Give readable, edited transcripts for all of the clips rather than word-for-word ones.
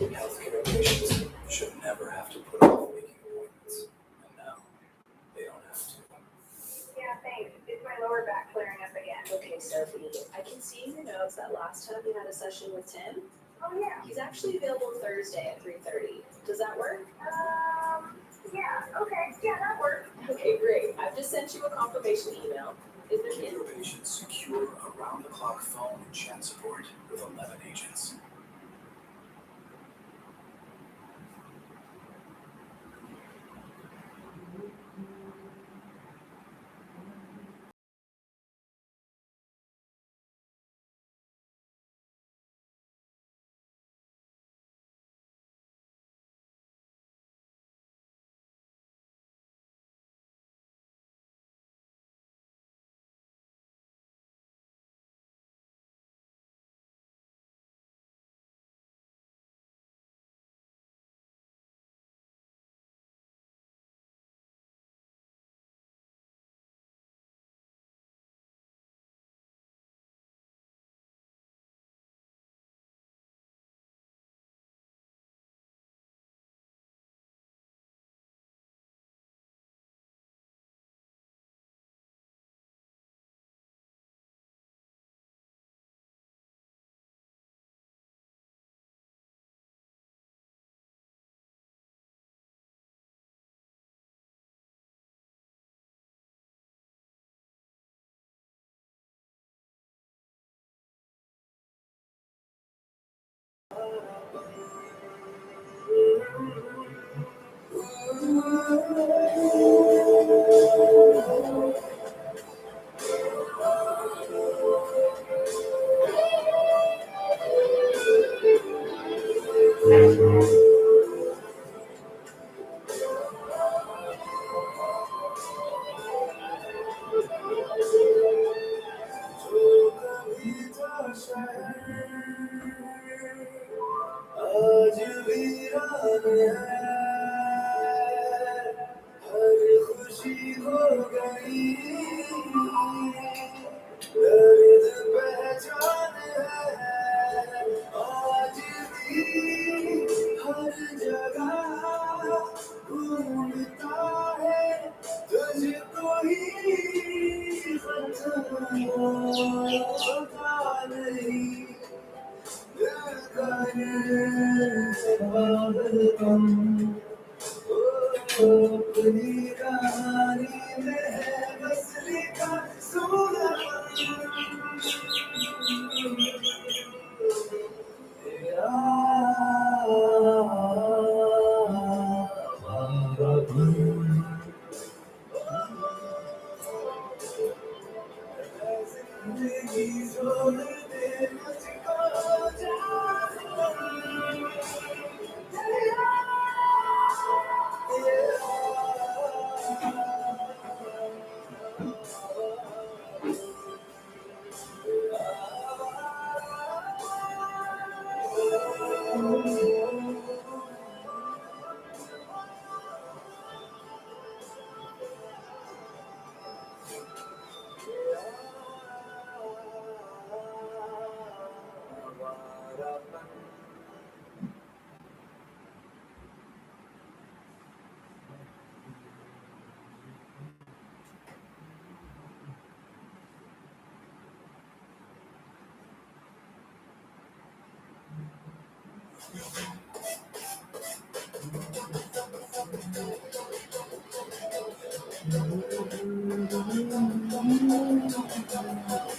Healthcare patients should never have to put off making appointments, and now they don't have to. Yeah, thanks. It's my lower back flaring up again. Okay, Sophie, I can see in your notes that last time you had a session with Tim. Oh, yeah. He's actually available Thursday at 3:30. Does that work? Yeah, okay. Yeah, that works. Okay, great. I've just sent you a confirmation email. Is there Keep your patients secure around-the-clock phone and chat support with 11 agents. आज वीरान है, हर खुशी खो गई।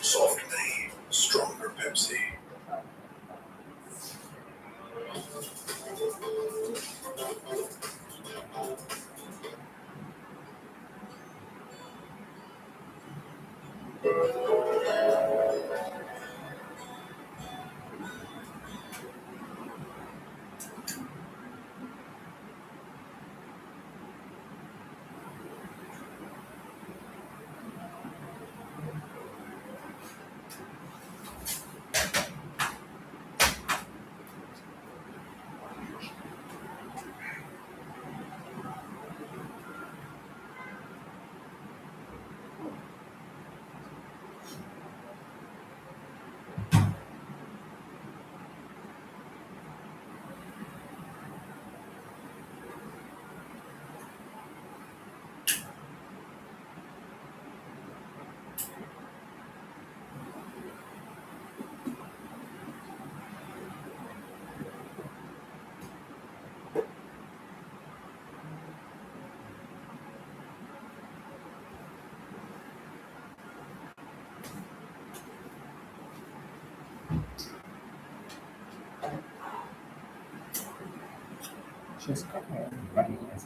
Softly, stronger Pepsi. She's cooking everybody is.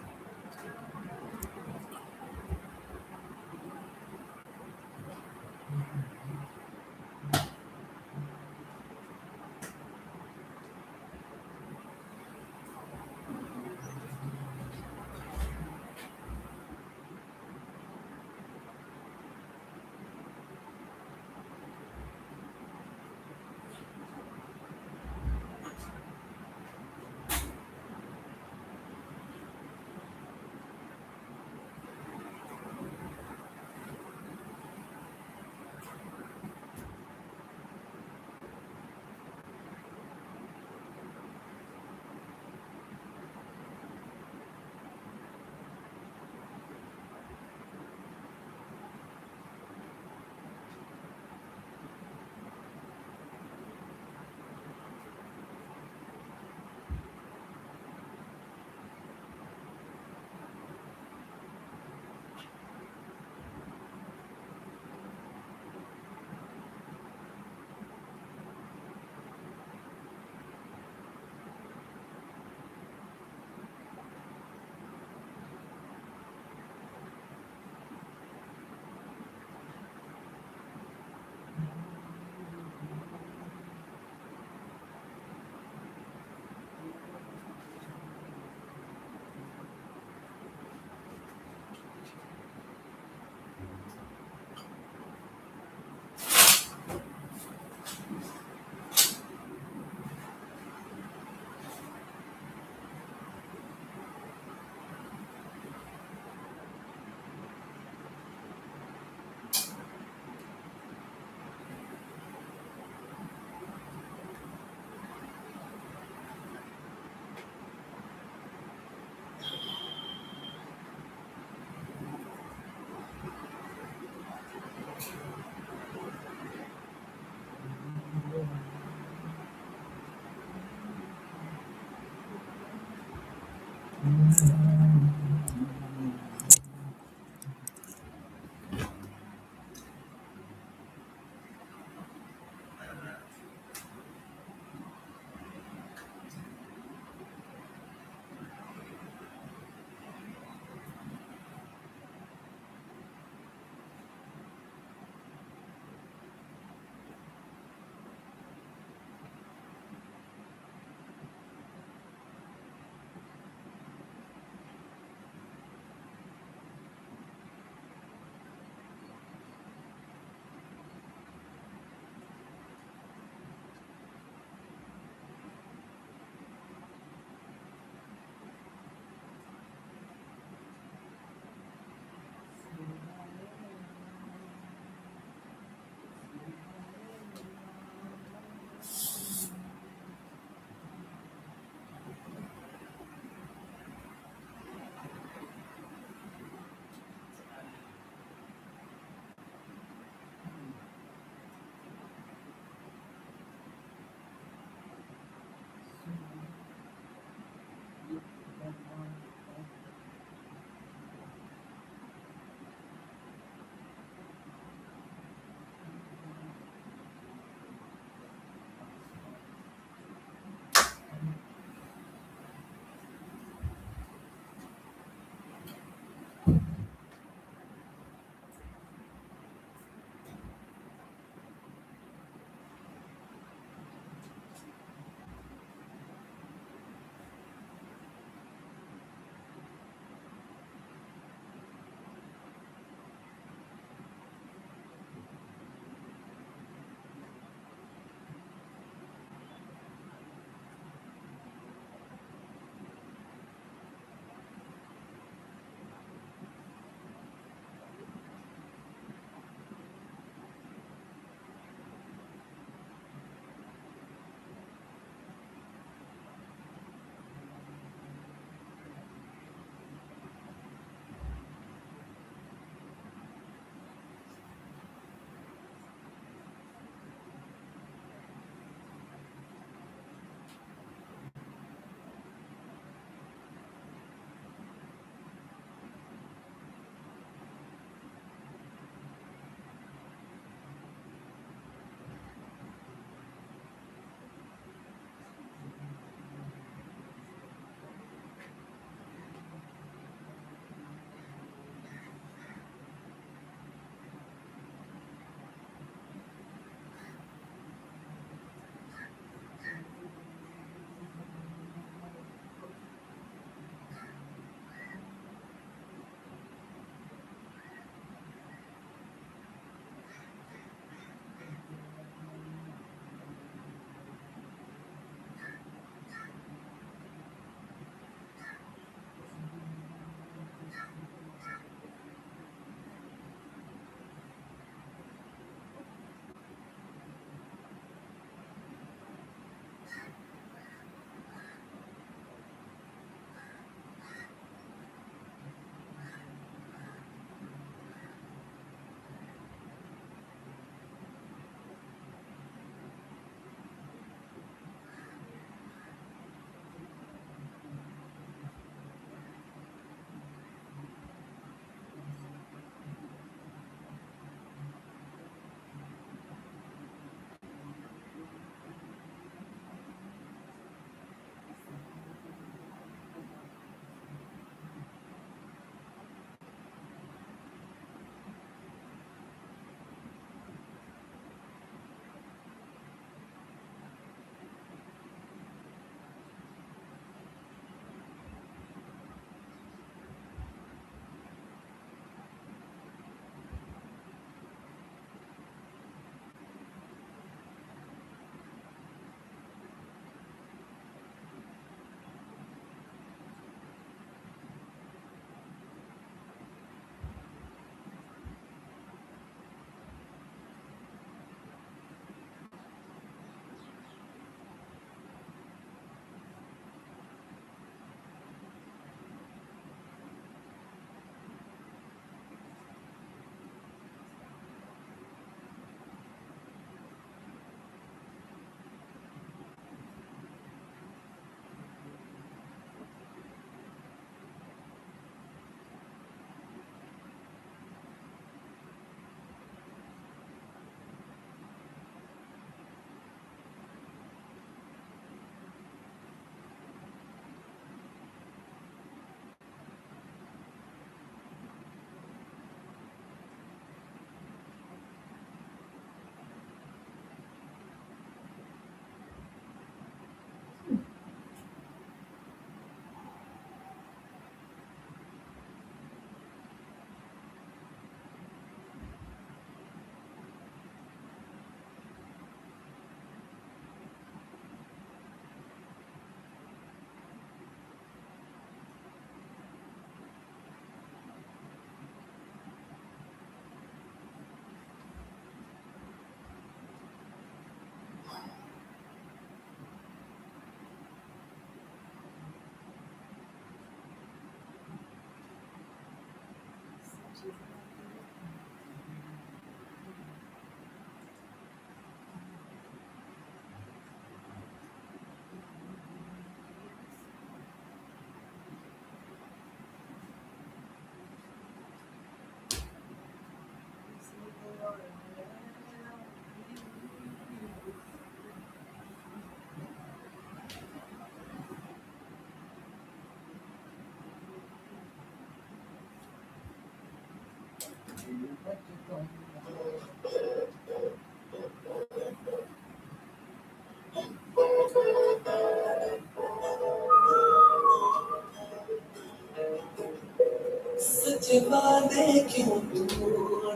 सच वादे क्यों तोड़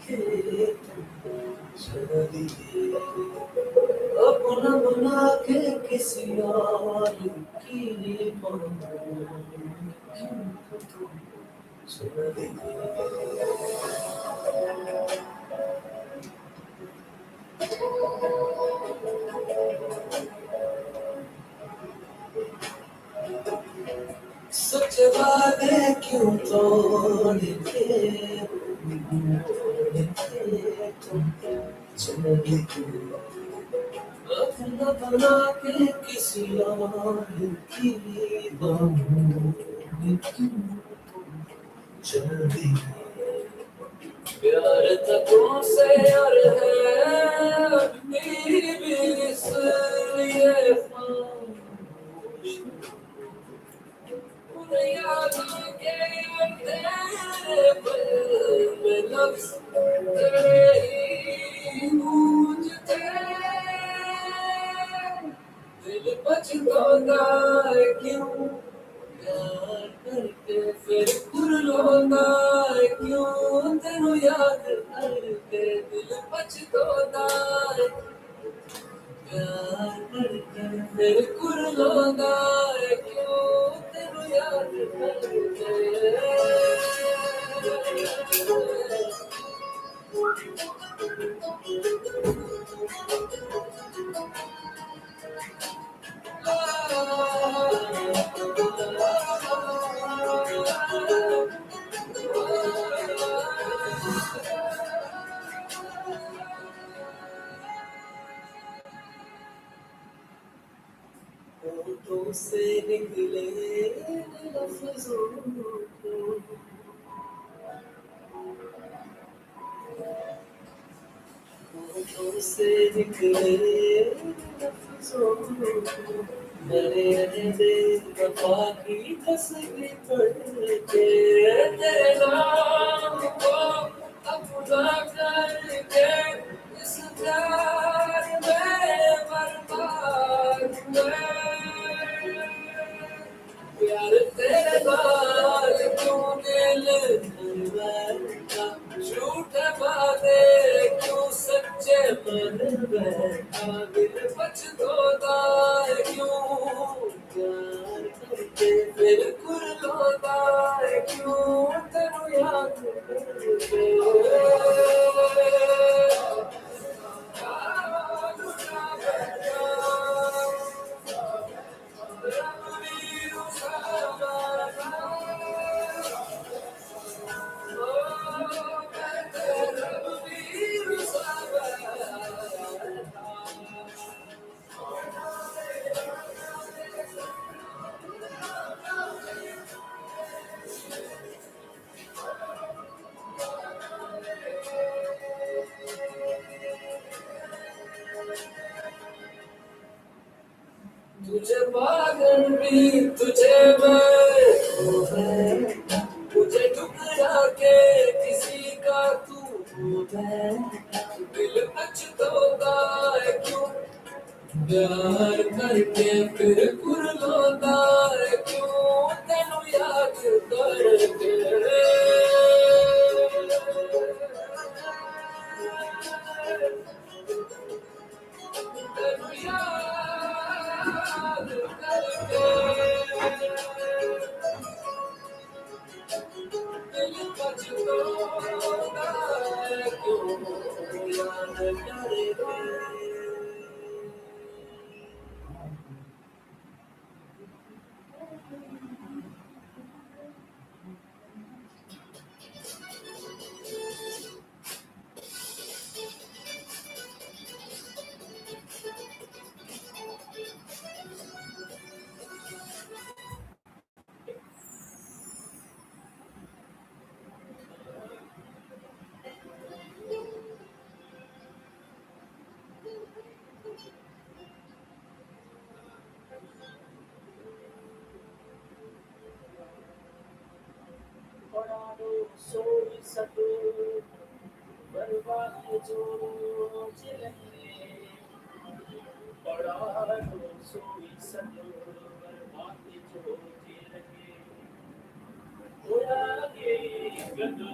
के चल दिए अपना बना के किसी और की चल दिए सच वादे क्यों तोड़ के तुम चल दिए अपना बना के किसी और की बाहों में क्यों चल दिए प्यार तकों से और है मेरी भी इसलिए खामोश उन यादों के तेरे पल में लफ्ज़ तेरे ही गूंजते दिल पछताता है क्यों प्यार करके फिर कुर्लाता है क्यों तेनू याद करके दिल पछताता है प्यार करके फिर कुर्लाता है क्यों तेनू याद करके होठों से निकले लफ्ज़ों को होठों से निकले लफ्ज़ों को मैंने बेवफा की तस्वीर पढ़ के तेरे नाम को अपना करके इस प्यार में बर्बाद मैं प्यार तेरे बाद क्यों दिल बैठा झूठे वादे क्यों सच्चे मन बैठा दिल पछताता है क्यों प्यार करके फिर कुर्लाता है क्यों तेनू याद करके तुझे पागल भी तुझे मैं मुझे ठुकरा के किसी का तू दिल पछताता है क्यों प्यार करके फिर कुर्लाता है क्यों तेनू याद करके तेनू याद करके दिल पछताता है क्यों याद करके सब बर्बाद जो चले बड़ा तो सोई सब बर्बाद जो चले उड़ा के गंदो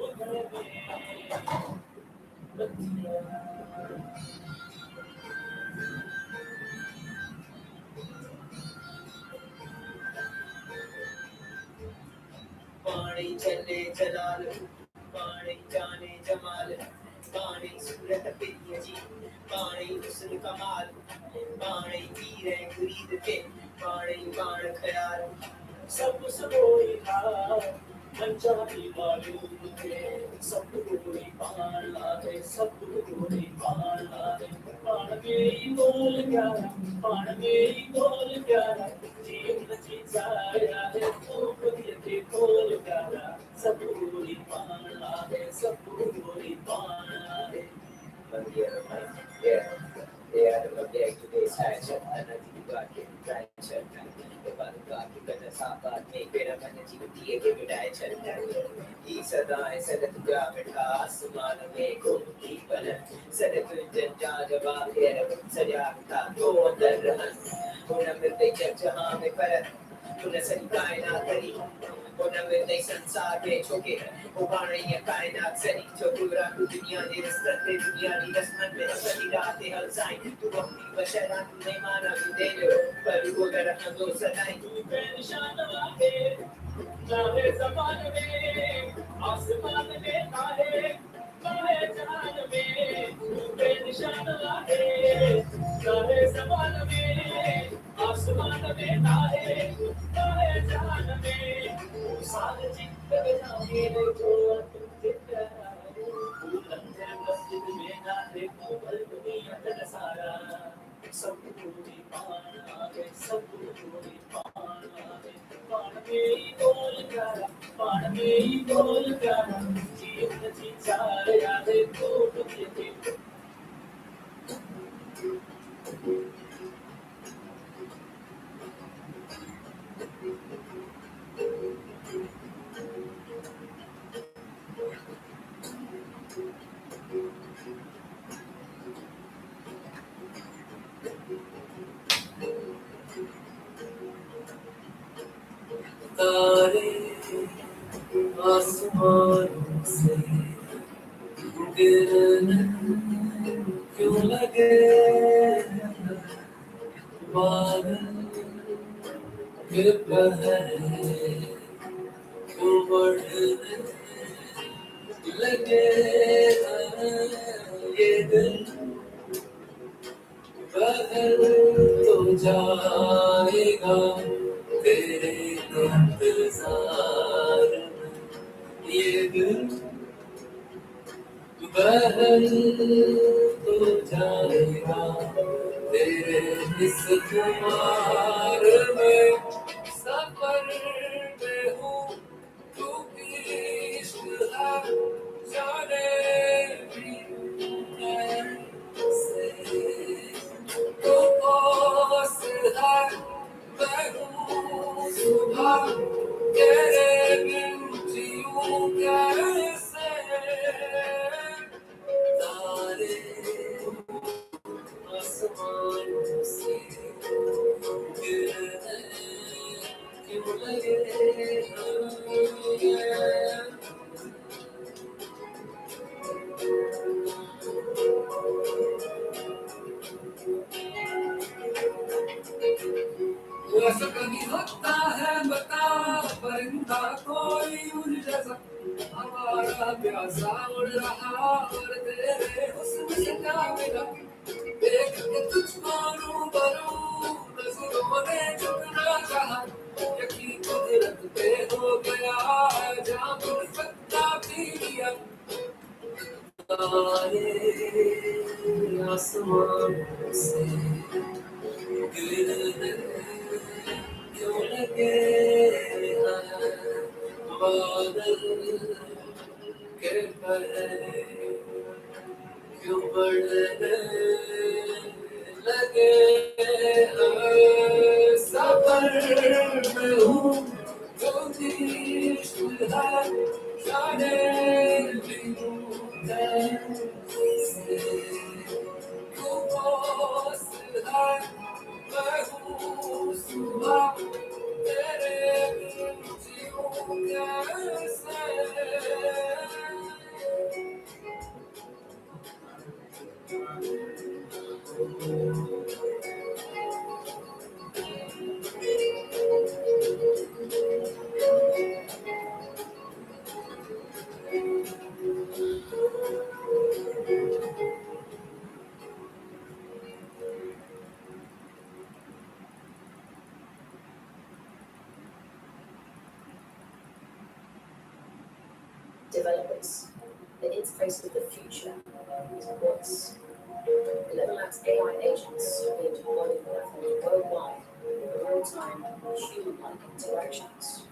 उधर में बतिया पानी चले जलाल पानी जाने जमाल पानी सूरत पिया जी पानी हुस्न कमाल पानी हीरे खरीद के पानी बाण ख्याल सब सबोई था पंजाबी मालूम है सब कोई पाला है सब कोई पाला है पान में बोल प्यारा पान में बोल प्यारा जीवन चिचाया है खूब के बोल प्यारा सब कोई पाला है सब कोई पाला है Yeah, I love the today's action. And I think God can try and God can stop God make better than the tea give it a chance. He said, I said it to grab it, Asman, make go, keep it. Said it to judge about here, said Yaka, go on the run. Whenever they get to harm, they better. तूने सही कायनात करी उन्हें नहीं संसार में छोके उबारे ये कायनात सही जो पूरा दुनिया ने रस्ते दुनिया ने रस्मन में सही रातें हर साइन तू अपनी बशरा तू नहीं माना तू दे लो पर वो अगर हम दो सदाई तू बेनिशान वाहे चाहे ज़मान में आसमान में तारे चाहे जहान में तू बेनिशान वाहे चाहे ज़मान में आसमान में तारे चाहे जहान में साल जित जाए देखो जित लंबे मस्जिद में ना देखो बल दुनिया का सारा सब पूरी पाना है सब पूरी पाना है पान में बोल प्यारा पान में बोल प्यारा जीवन चिचाया है खूब के तारे आसमान से गिरने क्यों लगे बादल गिर पहरे क्यों बढ़ने लगे ये दिल बदल तो जाएगा तेरे इंतजार ये दिल बदल तो जाएगा तेरे इस खुमार में सफर में हूँ तू इश्क है जाने भी कैसे तू पास है मैं हूँ सुबह तेरे बिन जीऊँ कैसे तारे आसमान से गिरने क्यों लगे ऐसा कभी होता है बता परिंदा कोई उड़ जैसा हमारा प्यासा उड़ रहा और तेरे हुस्न से क्या मिला देख के तुझको रूबरू नजरों ने झुकना चाहा यकीन कुदरत पे हो गया जाम सकता पी लिया तारे आसमान से गिरने क्यों लगे बादल गिर पड़े क्यों बढ़ने लगे सफर में हूँ जो इश्क है Developers, the interface of the future is voice. 11 Labs AI agents are being deployed in platforms worldwide for real-time, human-like interactions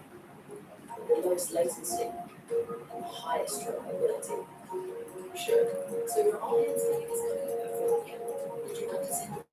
with the lowest latency and highest reliability. Sure. So your audience is going to afford you. Would you like to send it?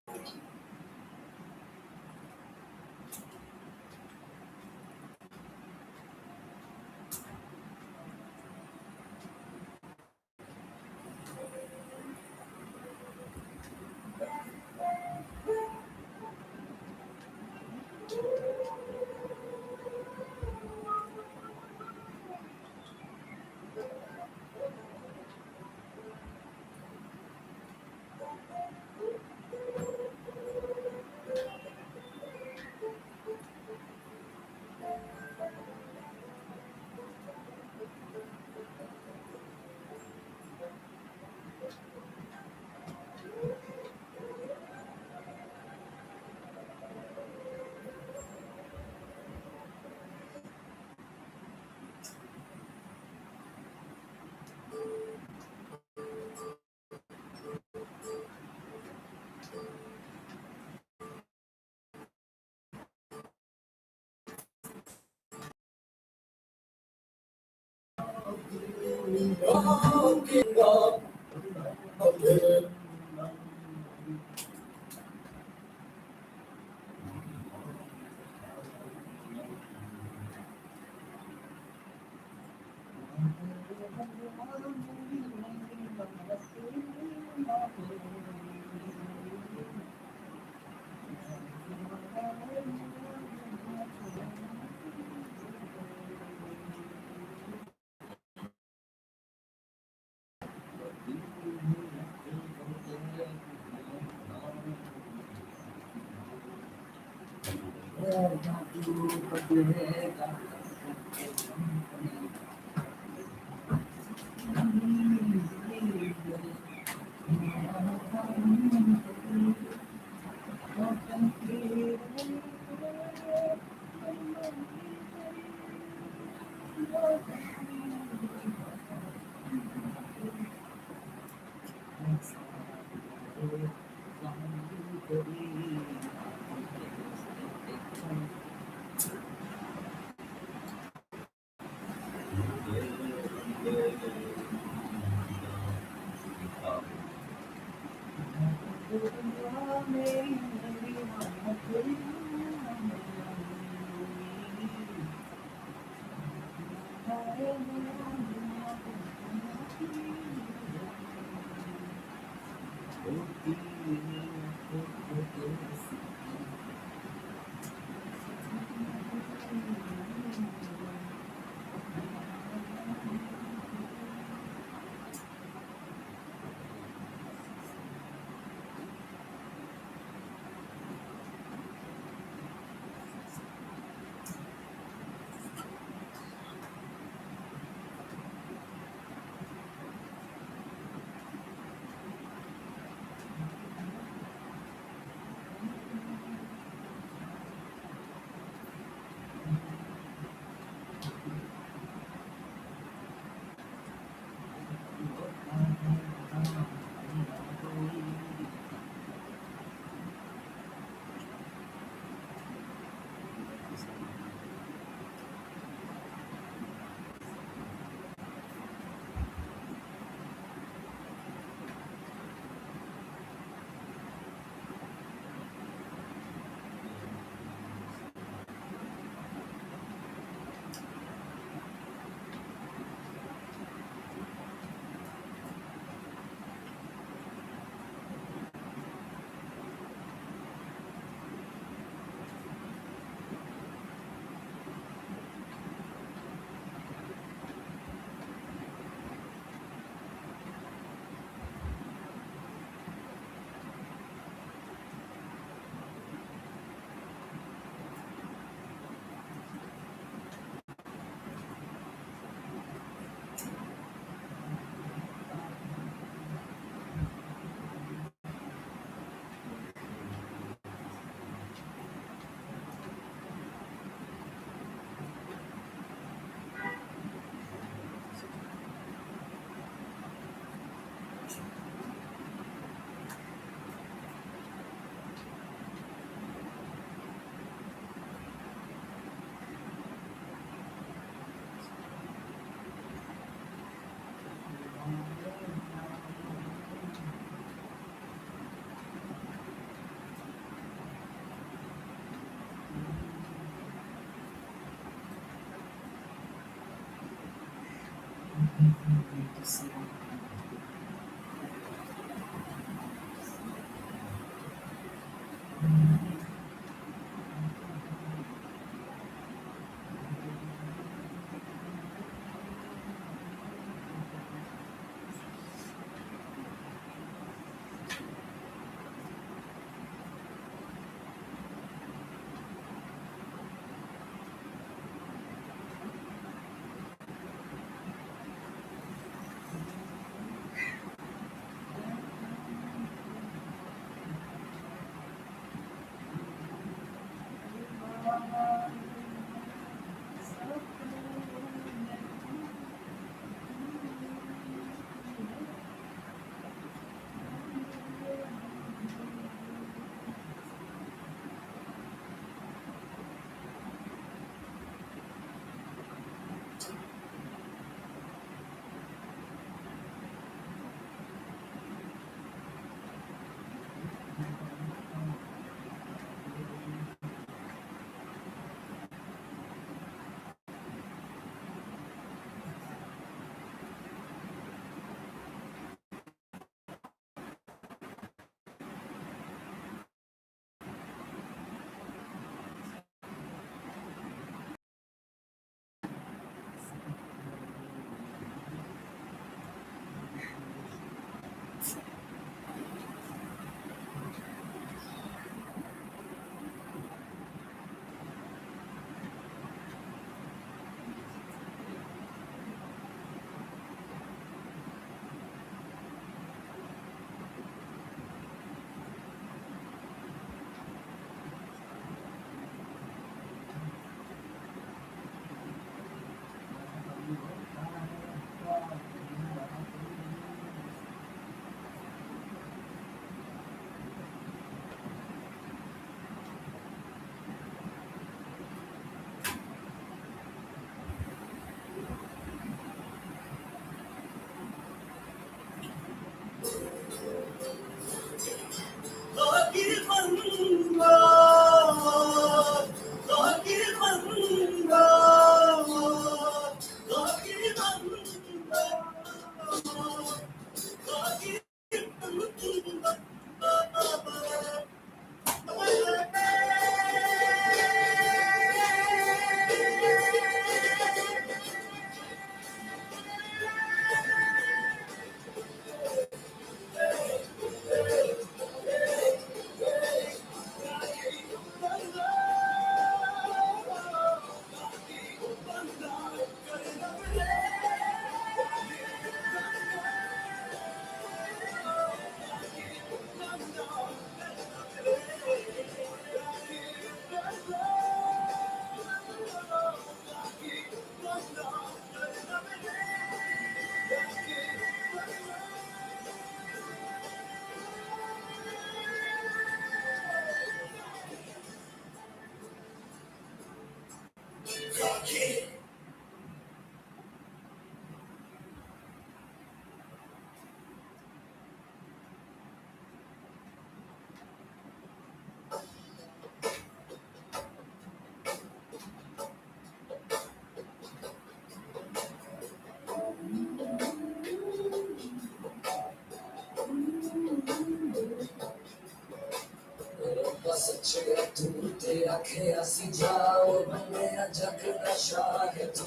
सच्चे तू ते आखे आसी जाओ बने जग का शाह तू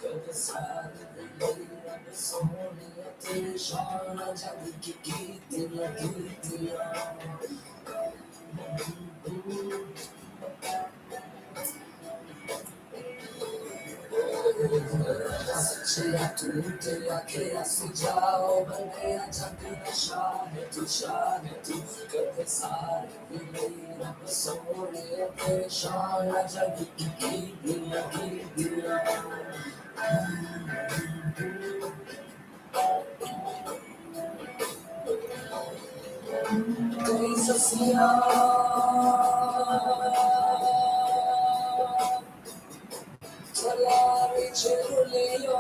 कद सार रब सोनिया तेरी शान जग की कीतियां सच्चे तू ते आखे आसी जाओ बने जग का शाह तू कद सार रब सोनिया तेरी शान जग की कीतियां कई ससिया चला रे चलिया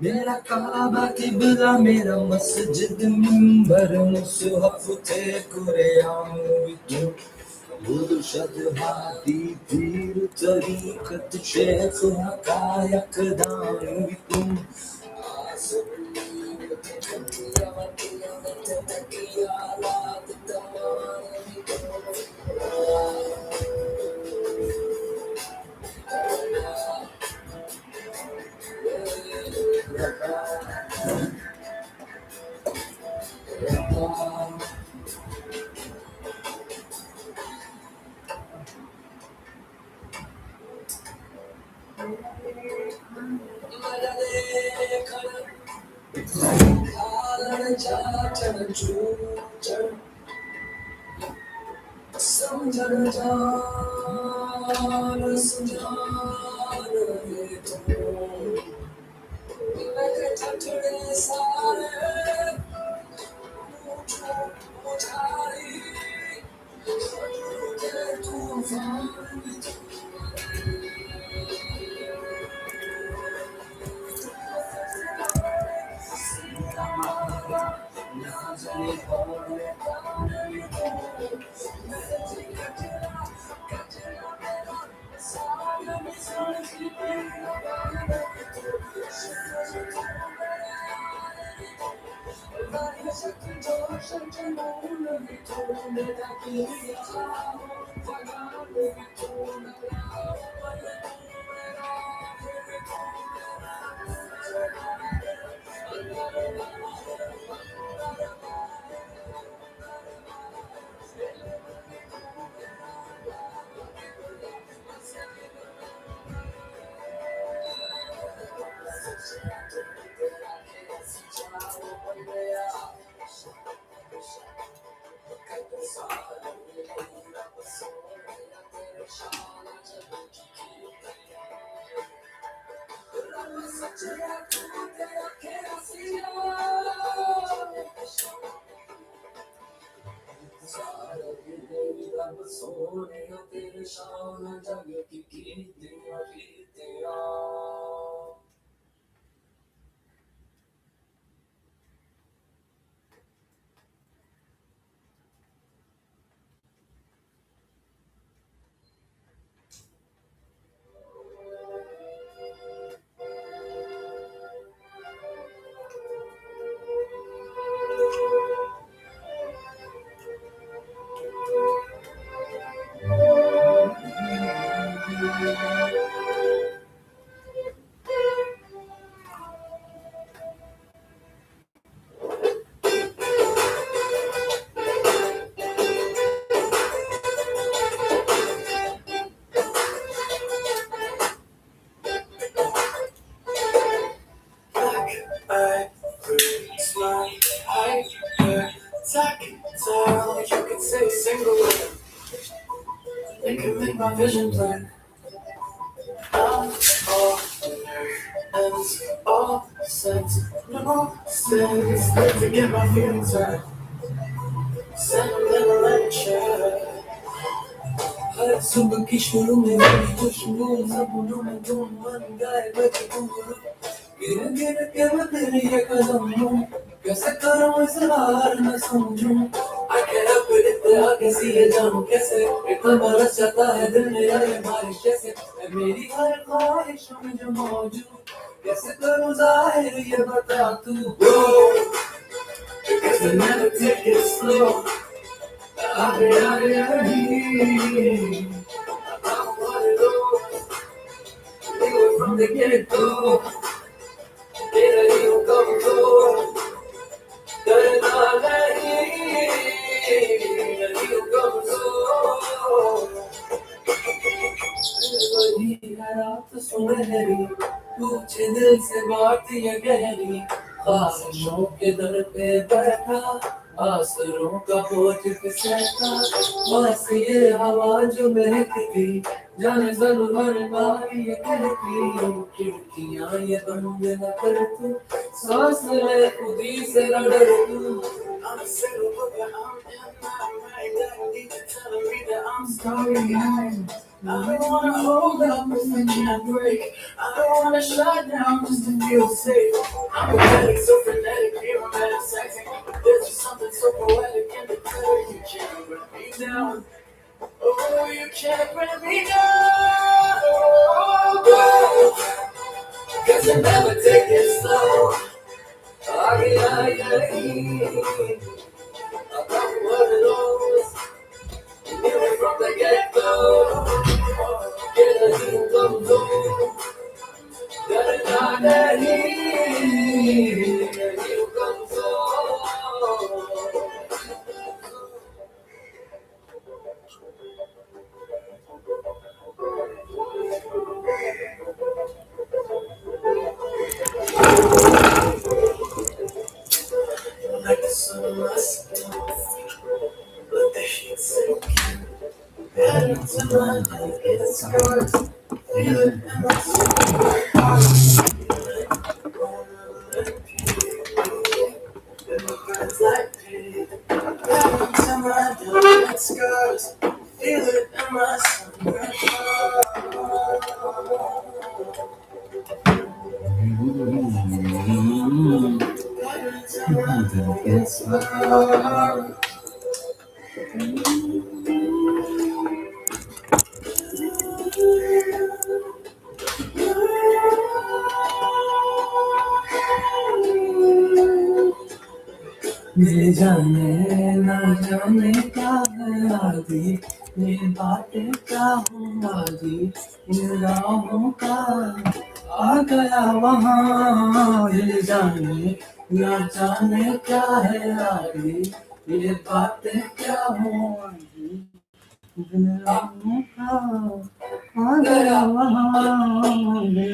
मेरा काबा किबला मेरा मस्जिद मिंबर मुसहफ थे कुरान विचो मुर्शद हादी पीर तरीकत शेख हकायक दान विचो जग जान सुजान है तू मेरे ठठड़े सारे मुझारी तुझे तूफान सोने तेरे शान जग की कीर्तियां कीर्तियां My vision black, all nerves, all sense, no sense. To get my feelings right, send a little lecture. हर सुबह की शुरू में मेरी खुशबू सपनों में तुम मन गाए बचपन गिर गिर के मैं तेरे ये कदम हूँ कैसे करूँ इजहार न समझूं I can't help it if I can see it जानूं कैसे इतना बरस जाता है दिल मेरा ये बारिश जैसे मैं मेरी हर ख्वाहिश में जो मौजूद कैसे करूँ जाहिर ये बता तू because I never take it slow I want it all you from the get-go तेरा ही कमजोर डरना नहीं नहीं कमजोर वही है रात सुनहरी पूछे दिल से बात ये गहरी ख्वाहिशों के दर पे बैठा आसरों का बोझ फिसलता बस ये हवा जो महकती जाने जरूर हर बार ये कहती खिड़कियां ये बंद न कर तू सांस ले खुद ही से न डर तू I'm a single book I'm in my mind I need you telling me that I'm sorry I don't wanna hold up if I can't break I don't wanna shut down just to feel safe I'm pathetic, so frenetic, romantic, sexy There's just something so poetic in the color You can't bring me down Oh, you can't bring me down Cause I never take it slow I got what it was Knew it from the get-go Get a new control Got it on that heat A new control Like the sun on my ये जाने ना जाने क्या है आदि, ये बातें क्या हूँ आदि, इन राहों का आ गया वहाँ। ये जाने ना जाने क्या है आदि, ये बातें क्या हूँ आदि, इन राहों का आ गया वहाँ। ये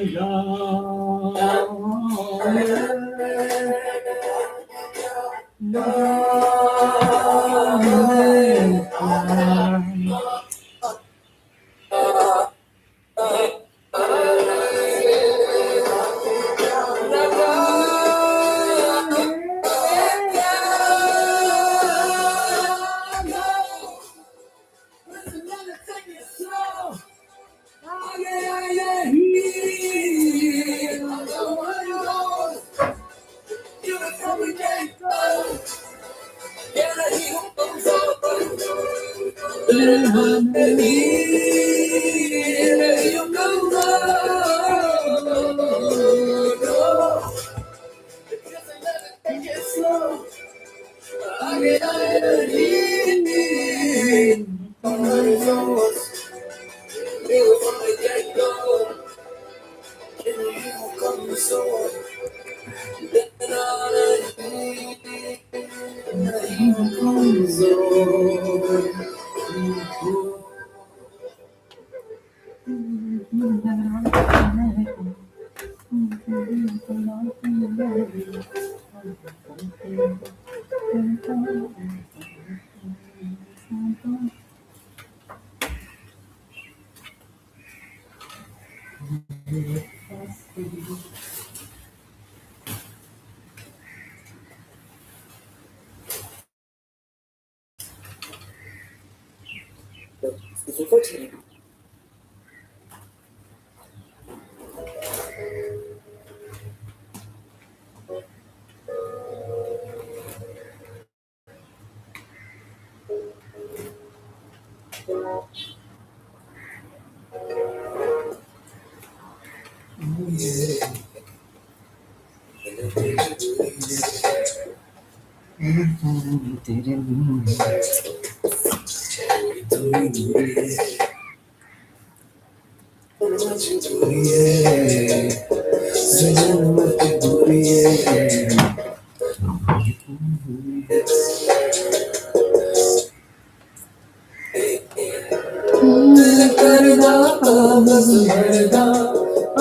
तेरे करदा कागज भरदा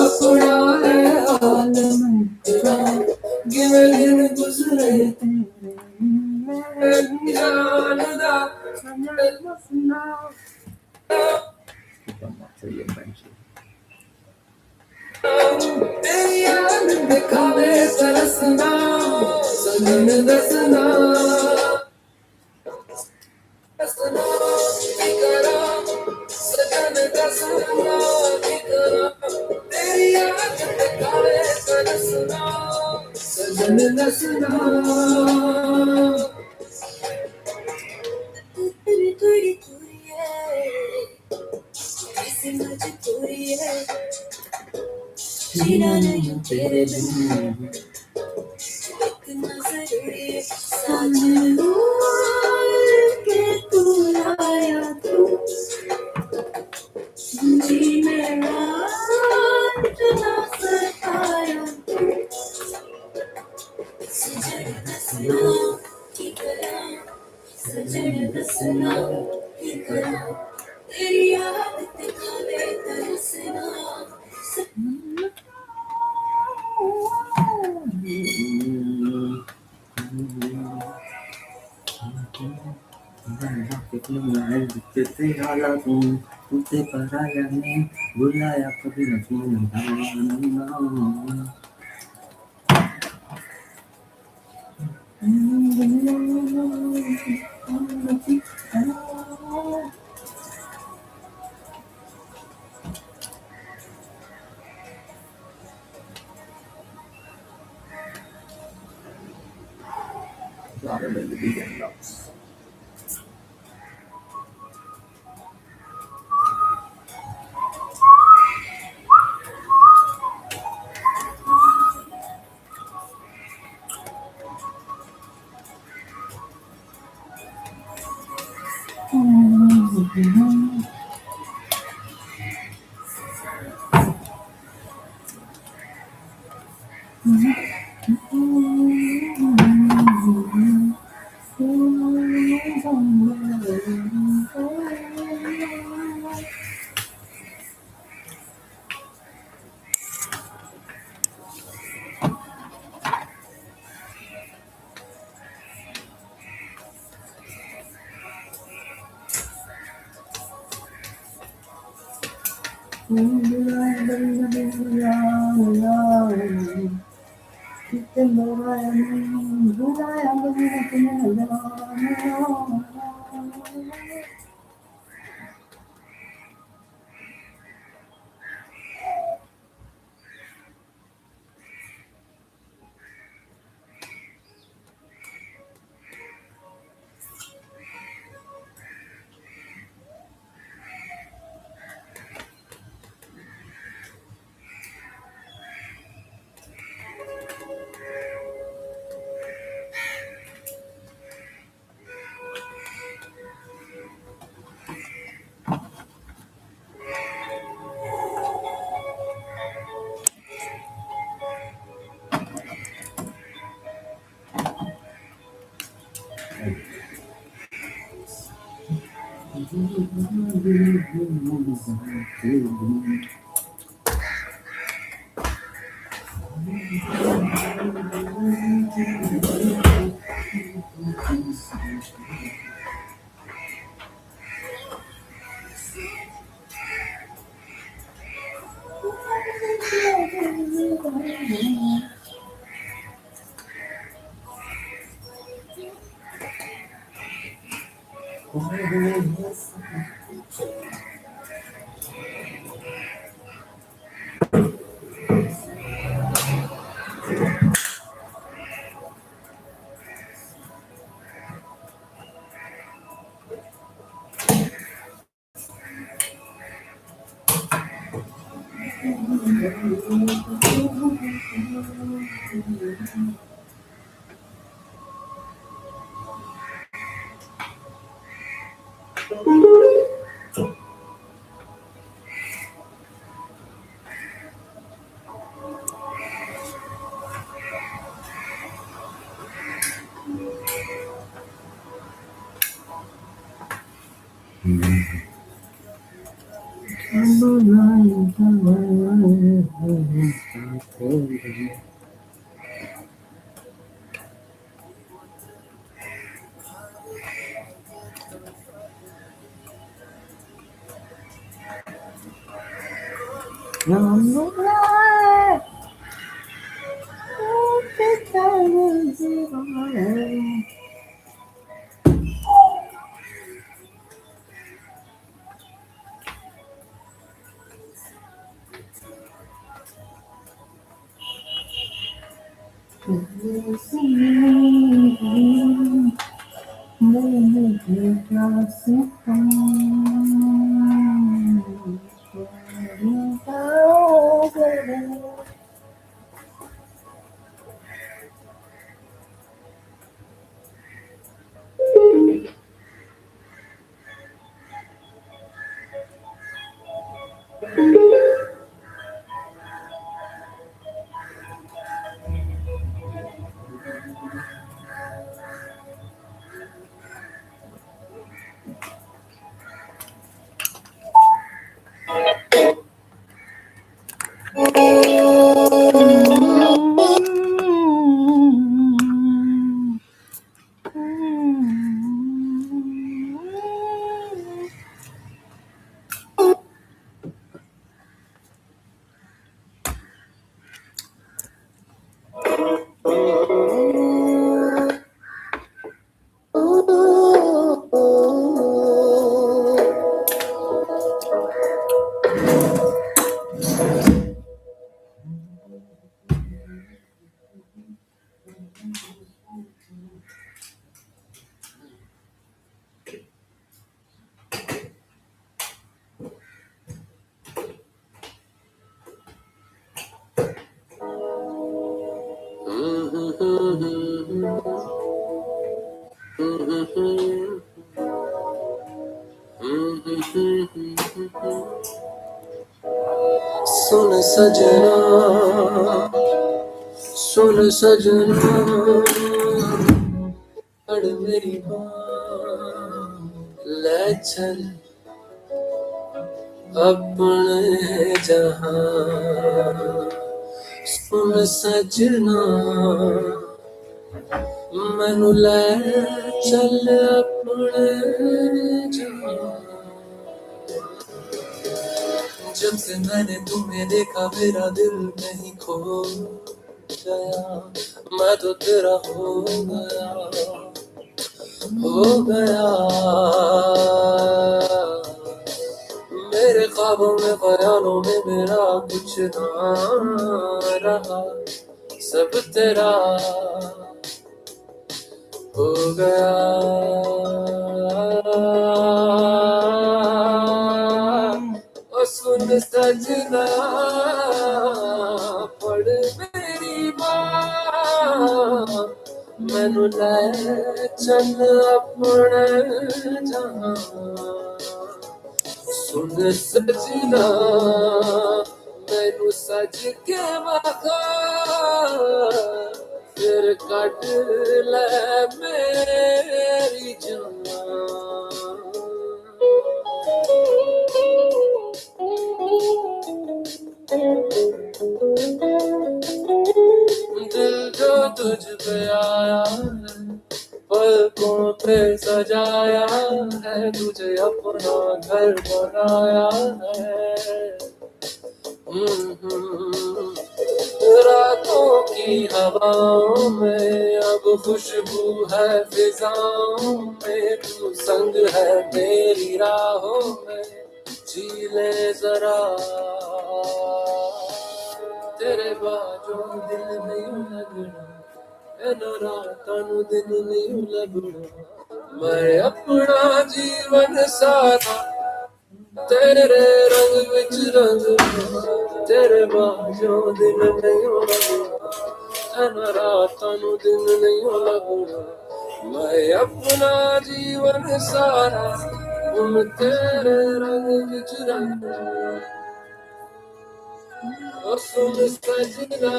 अपना है आलम तेरा, गिर गिर गुजरे तेरे जानदा समझ बसना। तेरी याद दिखावे तरसना, सजन दसना दसना की करा, सजन दसना की करा। तेरी याद दिखावे तरसना, सजन दसना। तेरी थोड़ी थोड़ी है, ऐसी मजबूरी है, जीना नहीं तेरे बिन, इतना जरूरी है। साजन के तू आया तू, जी मेरा इतना सताया तू, सजन दसना की करा, सजन दसना की करा। तेरी याद दिखावे तरसना, कितने वाला तुमसे पराया ने बुलाया कभी न तुमने सुन सजना, सुन सजना, पढ़ मेरी बात, ले चल अपने जहां। सुन सजना, मैनू ले चल अपने जहां। जब से मैंने तुम्हें देखा मेरा दिल नहीं खो गया, मैं तो तेरा हो गया, हो गया। मेरे ख्वाबों में ख्यालों में मेरा कुछ ना रहा, सब तेरा हो गया। ओ सुन सजना, पढ़ मेरी बात, मैनू ले चल अपने जहां। सुन सजना, मैनू सज के वखा, फिर कट ले मेरी जान। दिल जो तुझ पे आया है, पलकों पे सजाया है, तुझे अपना घर बनाया है। रातों की हवाओं में अब खुशबू है फिजाओं में, तू संग है मेरी राहों में, जी ले जरा तेरे बाजों दिल नहीं लगना, रातां नू दिन नहीं लगना। मैं अपना जीवन सारा तेरे रंग विच रंगना, तेरे बाजों दिल नहीं लगना, रातां नू दिन नहीं लगना। मैं अपना जीवन सारा उन तेरे रंग विच रंगना। ओ सुन सजना,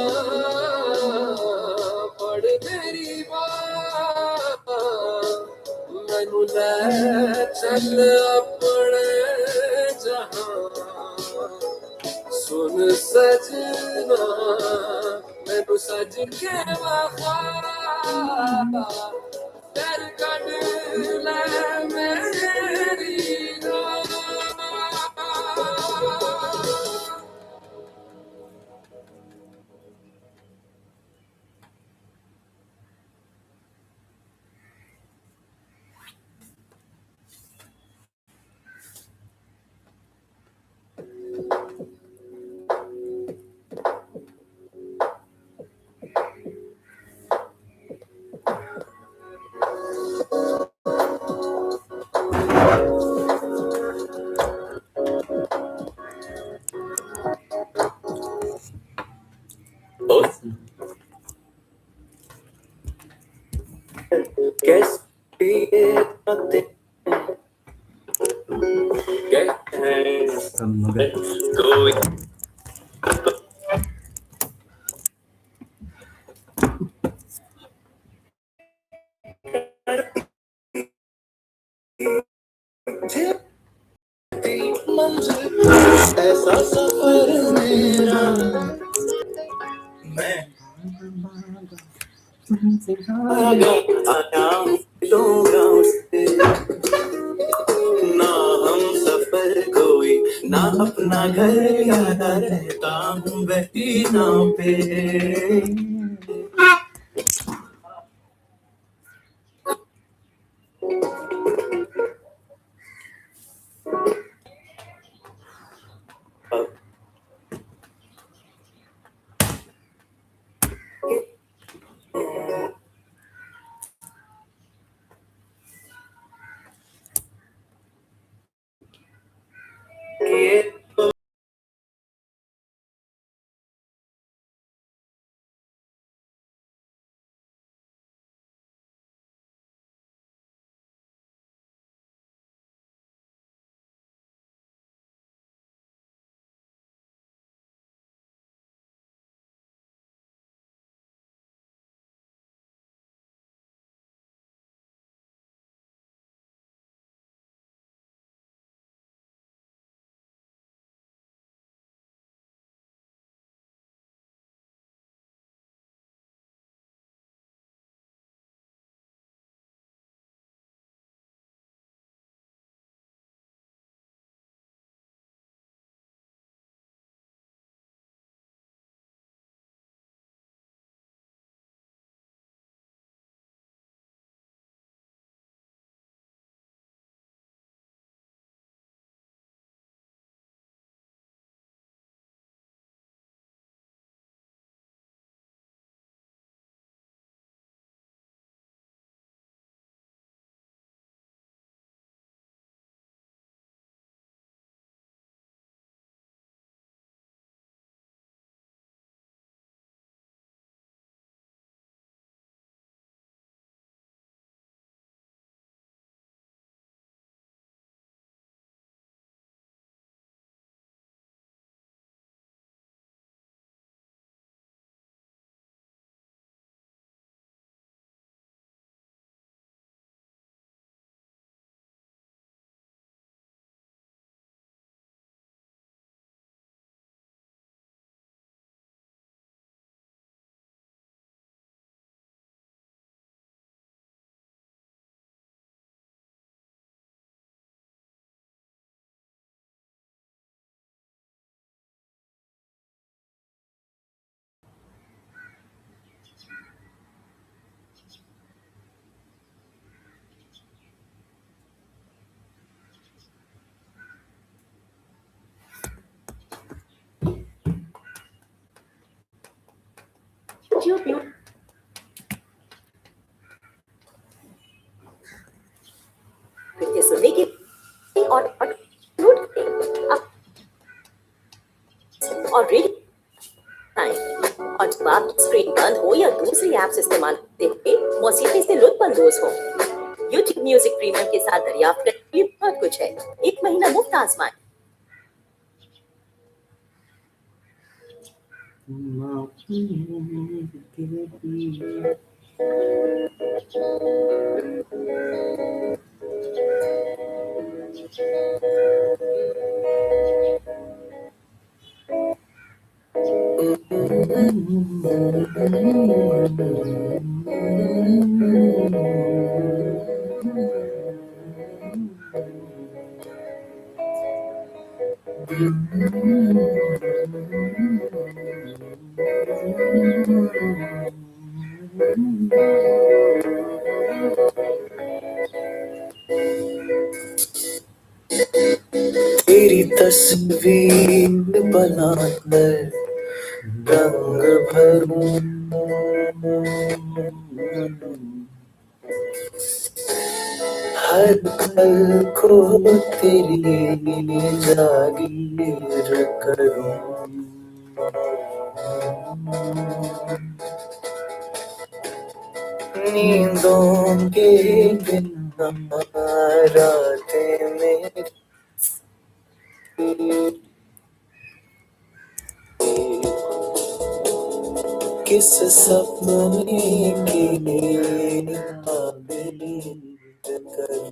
पढ़ मेरी बात, मैनू ले चल अपने जहां। सुन सजना, मैनू सज के वखा, फिर कट ले मेरी गां। ऐसा सफर मेरा मैं आया हूँ गाँव से, ना हम सफर कोई, ना अपना घर याद रहता हूँ वही नाव पे। you beautiful. कृत्य सुनने की और और रीड टाइम और जब आप स्क्रीन बंद हो या दूसरी ऐप्स इस्तेमाल करते हुए मौसीकी से लुत्फानंदोज हो YouTube म्यूजिक प्रीमियम के साथ दरियाफ्त करने के लिए बहुत कुछ है। 1 महीना मुफ्त आजमाएं। तेरी तस्वीर बनाकर रंग भरूं, हर पल को तेरी जागीर करूं। नींदों के बिना रातें मेरी किस सपने की ताबीर करूं।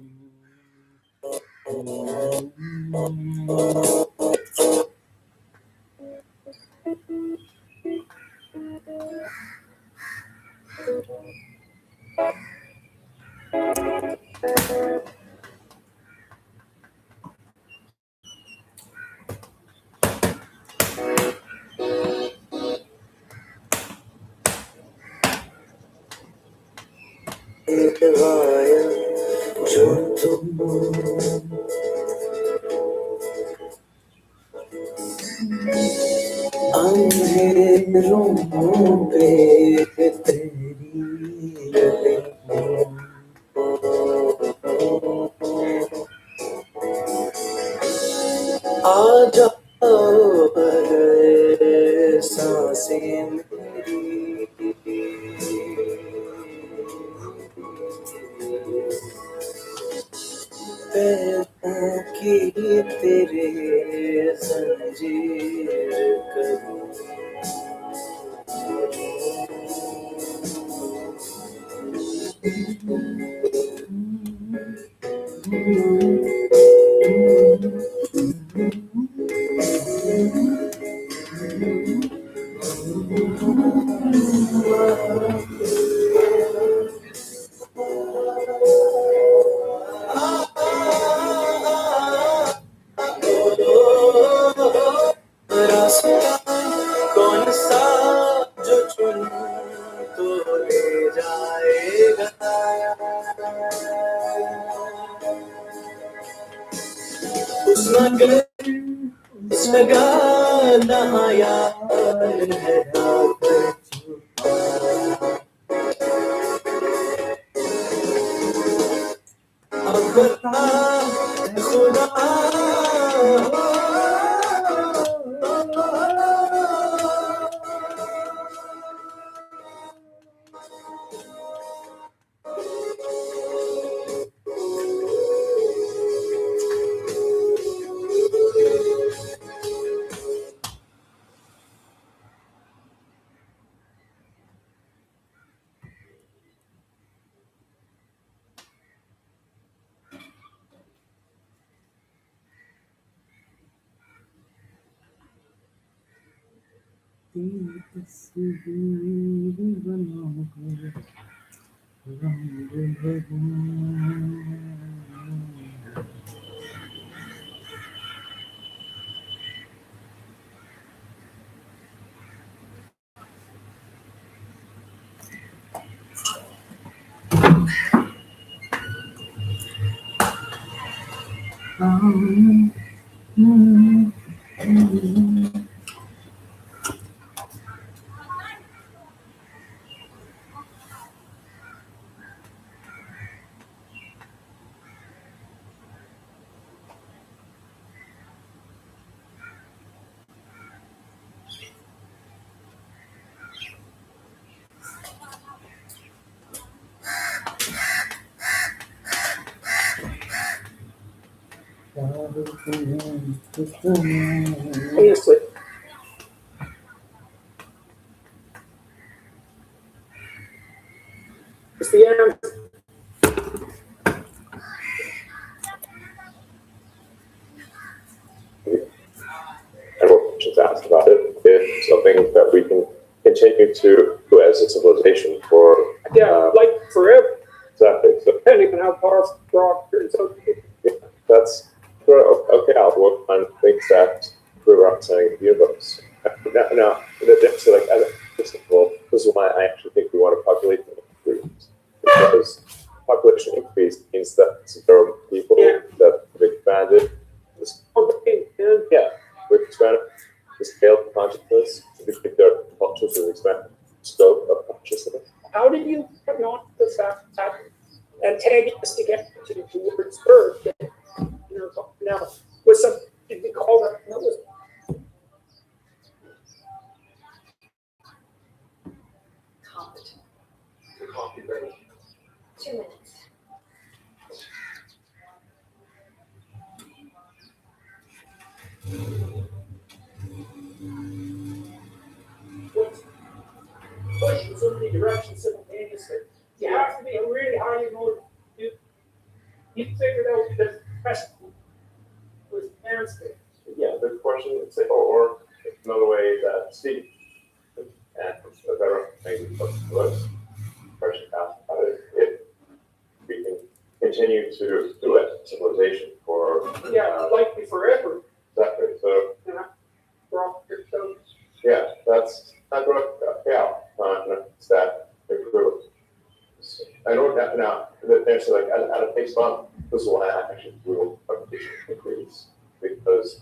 गायब जो तुम अंधेरों पे तेरी आ जाओ सांसें मेरी पैरों की तेरे जंजीर करूं। रास्ता कौन सा जो चुन तो ले जाएगा, उस नगर उस जगह जहाँ यार है आकर छुपा। अब बता खुदा तस्वीर बनाकर रंग भरूं। Honestly. It's the answer. And what questions asked about it, it's something that we can continue to do as a civilization for Like forever. exactly. So Depending on how far rock turns out. that's okay. I'll work on things that we're representing the universe. Now, so like first of all, this is why I actually think we want to populate the increase, because population increase means that there are people that have expanded. Yeah, we've expanded the scale of consciousness. We think their consciousness has expanded scope of consciousness. How did you not the fact that antagonist to get to the word birth? Now, was some, did we call that? That was Coffee. 2 minutes. push in so many directions simultaneously. You have to be a really highly motivated. You figured out that press was parents did. Yeah, the question is, or another way that Steve and a better thing was question asked about it, if we can continue to do it, civilization for Likely forever. exactly. So yeah, that's not that improve. I know that now there's like at a face bump, this is why I actually will increase because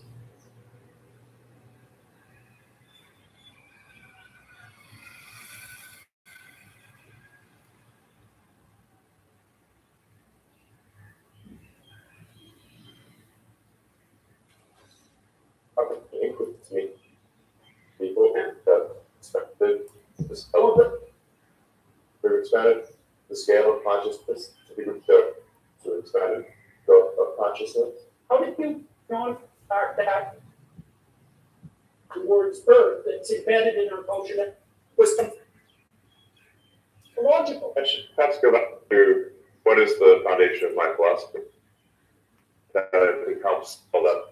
increase me people that expected this element. We've expanded the scale of consciousness to be to expanded scope of consciousness. How did you contact that towards Earth that's embedded in our culture that was logical? I should perhaps go back to what is the foundation of my philosophy. That I think helps all that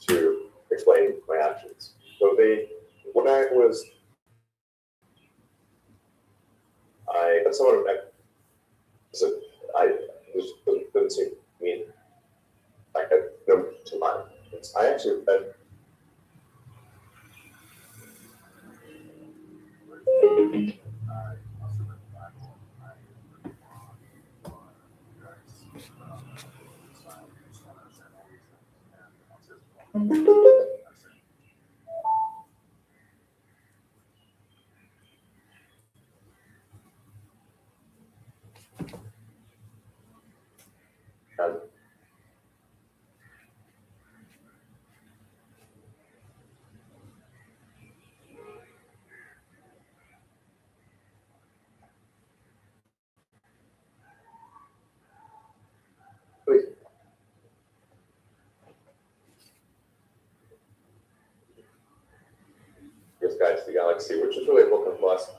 to explain my actions. So when I somewhat of this doesn't seem mean like a number to mine. I actually please. This guy's the galaxy, which is really a book of last.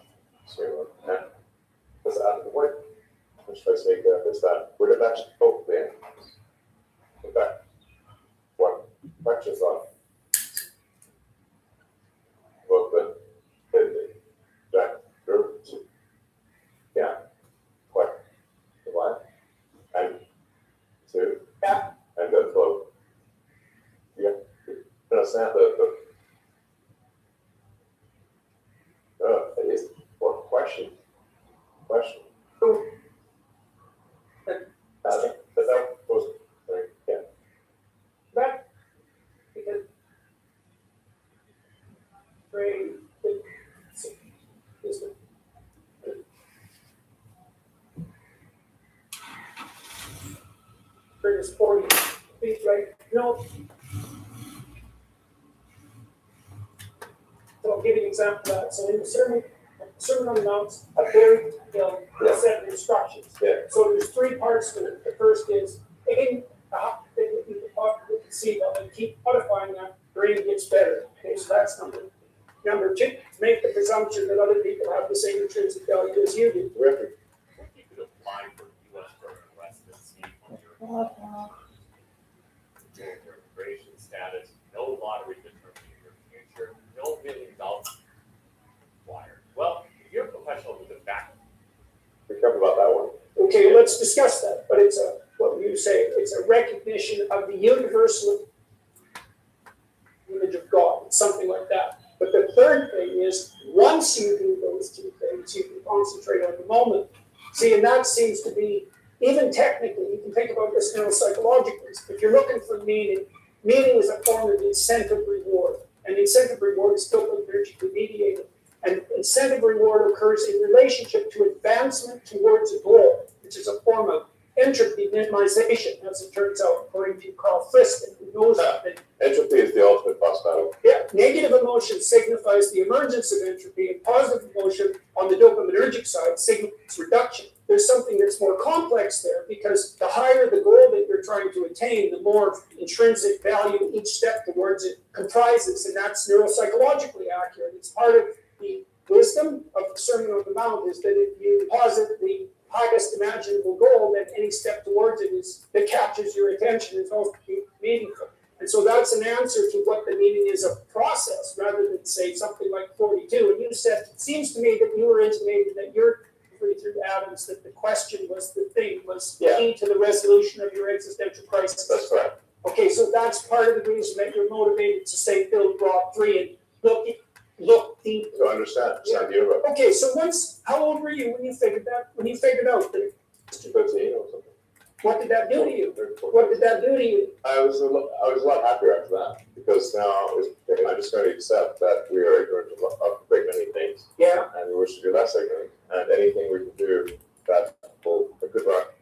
What's out of the way? Which tries to make is that we're not actually both the animals. In fact, what fractions of both the that group, yeah, what the one and two, and the flow. Yeah, understand the it is for question. That was yeah. That because very is greatest 40 feet, right? No. So I'll give you an example of that. So in the Sermon on the Mount, a very set of instructions. Yeah. So there's 3 parts to it. The first is in see them and keep modifying that, brain gets better. Okay, so that's number two, make the presumption that other people have the same intrinsic value as you do. Terrific. You could apply for U.S. permanent residency when you're doing your immigration status, no lottery determining your future, no million dollars required. Well, if you're a professional with a background, Be careful about that one. Okay, let's discuss that, but it's a, what you say, it's a recognition of the universal image of God, it's something like that. But the third thing is, once you do those two things, you can concentrate on the moment. See, and that seems to be, even technically, you can think about this neuropsychologically. If you're looking for meaning, meaning is a form of incentive reward. And incentive reward is dopaminergically mediated. And incentive reward occurs in relationship to advancement towards a goal, which is a form of entropy minimization, as it turns out, according to Carl Friston, who knows that. Entropy is the ultimate boss battle. Yeah, negative emotion signifies the emergence of entropy, and positive emotion on the dopaminergic side signifies reduction. There's something that's more complex there, because the higher the goal that you're trying to attain, the more intrinsic value each step towards it comprises, and that's neuropsychologically accurate. It's part of the wisdom of the Sermon on the Mount is that if you posit the highest imaginable goal, then any step towards it is that captures your attention is also meaningful. And so that's an answer to what the meaning is of process, rather than say something like 42. And you said, it seems to me that you were intimating that you're through Adams, that the question was the thing, was key to the resolution of your existential crisis. That's right. Okay, so that's part of the reason that you're motivated to say build block 3 and look deep. To understand, understand the universe. Okay, so how old were you when you figured out that, 15 or something. what did that do to you? What did that do to you? I was a lot happier after that, because now I'm just going to accept that we are ignorant of a great many things, Yeah, and we wish to be less ignorant. And anything we can do that will a good rock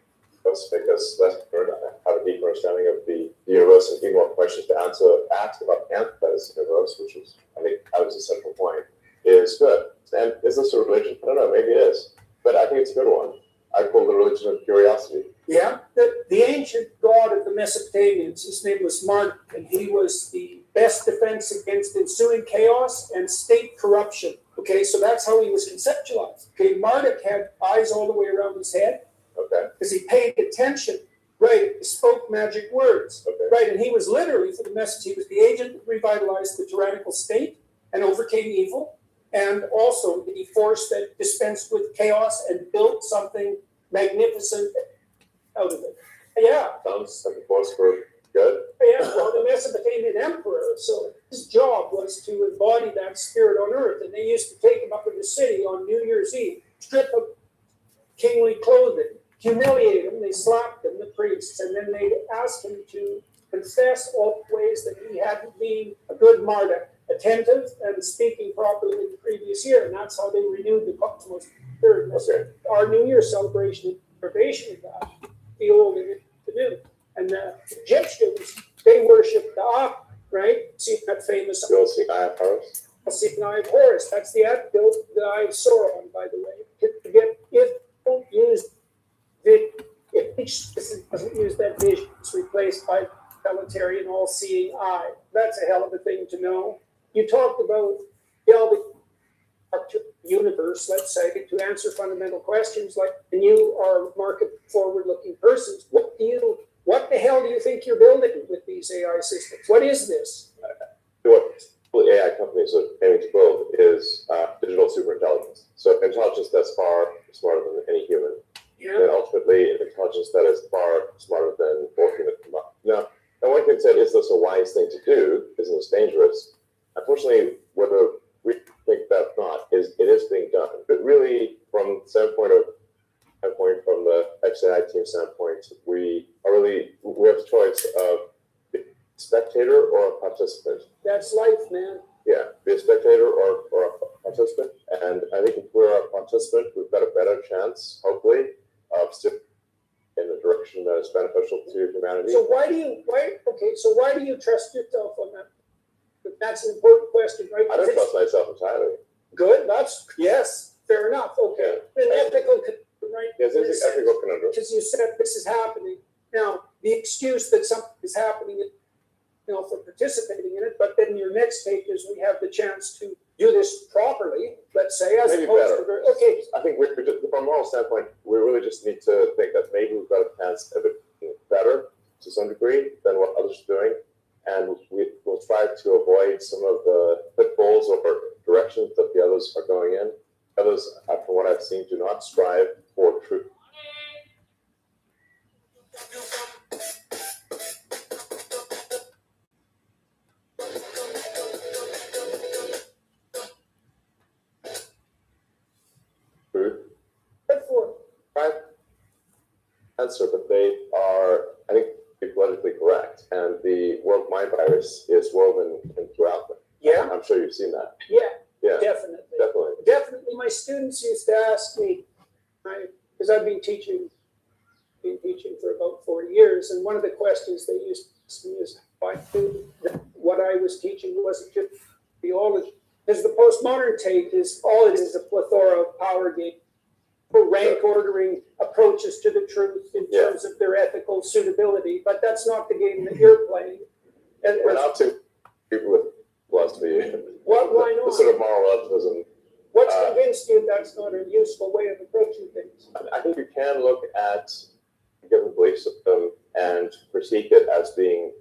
us make us less ignorant, have a deeper understanding of the universe, and be more questions to ask about the antithesis universe, which is, I think, that was the central point, is good. And is this a religion? I don't know, maybe it is, but I think it's a good one. I call it the religion of curiosity. yeah. The ancient god of the Mesopotamians, his name was Marduk, and he was the best defense against ensuing chaos and state corruption. Okay, so that's how he was conceptualized. Okay, Marduk had eyes all the way around his head, Okay, because he paid attention, right? He spoke magic words, okay. right? And he was literally, for the message, he was the agent that revitalized the tyrannical state and overcame evil, and also the force that dispensed with chaos and built something magnificent out of it. Yeah, Sounds like a force for good. yeah, well, the Mesopotamian emperor, so his job was to embody that spirit on earth, and they used to take him up to the city on New Year's Eve, strip of kingly clothing, humiliate him, they slapped him, the priests, and then they'd ask him to confess all the ways that he hadn't been a good Marduk, attentive and speaking properly the previous year, and that's how they renewed the cosmos. Okay. Our New Year celebration is a derivation of that, the old and the new. And the Egyptians, they worship the Ak, right? See that famous You'll see Eye of Horus. see the Eye of Horus. That's the antidote to the Eye of Sauron, by the way. If don't use if each doesn't use that vision, it's replaced by totalitarian all-seeing eye. That's a hell of a thing to know. You talked about delving up to the universe, let's say, to answer fundamental questions like, and you are market forward-looking persons. What the hell do you think you're building with these AI systems? What is this? What AI companies are aiming to build is digital superintelligence. So intelligence that's far smarter than any human. And ultimately, an intelligence that is far smarter than all human combined. Now, one can say, is this a wise thing to do? Isn't this dangerous? Unfortunately, whether we think that's not, it is being done. But really, from the standpoint from the XAI team standpoint, we have the choice of the spectator or a participant. That's life, man. Yeah, be a spectator or a participant. And I think if we're a participant, we've got a better chance, hopefully, of stepping in the direction that is beneficial to humanity. So why do you trust yourself on that? That's an important question, right? I don't trust myself entirely. Good, yes, fair enough, okay. An ethical, right? Yes, there's an ethical conundrum. Because you said this is happening. Now, the excuse that something is happening for participating in it, but then your next take is we have the chance to do this properly, let's say, as Maybe opposed better. to, okay, I think we're just, from a moral standpoint, we really just need to think that maybe we've got a chance a bit better to some degree than what others are doing. And we'll try to avoid some of the pitfalls or directions that the others are going in. Others, from what I've seen, do not strive for truth. Truth. therefore, Right answer, but they are, I think, politically correct. And the world mind virus is woven in throughout them. yeah, I'm sure you've seen that. yeah, Yeah, definitely. definitely. Definitely, my students used to ask me, because I've been teaching for about 40 years, and one of the questions they used to ask me is why what I was teaching wasn't just theology. Because the postmodern take is all it is a plethora of power games, rank ordering approaches to the truth in terms of their ethical suitability, but that's not the game that you're playing. And We're not to people with philosophy. why The not? sort of moral relativism. What's convinced you that's not a useful way of approaching things? I think you can look at a given belief system and critique it as being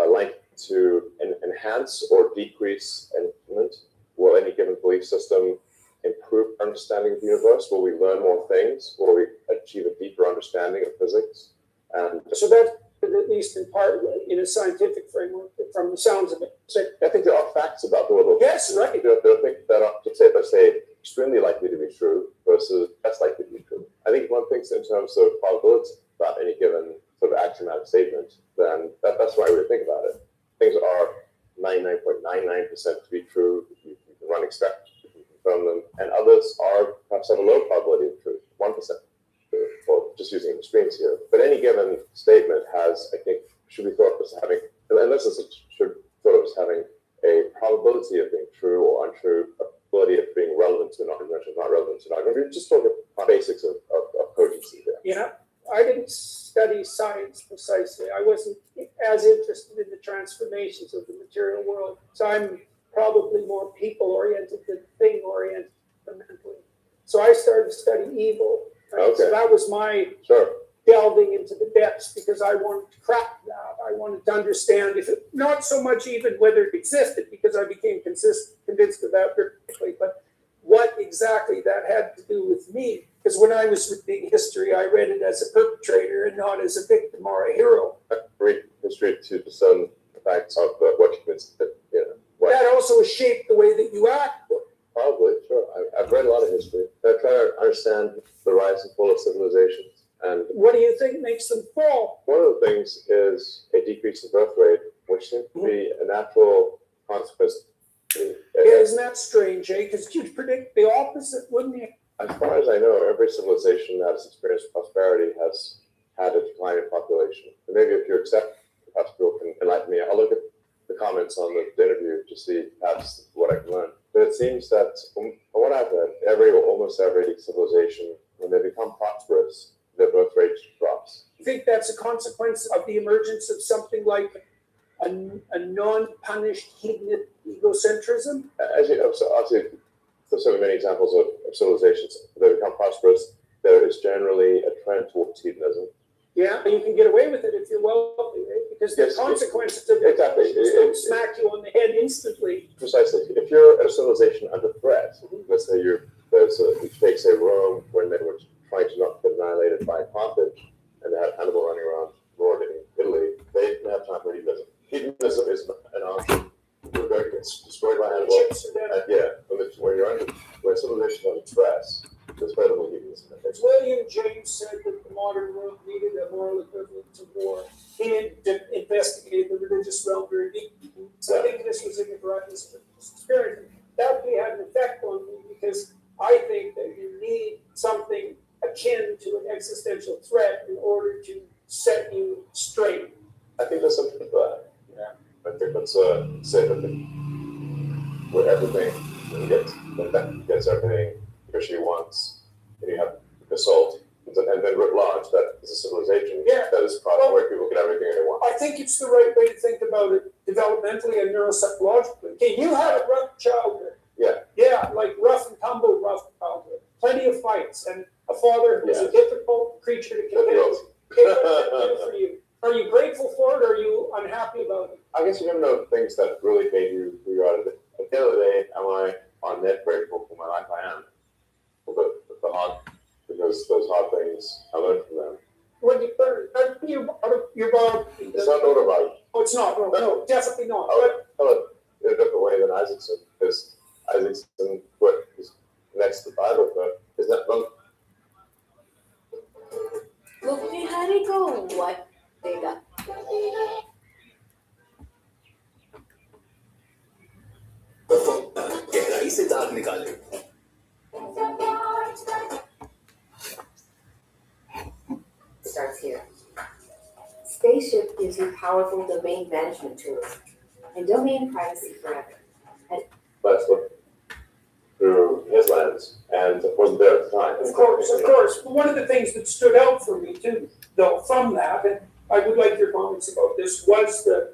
linked to enhance or decrease an implement. Will any given belief system improve our understanding of the universe? Will we learn more things? Will we achieve a deeper understanding of physics? And So that, at least in part, in a scientific framework, from the sounds of it. So, I think there are facts about the world. yes, right. There are things that are, let's say, extremely likely to be true versus less likely to be true. I think one thinks in terms of probability about any given sort of axiomatic statement, then that's the right way to think about it. Things are 99.99% to be true. You can run experiments, you can confirm them, and others are perhaps have a low probability of truth, 1% true, or just using extremes here. But any given statement has, I think, should be thought of as having, unless it should thought of as having a probability of being true or untrue, a probability of being relevant to an argument or not relevant to an argument. We're just talking about basics of cogency there. Yeah, I didn't study science precisely. I wasn't as interested in the transformations of the material world. So I'm probably more people-oriented than thing-oriented fundamentally. So I started to study evil. Right? Okay. So that was my Sure. delving into the depths because I wanted to crack that. I wanted to understand if it, not so much even whether it existed, because I became convinced of that very quickly, but what exactly that had to do with me. Because when I was reading history, I read it as a perpetrator and not as a victim or a hero. Read history to discern the facts of what you consider, what. That also shaped the way that you act. Probably, sure. I've read a lot of history. I try to understand the rise and fall of civilizations. And What do you think makes them fall? one of the things is a decrease in birth rate, which seems to be a natural consequence. Yeah, isn't that strange, eh? Because you'd predict the opposite, wouldn't you? As far as I know, every civilization that has experienced prosperity has had a decline in population. And maybe if you accept, perhaps people can enlighten me. I'll look at the comments on the interview to see perhaps what I can learn. But it seems that from what I've read, almost every civilization, when they become prosperous, their birth rate drops. You think that's a consequence of the emergence of something like a non-punished hedonic egocentrism? As you obviously, there's so many examples of civilizations that become prosperous. There is generally a trend towards hedonism. Yeah, you can get away with it if you're wealthy, right? Because the Yes, consequences of it exactly. smack you on the head instantly. Precisely. If you're a civilization under threat, let's say you take, say, Rome, when they were trying to not get annihilated by Carthage, and they had Hannibal running around roaring in Italy, they didn't have time for hedonism. Hedonism is an option. You're going to get destroyed by Hannibal. When you're under, when civilization is under stress, there's very little hedonism. As William James said that the modern world needed a moral equivalent to war, he didn't investigate the religious realm very deeply. So I think this was in the Gratis spirit. That really had an effect on me because I think that you need something akin to an existential threat in order to set you straight. I think there's something to that. Yeah. I think that's say that where everything gets everything he or she wants, and you have assault, and then writ large, that is a civilization that is probably where people get everything they want. I think it's the right way to think about it developmentally and neuropsychologically. Okay, you had a rough childhood. Yeah. Yeah, like rough and tumble, rough childhood. Plenty of fights and a father who was a difficult creature to contend with. Okay, what does that do for you? Are you grateful for it or are you unhappy about it? I guess you never know things that really made you who you are today. At the end of the day, am I on net grateful for my life? I am. But the hard, because those hard things, I learned from them. When you learn, you're born. It's not autobiography. Oh, it's not. No, definitely not. I'll tell it in a different way than Isaacson, because Isaacson put his next to the Bible, but is that wrong? Bukhari ko what देगा? गहराई से दाग निकाले। Starts here. Spaceship gives you powerful domain management tools and domain privacy forever. Let's look through his lens, and it wasn't there at the time. Of course. One of the things that stood out for me too, though, from that, and I would like your comments about this, was the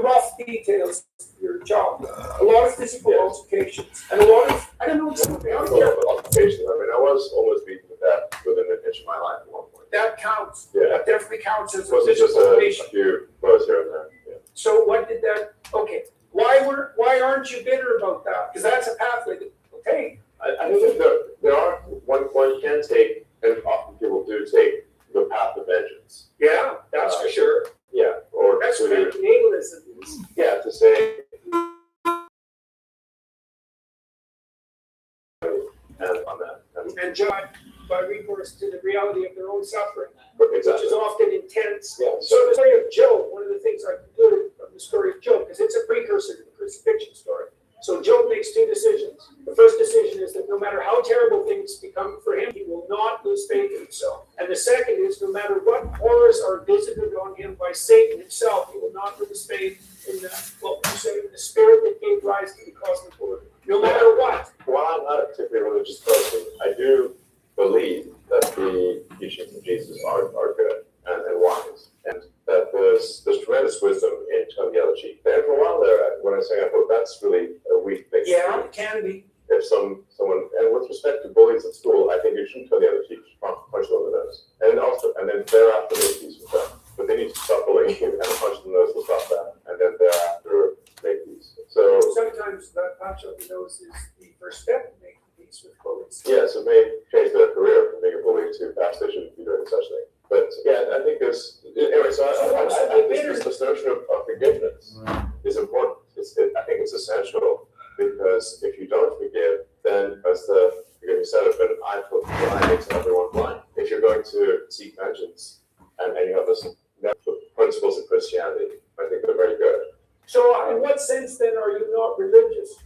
rough details of your job. A lot of physical altercations and a lot of, I don't know, something out there. Altercation. I mean, I was almost beaten to death within an inch of my life at one point. That counts. Yeah. That definitely counts as It a wasn't just physical a altercation. few blows here and there. Yeah. So what did that, okay, why aren't you bitter about that? Because that's a pathway that, okay, I think that there are one can take, and often people do take, the path of vengeance. yeah, that's for sure. Yeah, or That's what to, natalism is. yeah, to say, and on that, And judge by recourse to the reality of their own suffering, but which exactly. is often intense. Yeah. So the story of Job, one of the things I concluded from the story of Job, because it's a precursor to the crucifixion story. So Job makes two decisions. The first decision is that no matter how terrible things become for him, he will not lose faith in himself. And the second is no matter what horrors are visited on him by Satan himself, he will not lose faith in the, what you say, in the spirit that gave rise to the cosmic order. No matter what. While I'm not a particularly religious person, I do believe that the teachings of Jesus are good and wise, and that there's tremendous wisdom in turning the other cheek. And for a while there, when I was saying, I thought that's really a weak thing. Yeah, it can be. If someone, and with respect to bullies at school, I think you shouldn't turn the other cheek, punch them in the nose. And then thereafter make peace with them. But they need to stop bullying you and punch them in the nose to stop that. And then thereafter make peace. So Sometimes that punch on the nose is the first step in making peace with bullies. yes, it may change their career from being a bully to perhaps they shouldn't be doing such thing. But yeah, I think there's, anyway, so I think this notion of forgiveness is important. I think it's essential, because if you don't forgive, then as the forgiving said, if an eye for an eye makes everyone blind. If you're going to seek vengeance and you have this principles of Christianity, I think they're very good. So in what sense then are you not religious?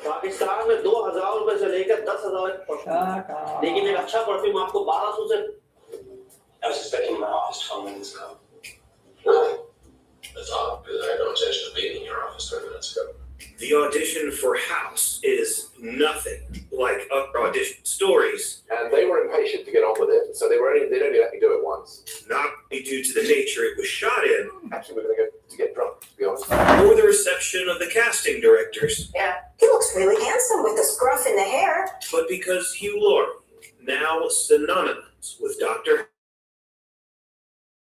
Pakistan में 2000 रुपए से लेकर 10,000 तक, लेकिन एक अच्छा perfume आपको 1200 से। I was expecting my office phone minutes ago. Really? That's odd, because I had no intention of being in your office 30 minutes ago. The audition for House is nothing like audition stories. And they were impatient to get on with it, so they'd only let me do it once. Not only due to the nature it was shot in, Actually, we're going to get drunk, to be honest. or the reception of the casting directors, Yeah, he looks really handsome with the scruff in the hair. but because Hugh Laurie, now synonymous with Dr.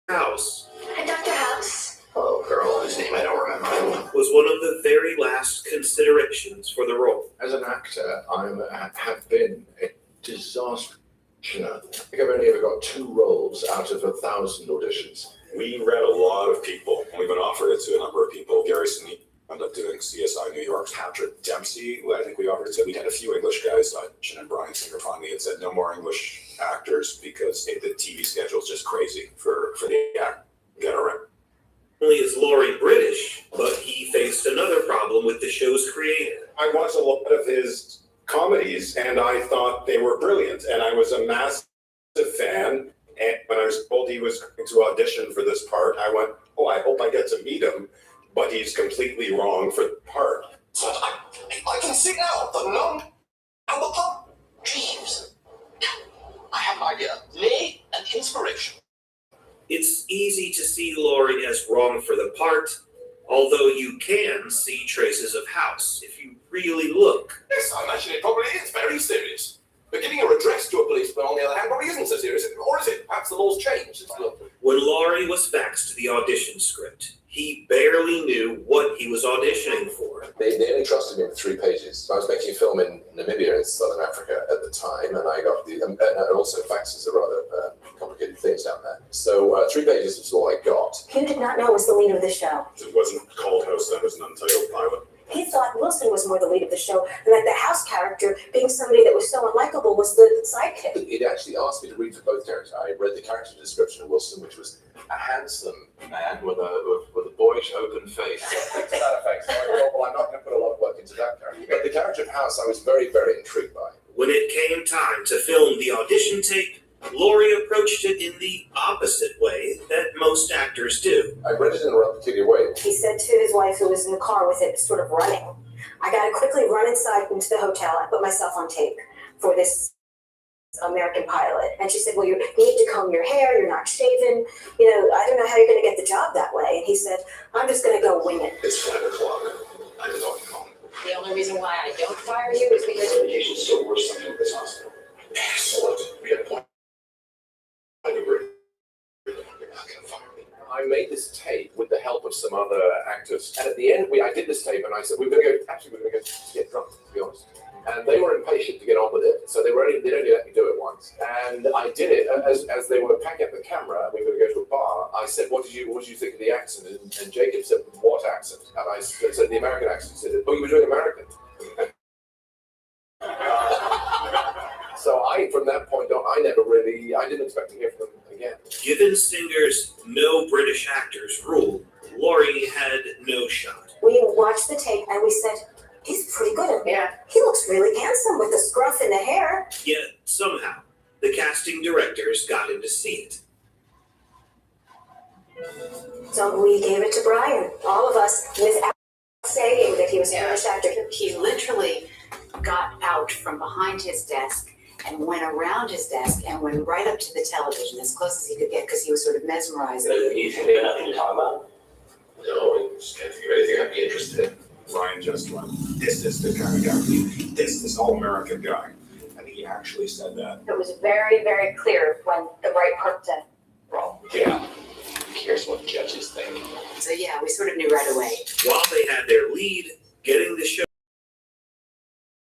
House, Hi, Dr. House. Oh, girl, whose name I don't remember. was one of the very last considerations for the role. As an actor, I have been a disaster. I think I've only ever got 2 roles out of 1,000 auditions. We read a lot of people, and we've been offered it to a number of people. Gary Sinise ended up doing CSI New York. Patrick Dempsey, who I think we offered it to. We had a few English guys. Jen and Brian Singer finally had said no more English actors because the TV schedule is just crazy for the actor to get around. Not only is Laurie British, but he faced another problem with the show's creator. I watched a lot of his comedies and I thought they were brilliant. And I was a massive fan. And when I was told he was going to audition for this part, I went, oh, I hope I get to meet him. But he's completely wrong for the part. So I can see now the gnome and the pump. Jeeves, I have an idea. Lay an inspiration. It's easy to see Laurie as wrong for the part, although you can see traces of House if you really look. Yes, I imagine it probably is very serious. But giving a redress to a policeman, on the other hand, probably isn't so serious. Or is it? Perhaps the law's changed. When Laurie was faxed the audition script, he barely knew what he was auditioning for. They only trusted me with 3 pages. I was making a film in Namibia in Southern Africa at the time, and I got and also faxes are rather complicated things down there. So 3 pages was all I got. Hugh did not know was the lead of the show. It wasn't called House, that was an untitled pilot. He thought Wilson was more the lead of the show, and that the House character, being somebody that was so unlikable, was the sidekick. It actually asked me to read for both characters. I read the character description of Wilson, which was a handsome man with a boyish open face. To that effect. So I thought, well, I'm not going to put a lot of work into that character. But the character of House, I was very, very intrigued by. When it came time to film the audition tape, Laurie approached it in the opposite way that most actors do. I read it in a rather peculiar way. He said to his wife, who was in the car with it, sort of running, I got to quickly run inside into the hotel and put myself on tape for this American pilot. And she said, well, you need to comb your hair, you're not shaven. You know, I don't know how you're going to get the job that way. And he said, I'm just going to go wing it. It's 5 o'clock. I don't know. The only reason why I don't fire you is because Medication's still worse than in this hospital. Excellent. We had a point. I agree. You're not going to fire me. I made this tape with the help of some other actors. And at the end, I did this tape and I said, we're going to go get drunk, to be honest. And they were impatient to get on with it. So they'd only let me do it once. And I did it as they were packing up the camera. We were going to go to a bar. I said, what did you think of the accent? And Jacob said, what accent? And I said, the American accent. He said, oh, you were doing American. So from that point on, I didn't expect to hear from them again. Given Singer's no British actors rule, Laurie had no shot. We watched the tape and we said, he's pretty good at it. Yeah. He looks really handsome with the scruff and the hair. Yet, somehow, the casting directors got him to see it. So we gave it to Brian, all of us, without saying that he was a British actor. he literally got out from behind his desk and went around his desk and went right up to the television as close as he could get because he was sort of mesmerized. You think they have nothing to talk about? No, I just can't think of anything I'd be interested in. Ryan just went, this is the kind of guy, this all-American guy. And he actually said that. It was very, very clear when the right person rolled. Yeah. Who cares what judges think? So yeah, we sort of knew right away. While they had their lead, getting the show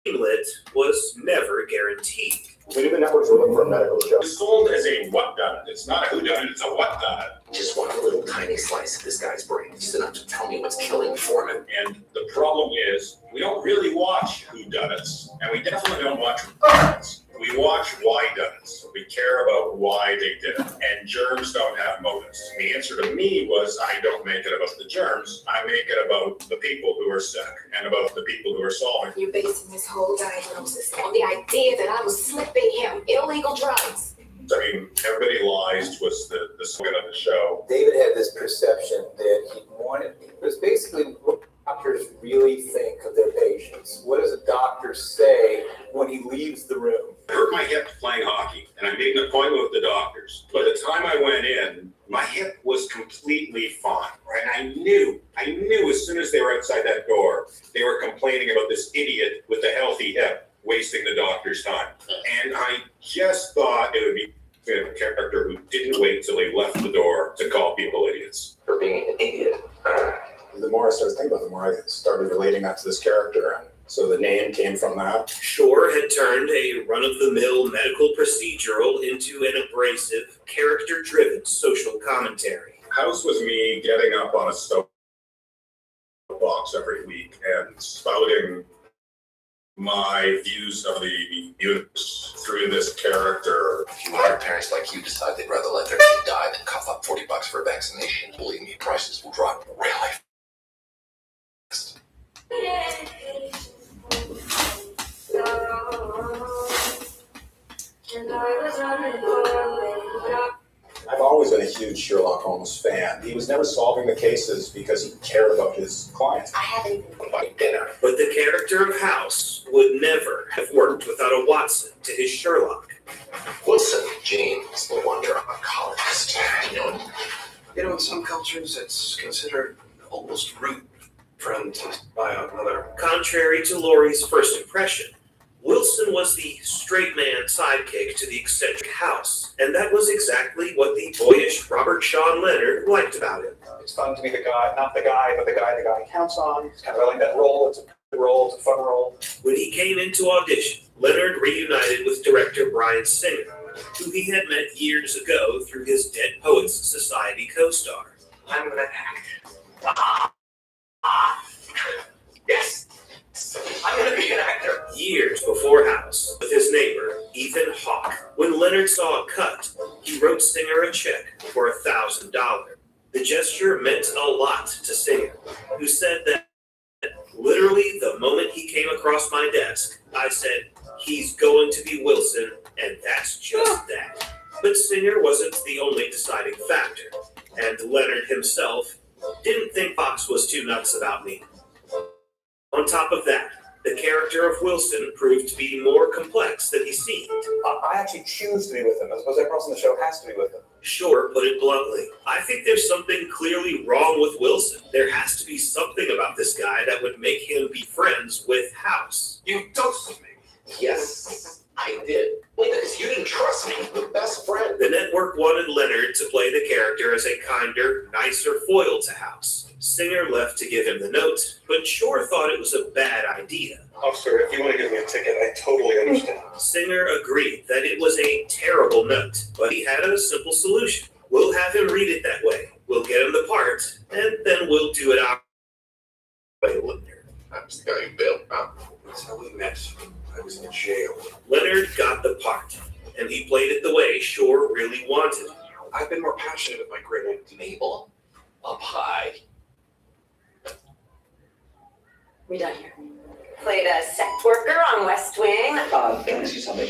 lit was never guaranteed. Maybe the networks were looking for a medical show. It's sold as a whodunit. It's not a whodunit, it's a whodunit. Just want a little tiny slice of this guy's brain, just enough to tell me what's killing Foreman. And the problem is, we don't really watch whodunits, and we definitely don't watch whodunits. We watch whydunits. We care about why they did it. And germs don't have motives. The answer to me was, I don't make it about the germs. I make it about the people who are sick and about the people who are solving. You're basing this whole diagnosis on the idea that I was slipping him illegal drugs. I mean, everybody lies was the slogan of the show. David had this perception that he wanted, it was basically what doctors really think of their patients. What does a doctor say when he leaves the room? I hurt my hip playing hockey, and I made an appointment with the doctors. By the time I went in, my hip was completely fine. And I knew as soon as they were outside that door, they were complaining about this idiot with the healthy hip wasting the doctor's time. And I just thought it would be a character who didn't wait until he left the door to call people idiots. For being an idiot. The more I started thinking about it, the more I started relating that to this character. And so the name came from that. Shore had turned a run-of-the-mill medical procedural into an abrasive, character-driven social commentary. House was me getting up on a soapbox every week and spouting my views of the universe through this character. If you hire parents like you decide they'd rather let their kid die than cough up $40 for a vaccination, believe me, prices will drop really fast. huge Sherlock Holmes fan. He was never solving the cases because he cared about his clients. I haven't even Like dinner. But the character of House would never have worked without a Watson to his Sherlock. Wilson, Jane, is the wonder oncologist. You know, in some cultures, it's considered almost rude for him to buy out another. Contrary to Laurie's first impression, Wilson was the straight man sidekick to the eccentric House, and that was exactly what the boyish Robert Sean Leonard liked about him. It's fun to be the guy, not the guy, but the guy counts on. It's kind of like that role. It's a good role. It's a fun role. When he came into audition, Leonard reunited with director Bryan Singer, who he had met years ago through his Dead Poets Society co-star. I'm gonna act. Yes! I'm gonna be an actor. Years before House, with his neighbor, Ethan Hawke, when Leonard saw a cut, he wrote Singer a check for $1,000. The gesture meant a lot to Singer, who said that literally the moment he came across my desk, I said, he's going to be Wilson, and that's just that. But Singer wasn't the only deciding factor, and Leonard himself didn't think Fox was too nuts about me. On top of that, the character of Wilson proved to be more complex than he seemed. I actually choose to be with him, as opposed to everyone else on the show has to be with him. Sure, put it bluntly. I think there's something clearly wrong with Wilson. There has to be something about this guy that would make him be friends with House. You dosed me. Yes, I did. Wait, because you didn't trust me, the best friend. The network wanted Leonard to play the character as a kinder, nicer foil to House. Singer left to give him the note, but Shore thought it was a bad idea. Officer, if you want to give me a ticket, I totally understand. Singer agreed that it was a terrible note, but he had a simple solution. We'll have him read it that way. We'll get him the part, and then we'll do it our way later. I was the guy you bailed out. That's how we met. I was in jail. Leonard got the part, and he played it the way Shore really wanted. I've been more passionate with my great aunt Mabel up high. We done here. played a sex worker on West Wing. Can I see something?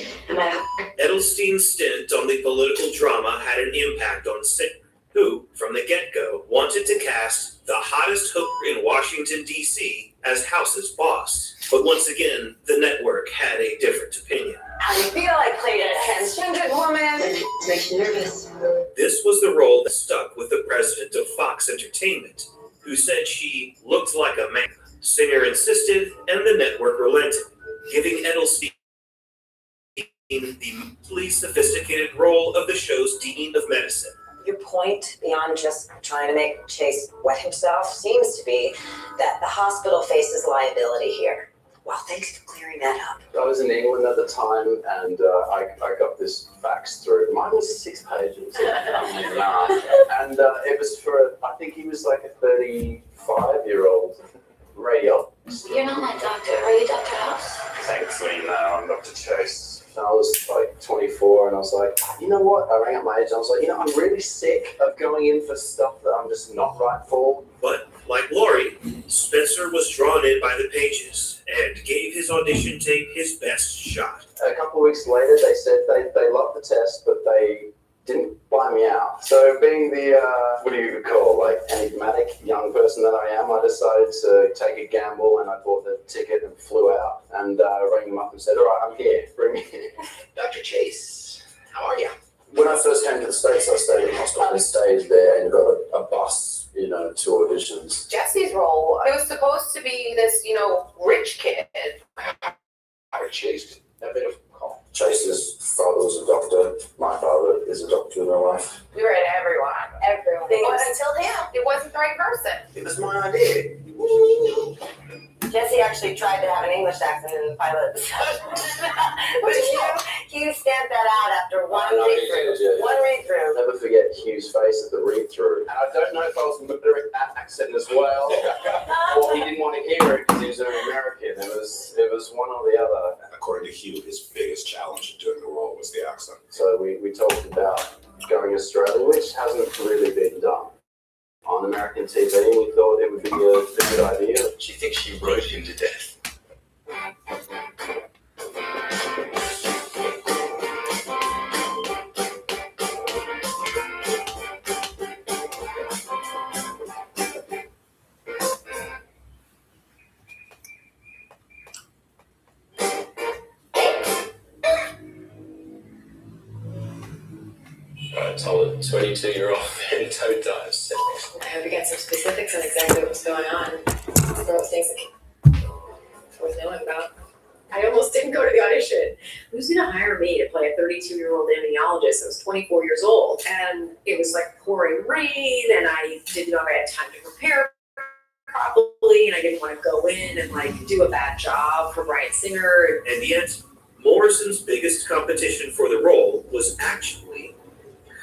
Edelstein's stint on the political drama had an impact on Singer, who, from the get-go, wanted to cast the hottest hooker in Washington, D.C. as House's boss. But once again, the network had a different opinion. How do you feel? I played a transgendered woman. It makes you nervous. This was the role that stuck with the president of Fox Entertainment, who said she looked like a man. Singer insisted, and the network relented, giving Edelstein the mentally sophisticated role of the show's Dean of Medicine. Your point, beyond just trying to make Chase wet himself, seems to be that the hospital faces liability here. Well, thanks for clearing that up. I was in England at the time, and I got this fax through. Mine was 6 pages. And it was for, I think he was like a 35-year-old radiologist. You're not my doctor. Are you Dr. House? Thankfully, no, I'm Dr. Chase. And I was like 24, and I was like, you know what? I rang up my agent. I was like, I'm really sick of going in for stuff that I'm just not right for. But, like Laurie, Spencer was drawn in by the pages and gave his audition tape his best shot. A couple of weeks later, they said they loved the test, but they didn't buy me out. So being the, what do you call, like, enigmatic young person that I am, I decided to take a gamble, and I bought the ticket and flew out and rang them up and said, all right, I'm here, bring me in. Dr. Chase, how are you? When I first came to the States, I stayed in hospital. I stayed there and got a bus, to auditions. Jesse's role, it was supposed to be this, rich kid. How did Chase have a bit of call? Chase's father was a doctor. My father is a doctor in real life. We were at everyone. But until him, It wasn't the right person. It was my idea. Jesse actually tried to have an English accent in the pilot episode. But Hugh stamped that out after one read-through. Never forget Hugh's face at the read-through. And I don't know if I was murdering that accent as well, or he didn't want to hear it because he was an American. It was one or the other. According to Hugh, his biggest challenge in doing the role was the accent. So we talked about going Australian, which hasn't really been done on American TV. We thought it would be a good idea. She thinks she wrote him to death. I told a 22-year-old man don't die of sex. I hope you get some specifics on exactly what was going on. There were things that worth knowing about. I almost didn't go to the audition. Who's gonna hire me to play a 32-year-old amniologist? I was 24 years old, and it was like pouring rain, and I didn't know if I had time to prepare properly, and I didn't want to go in and like do a bad job for Bryan Singer. And yet, Morrison's biggest competition for the role was actually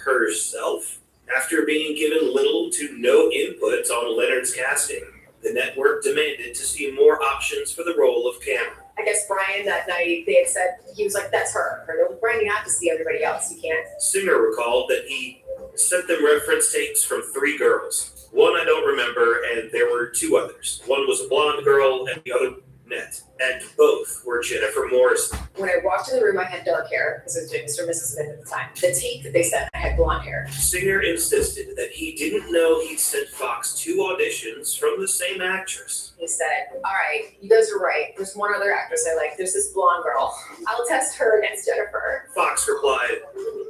herself. After being given little to no input on Leonard's casting, the network demanded to see more options for the role of Cameron. I guess Bryan that night, they had said, he was like, that's her. No, Bryan, you have to see everybody else. You can't. Singer recalled that he sent them reference tapes from 3 girls. One I don't remember, and there were 2 others. One was a blonde girl, and the other brunette. And both were Jennifer Morrison. When I walked in the room, I had dark hair because I was doing Mr. and Mrs. Smith at the time. The tape that they sent, I had blonde hair. Singer insisted that he didn't know he'd sent Fox 2 auditions from the same actress. He said, all right, you guys are right. There's one other actress I like. There's this blonde girl. I'll test her against Jennifer. Fox replied,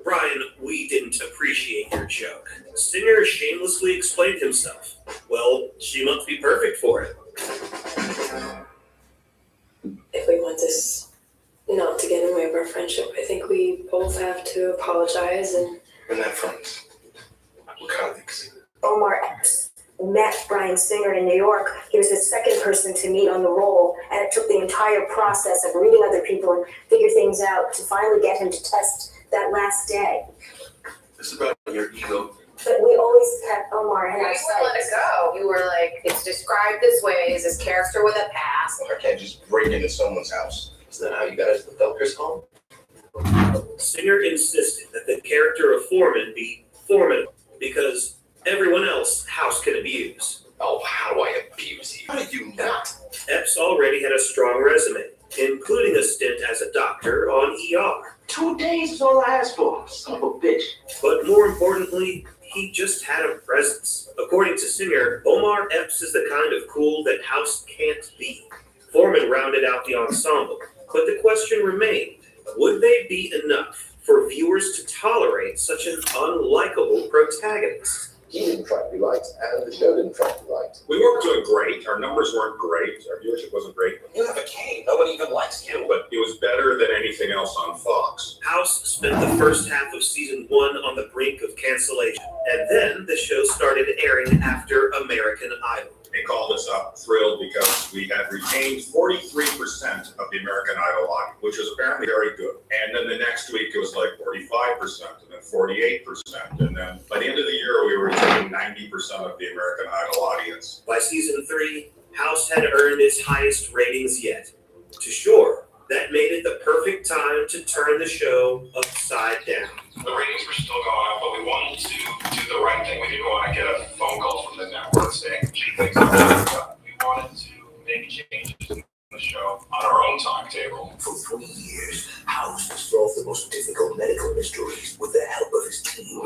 Bryan, we didn't appreciate your joke. Singer shamelessly explained himself. Well, she must be perfect for it. If we want this not to get in the way of our friendship, I think we both have to apologize and... On that front, what kind of things? Omar Epps met Bryan Singer in New York. He was the second person to meet on the role, and it took the entire process of reading other people and figure things out to finally get him to test that last day. This is about your ego. But we always kept Omar in You our wouldn't let it sights. go. You were like, it's described this way, is this character with a past. I can't just break into someone's house. Is that how you got us the Felkers home? Singer insisted that the character of Foreman be formidable because everyone else House can abuse. Oh, how do I abuse you? How did you not? Epps already had a strong resume, including a stint as a doctor on ER. 2 days is all I asked for, son of a bitch. But more importantly, he just had a presence. According to Singer, Omar Epps is the kind of cool that House can't be. Foreman rounded out the ensemble, but the question remained, would they be enough for viewers to tolerate such an unlikable protagonist? He didn't try to be liked, and the show didn't try to be liked. We weren't doing great. Our numbers weren't great. Our viewership wasn't great. You have a cane. Nobody even likes you. But it was better than anything else on Fox. House spent the first half of season 1 on the brink of cancellation, and then the show started airing after American Idol. They called us up thrilled because we had retained 43% of the American Idol audience, which was apparently very good. And then the next week it was like 45%, and then 48%. And then by the end of the year, we were retaining 90% of the American Idol audience. By season 3, House had earned its highest ratings yet. To Shore, that made it the perfect time to turn the show upside down. The ratings were still going up, but we wanted to do the right thing. We didn't want to get a phone call from the network saying, gee, things are going up. We wanted to make changes in the show on our own timetable. For 3 years, House has solved the most difficult medical mysteries with the help of his team.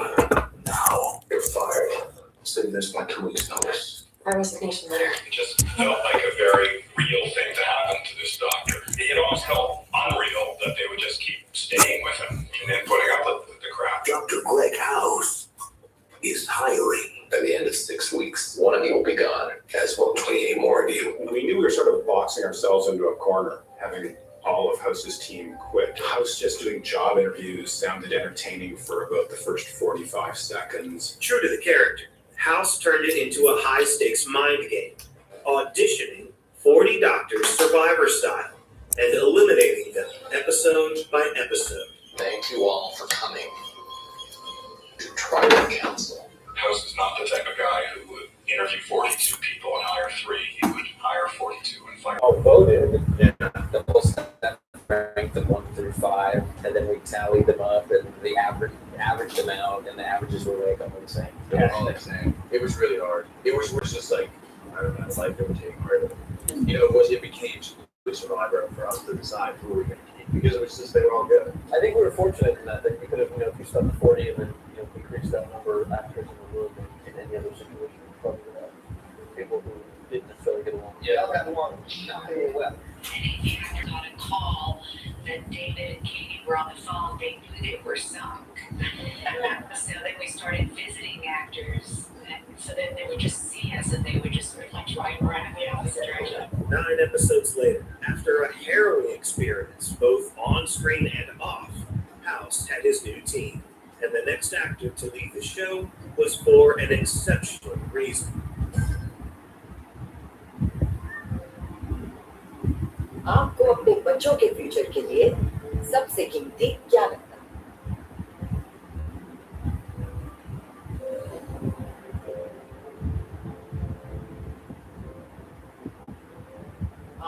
Now, you're fired. So this my 2 weeks notice. Our resignation letter. It just felt like a very real thing to happen to this doctor. It almost felt unreal that they would just keep staying with him and then putting up with the crap. Dr. Greg House is hiring. By the end of 6 weeks, one of you will be gone, as will 28 more of you. We knew we were sort of boxing ourselves into a corner, having all of House's team quit. House just doing job interviews sounded entertaining for about the first 45 seconds. True to the character, House turned it into a high-stakes mind game, auditioning 40 doctors Survivor style and eliminating them episode by episode. Thank you all for coming to Tribal Council. House is not the type of guy who would interview 42 people and hire 3. He would hire 42 and fire. All voted, and the whole staff ranked them 1 through 5, and then we tallied them up, and the averaged them out, and the averages were like almost the same. They were all the same. It was really hard. It was just like, I don't know, it's like imitating part of it. You know, it became a Survivor for us to decide who we were going to keep, because it was just, they were all good. I think we were fortunate in that we could have, if we stuck to 40 and then, decreased that number of actors in the room in any other situation, we probably would have people who didn't necessarily get along. Yeah. Got along very well. The actor got a call that David and Katie were on the phone. They knew they were sunk. So then we started visiting actors, and so then they would just see us and they would just like drive around in the opposite direction. 9 episodes later, after a harrowing experience, both on screen and off, House had his new team, and the next actor to leave the show was for an exceptional reason. आपको अपने बच्चों के future के लिए सबसे कीमती क्या लगता है?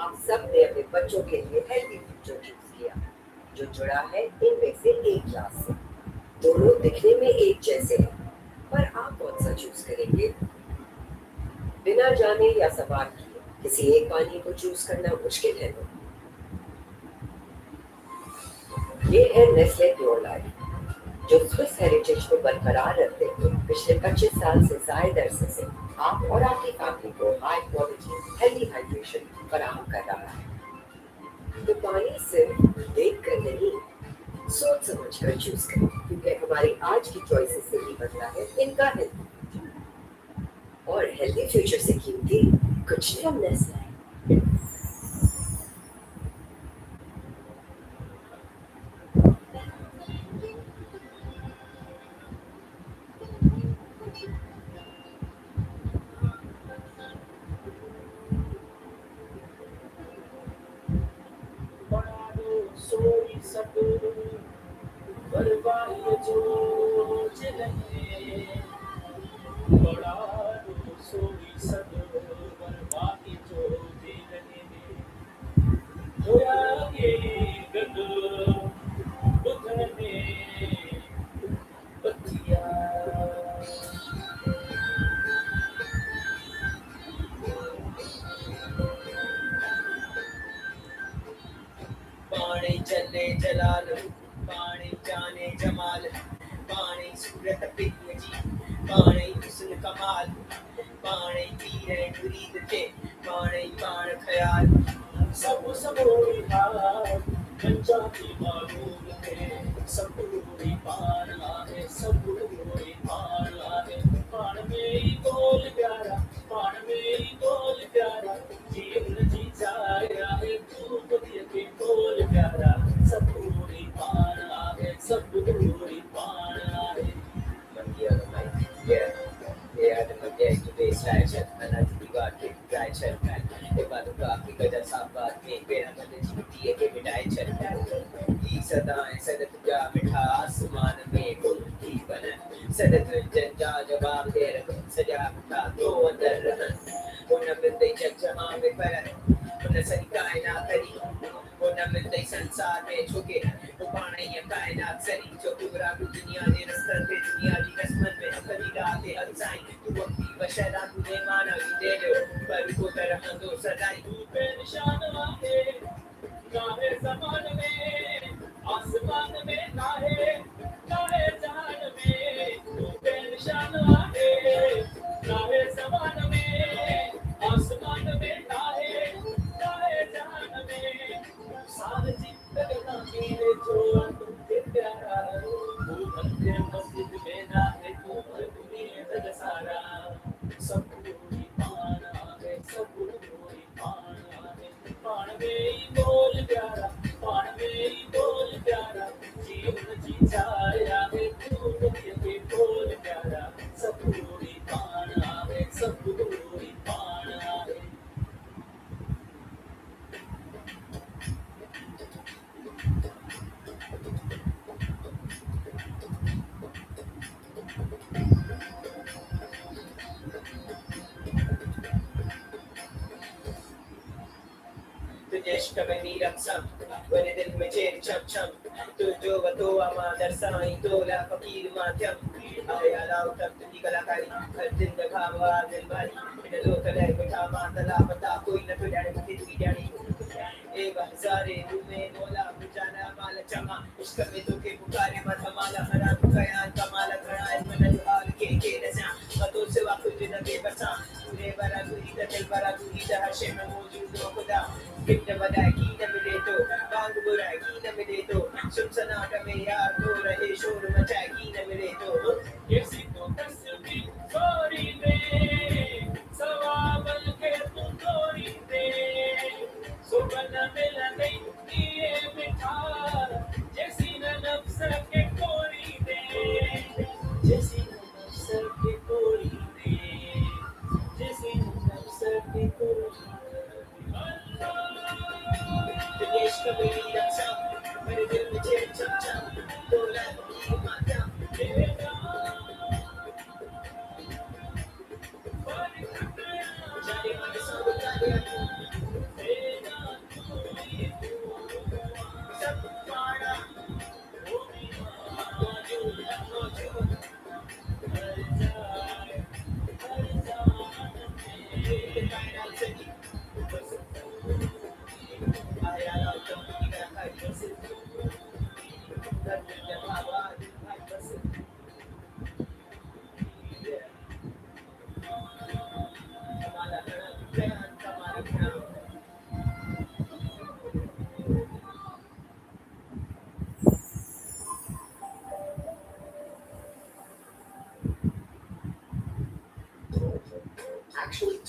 आप सब ने अपने बच्चों के लिए हेल्दी फ्यूचर चूज किया, जो जुड़ा है इनमें से एक क्लास से। दोनों दिखने में एक जैसे हैं, पर आप कौन सा चूज करेंगे? बिना जाने या सवाल किए किसी एक पानी को चूज करना मुश्किल है। ये है नेस्ले प्योर लाइफ, जो स्विस हेरिटेज को बरकरार रखते हुए पिछले 25 साल से ज्यादा अरसे से आप और आपकी फैमिली को हाई क्वालिटी हेल्दी हाइड्रेशन फराहम कर रहा है। तो पानी सिर्फ देख कर नहीं, सोच समझ कर चूज करें, क्योंकि हमारी आज की चॉइसेस से ही बदला है इनका हेल्दी और हेल्दी फ्यूचर से कीमती कुछ नहीं नेस्ले। सोई सब बरवाई जो चले बड़ा सोई सब बरवाई जो चले होया ये गद बुधने पतिया पानी चले जलाल, पानी जाने जमाल, पानी सूरत पिगजी, पानी हुस्न कमाल, पानी पीरे मुरीद के, पानी पान ख्याल, सब सबोरी हाल, पंजाबी मालूम है, सबोरी पान आए, सबोरी पान आए, पान में ही बोल प्यारा, पान में ही बोल प्यारा, जीवन जी जाया है तू बदिया के बोल प्यारा, सबोरी पान आए, सबोरी पान आए। Yeah, the day to day side, and I think you got kicked dry check, man. If I look up, because that's how God made better than the GT, give me die check, man. He said, I said that the job it has, man, and me, go keep on it. Said that the judge of our there, said, I go on there. One of them they check your arm with better. When the sunny kind of petty. One of them they send side, they took it. Upon a kind of setting to do it out with the neon in a stunt, the neon investment, the Kalida, the outside. You won't be a shed out with them on a video, but we go better on those that I do. नाहे ज़मान में, आसमान में नाहे, नाहे जान में, तू बेनिशान आहे, नाहे ज़मान में, आसमान में नाहे, नाहे जान में, साल जिंदगी मेरे जो तुझे प्यारा, तू मंदिर मस्जिद में नाहे, तू दुनिया सारा, सब पूरी पान आहे, सब पूरी पान आहे, पान में ही बोल प्यारा, पान में ही बोल प्यारा, जीवन जी जाया है तू दुनिया के बोल प्यारा, सब पूरी पान आहे, सब पूरी पान आहे। Tujesh kabani raksam, when it didn't mature chum chum. To do what to Amadar Sai, to La Fakir Matyam. I allowed them to be Kalakari, but in the Kava, then Bali, in the local language, Amanda Lapata, going to the Daddy. Eva Zare, Rume, Nola, Pujana, Malachama, Ishkameto, Pukari, Matamala, Harapukayan, Kamala, Karan, Manal, Keke, the Sam, Matosa, Pujina, Bebasa, Nevara, the Telvara, the Hashem, Moju, Rokoda. Give them a daki, the Mileto, Banguburaki, the Mileto, Sumsanaka, Maya, Dora, Showroom, attacking,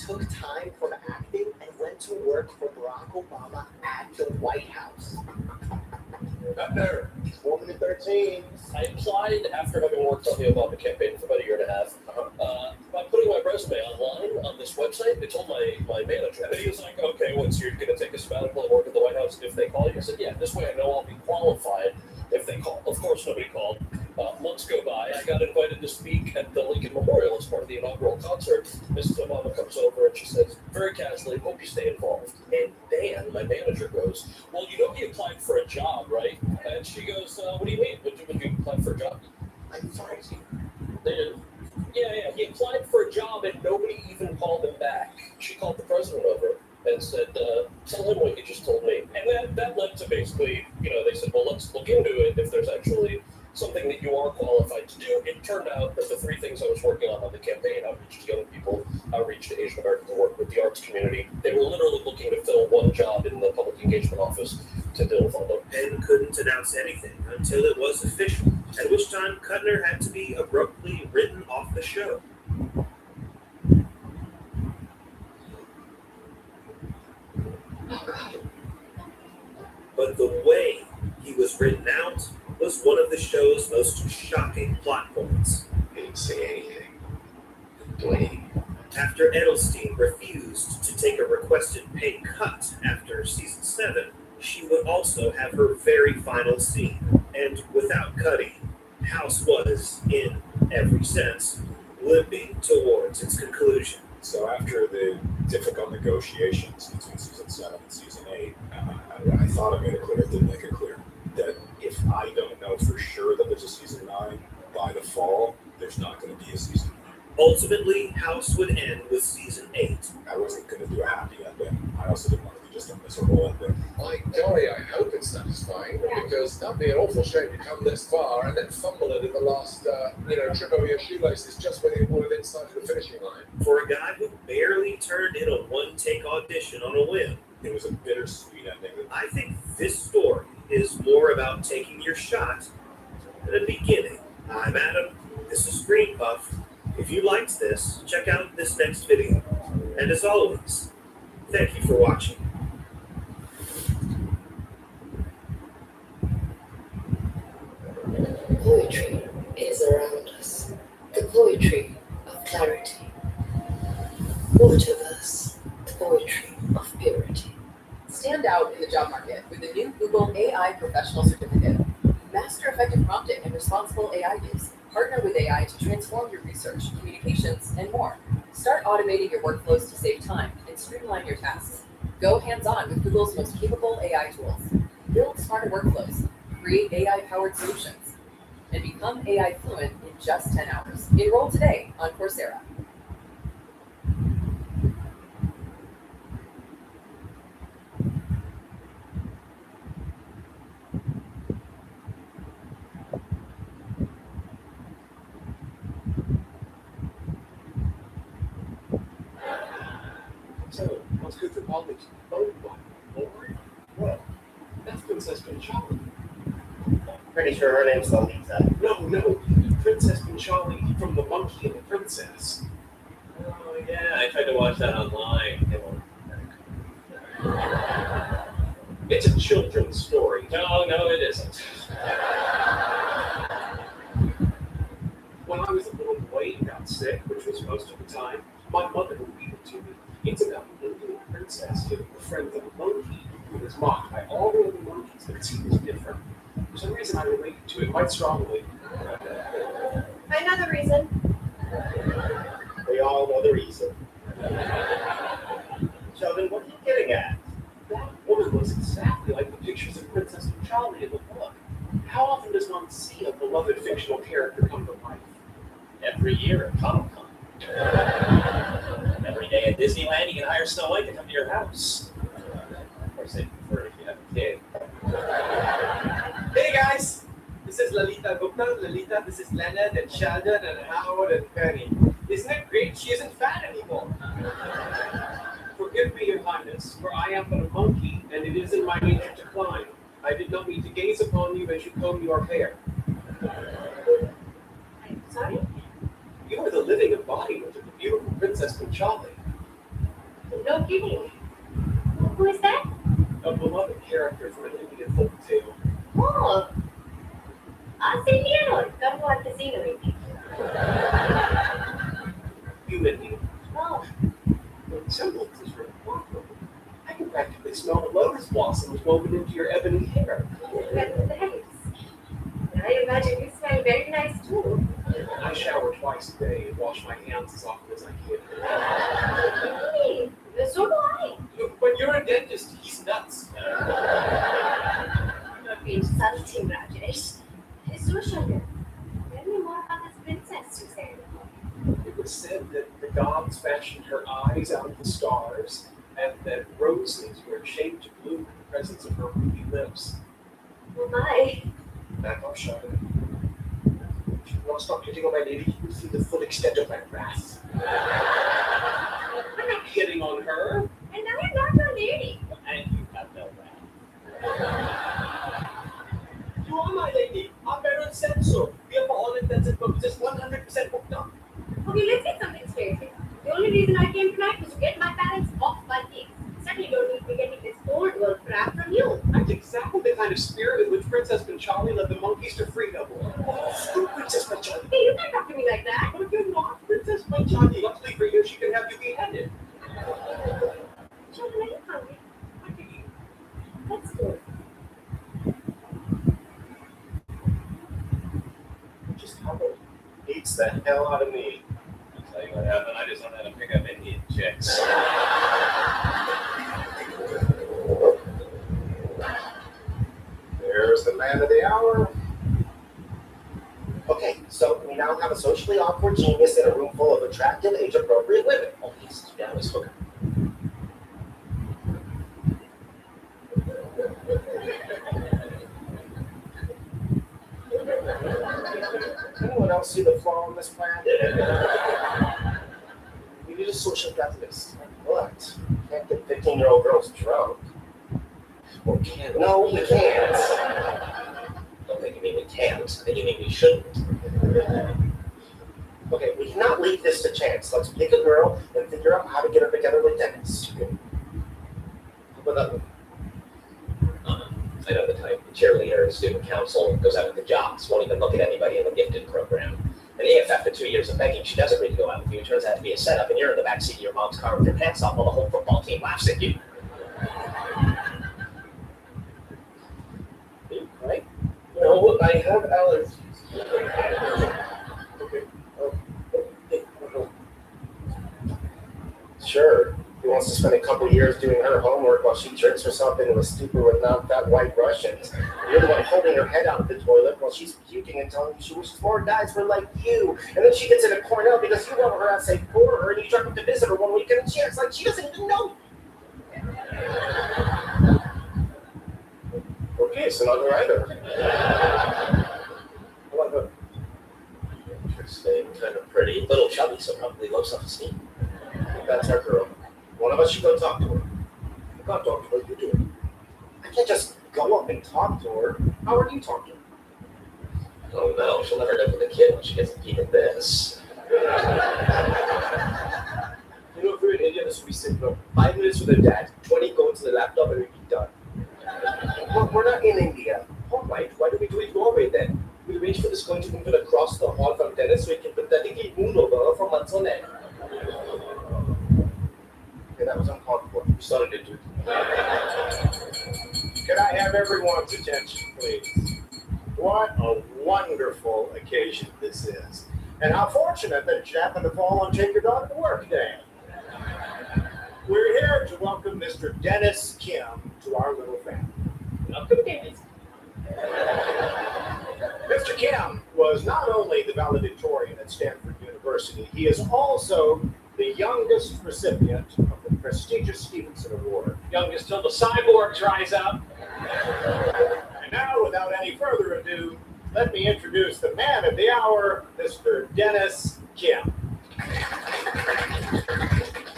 took time from acting and went to work for Barack Obama at the White House. There. Woman at 13. I applied after having worked on the Obama campaign for about a year and a half. By putting my resume online on this website, they told my manager, and he was like, okay, once you're going to take a sabbatical and work at the White House, if they call you, I said, yeah, this way I know I'll be qualified if they call. Of course, nobody called. Months go by, I got invited to speak at the Lincoln Memorial as part of the inaugural concert. Mrs. Obama comes over and she says, very casually, hope you stay involved. And Dan, my manager, goes, well, you know he applied for a job, right? And she goes, what do you mean? Would you apply for a job? I'm sorry. Yeah, he applied for a job and nobody even called him back. She called the president over and said, tell him what you just told me. And that led to basically, they said, well, let's look into it if there's actually something that you are qualified to do. It turned out that the three things I was working on the campaign, outreach to young people, outreach to Asian Americans, and work with the arts community, they were literally looking to fill one job in the public engagement office to deal with all them. Penn couldn't announce anything until it was official, at which time Kuttner had to be abruptly written off the show. But the way he was written out was one of the show's most shocking plot points. He didn't say anything. Do anything. After Edelstein refused to take a requested pay cut after season 7, she would also have her very final scene. And without cutting, House was, in every sense, limping towards its conclusion. So after the difficult negotiations between season 7 and season 8, I thought I made it clear, it didn't make it clear, that if I don't know for sure that there's a season 9 by the fall, there's not going to be a season 9. Ultimately, House would end with season 8. I wasn't going to do a happy ending. I also didn't want to be just a miserable ending. My golly, I hope it's satisfying, because that'd be an awful shame to come this far and then fumble it in the last, trip over your shoelaces just when you wanted inside the finishing line. For a guy who barely turned in a one-take audition on a whim, it was a bittersweet ending. I think this story is more about taking your shot than a beginning. I'm Adam. This is Screen Puff. If you liked this, check out this next video. And as always, thank you for watching. Poetry is around us. The poetry of clarity. Waterverse, the poetry of purity. Stand out in the job market with the new Google AI Professional Certificate. Master effective prompting and responsible AI use. Partner with AI to transform your research, communications, and more. Start automating your workflows to save time and streamline your tasks. Go hands-on with Google's most capable AI tools. Build smarter workflows. Create AI-powered solutions. And become AI fluent in just 10 hours. Enroll today on Coursera. So, what's good for college? Oh, what? That's Princess Conchali. Pretty sure her name's Lolita. No, Princess Conchali from The Monkey and the Princess. Oh, yeah, I tried to watch that online. It's a children's story. No, it isn't. When I was a little boy and got sick, which was most of the time, my mother would read it to me. It's about a little princess who befriends a monkey who is mocked by all the other monkeys, but it seems different. For some reason, I relate to it quite strongly. Another reason. We all know the reason. Sheldon, what are you getting at? That woman looks exactly like the pictures of Princess Conchali in the book. How often does one see a beloved fictional character come to life? Every year at Comic-Con. Every day at Disneyland, you can hire Snow White to come to your house. Of course, they prefer if you have a kid. Hey guys, this is Lalita Gupta. Lalita, this is Leonard and Sheldon and Howard and Penny. Isn't it great? She isn't fat anymore. Forgive me, Your Highness, for I am but a monkey, and it is in my nature to climb. I did not mean to gaze upon you as you comb your hair. I'm sorry? You are the living embodiment of the beautiful Princess Conchali. No kidding. Who is that? A beloved character from an Indian folk tale. Oh. Indian. Come on the scenery. You Indian. Oh. The resemblance is remarkable. I can practically smell the lotus blossoms woven into your ebony hair. Thanks. I imagine you smell very nice too. I shower twice a day and wash my hands as often as I can. Really? So do I. But you're a dentist. He's nuts. Not being insulting, Rajesh. So, Shankar, tell me more about this princess you said. It was said that the gods fashioned her eyes out of the stars, and that roses were shaped to bloom in the presence of her ruby lips. Oh my. Back off, Shankar. If you want to stop hitting on my lady, you will see the full extent of my wrath. I'm not hitting on her. And I am not your lady. And you have no wrath. You are my lady. Our parents said so. We are for all intents and purposes 100% hooked up. Okay, let's get something straight here. The only reason I came tonight was to get my parents off my case. Certainly don't need me getting this old world crap from you. That's exactly the kind of spirit with which Princess Panchali led the monkeys to freedom. Screw Princess Panchali. Hey, you can't talk to me like that. But you're not Princess Panchali. Luckily for you, she can have you beheaded. Children, are you hungry? Let's do it. Just how it beats the hell out of me. I'll tell you what happened. I just learned how to pick up Indian chicks. There's the man of the hour. Okay, so we now have a socially awkward genius in a room full of attractive, age-appropriate women. Oh, he's down his hooker. Does anyone else see the flaw in this plan? We need a social catalyst. What? Can't get 15-year-old girls drunk. Or can we? No, we can't. I don't think you mean we can't. I think you mean we shouldn't. Okay, we cannot leave this to chance. Let's pick a girl and figure out how to get her together with Dennis. But I know the type. Cheerleader, student council, goes out with the jocks, won't even look at anybody in the gifted program. And if after 2 years of begging she does agree to go out with you, it turns out to be a setup, and you're in the backseat of your mom's car with your pants off while the whole football team laughs at you. Right? No, I have allergies. Sure. He wants to spend a couple years doing her homework while she drinks herself into a stupor with non-fat white Russians. You're the one holding her head out of the toilet while she's puking and telling you she wishes more guys were like you. And then she gets into Cornell because you want her to say for her, and you drive up to visit her one weekend and she acts like she doesn't even know. Okay, so not the writer. I want her. Interesting, kind of pretty. Little chubby, so probably low self-esteem. That's our girl. One of us should go talk to her. I can't talk to her, you do it. I can't just go up and talk to her. How would you talk to her? Oh no, she'll never live with a kid when she gets a peek at this. You know, if we were in India, this would be simple. 5 minutes with her dad, 20 go into the laptop, and we'd be done. Well, we're not in India. All right, why don't we do it your way then? We arrange for this going to move across the hall from Dennis so it can pathetically moon over for months on end. Okay, that was uncalled for. Sorry to do. Can I have everyone's attention, please? What a wonderful occasion this is. And how fortunate that you happened to fall on Take Your Daughter to Work Day. We're here to welcome Mr. Dennis Kim to our little family. Welcome, Dennis. Mr. Kim was not only the valedictorian at Stanford University, he is also the youngest recipient of the prestigious Stevenson Award. Youngest till the cyborg dries up. And now, without any further ado, let me introduce the man of the hour, Mr. Dennis Kim.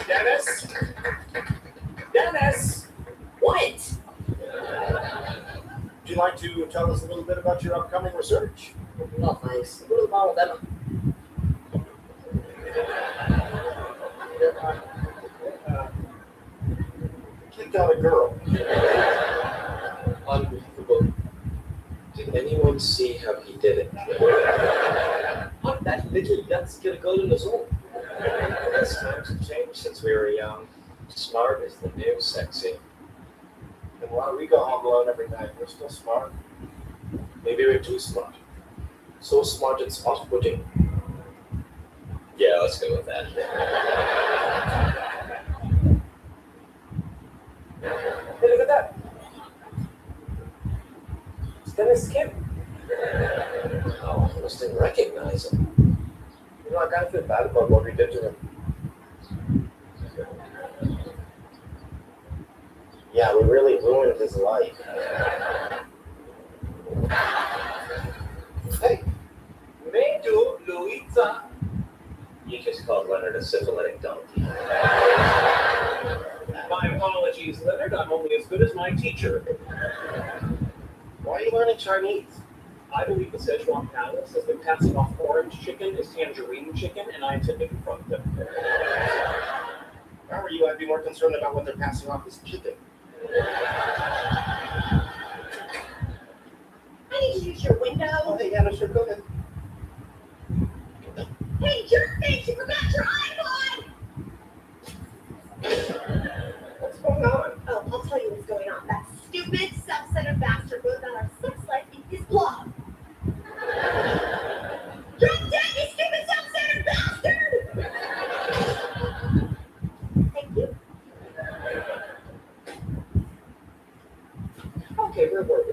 Dennis? Dennis? What? Would you like to tell us a little bit about your upcoming research? No, thanks. Go to the bottle of lemon. You got a girl. Unbelievable. Did anyone see how he did it? How did that little nuts get a girl in the zone? Yes, times have changed since we were young. Smart is the new sexy. And while we go home alone every night, we're still smart. Maybe we're too smart. So smart it's off-putting. Yeah, let's go with that. Hey, look at that. It's Dennis Kim. Oh, I must didn't recognize him. You know, I kind of feel bad about what we did to him. Yeah, we really ruined his life. Hey, Maidu Louisa. You just called Leonard a syphilitic donkey. My apologies, Leonard. I'm only as good as my teacher. Why are you learning Chinese? I believe the Szechuan Palace has been passing off orange chicken as tangerine chicken, and I intend to confront them. If I were you, I'd be more concerned about what they're passing off as chicken. I need to use your window. Oh, hey, Anna, sure, go ahead. Hey, jerkface, you forgot your iPod! What's going on? Oh, I'll tell you what's going on. That stupid, self-centered bastard wrote about our sex life in his blog. Drop dead, you stupid, self-centered bastard! Thank you. Okay, where were we?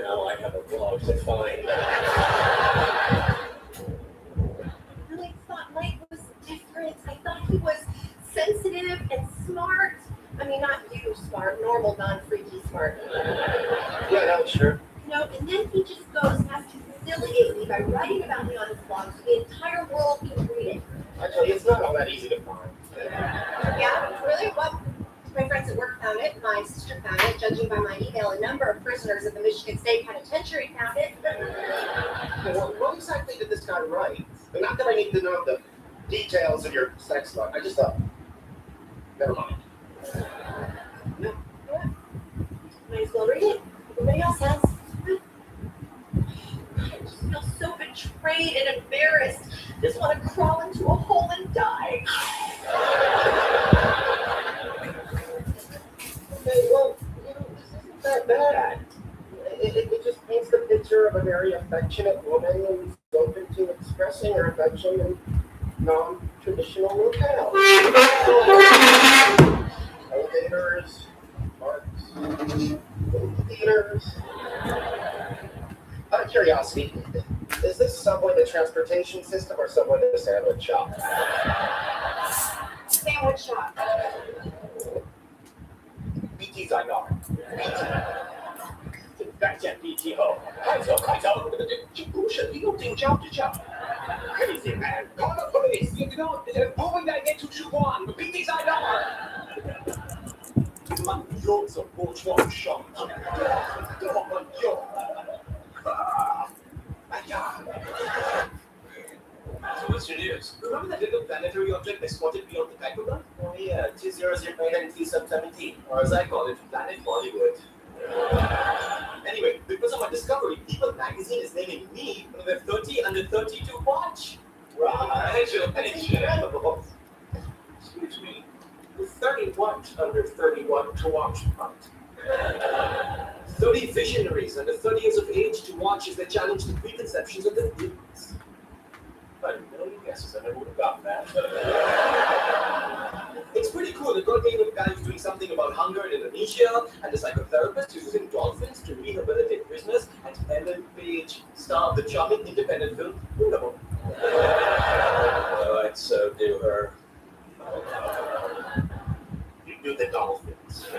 Now I have a blog to find. I really thought Mike was different. I thought he was sensitive and smart. I mean, not you smart, normal, non-freaky smart. Yeah, no, sure. You know, and then he just goes and has to humiliate me by writing about me on his blog so the entire world can read it. Actually, it's not all that easy to find. Yeah, really? Well, my friends at work found it. My sister found it. Judging by my email, a number of prisoners at the Michigan State Penitentiary found it. Well, what exactly did this guy write? Not that I need to know the details of your sex life. I just thought, never mind. Yeah. Might as well read it. Everybody else has. I just feel so betrayed and embarrassed. Just want to crawl into a hole and die. Okay, well, you know, this isn't that bad. It just paints the picture of a very affectionate woman who's open to expressing her affection in non-traditional locales. Elevators, parks, movie theaters. Out of curiosity, is this subway the transportation system or subway the sandwich shop? Sandwich shop. BT 在那儿。再见 BTO， 快走快走！这不是利用警察之枪。Crazy man, call the police! You know, they're moving that into Sichuan. The BT's I know. 慢悠走过窗上，多么悠！哎呀！ So what's your news? Remember that little planetary object they spotted beyond the Kuiper Belt? Oh yeah, 2009 or as I call it, Planet Bollywood. Anyway, because of my discovery, People magazine is naming me one of their 30 under 30 to watch. Right, incredible. Excuse me, the 31 under 31 to watch part. 30 visionaries under 30 years of age to watch as they challenge the preconceptions of the youths. A million guesses, I never would have gotten that. It's pretty cool. The got a guy who's doing something about hunger in Indonesia, and the psychotherapist who's using dolphins to rehabilitate prisoners, and Ellen Page, star of the charming independent film Wonderful. I'd so do her. You do the dolphins. Do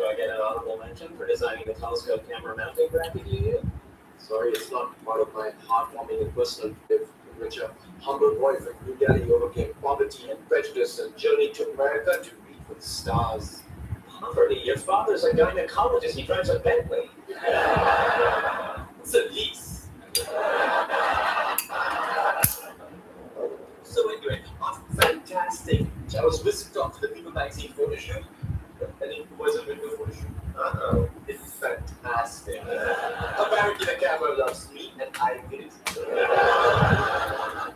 I get an honorable mention for designing the telescope camera mounting bracket you use? Sorry, it's not part of my heartwarming and personal narrative in which a humble boy from New Delhi overcame poverty and prejudice and journeyed to America to read for the stars. Poverty? Your father's a gynecologist. He drives a Bentley. It's a lease. So anyway, fantastic. I was stop to the People Magazine photo shoot. And it was a window photo shoot. Uh-oh. It's fantastic. Apparently the camera loves me and I did it.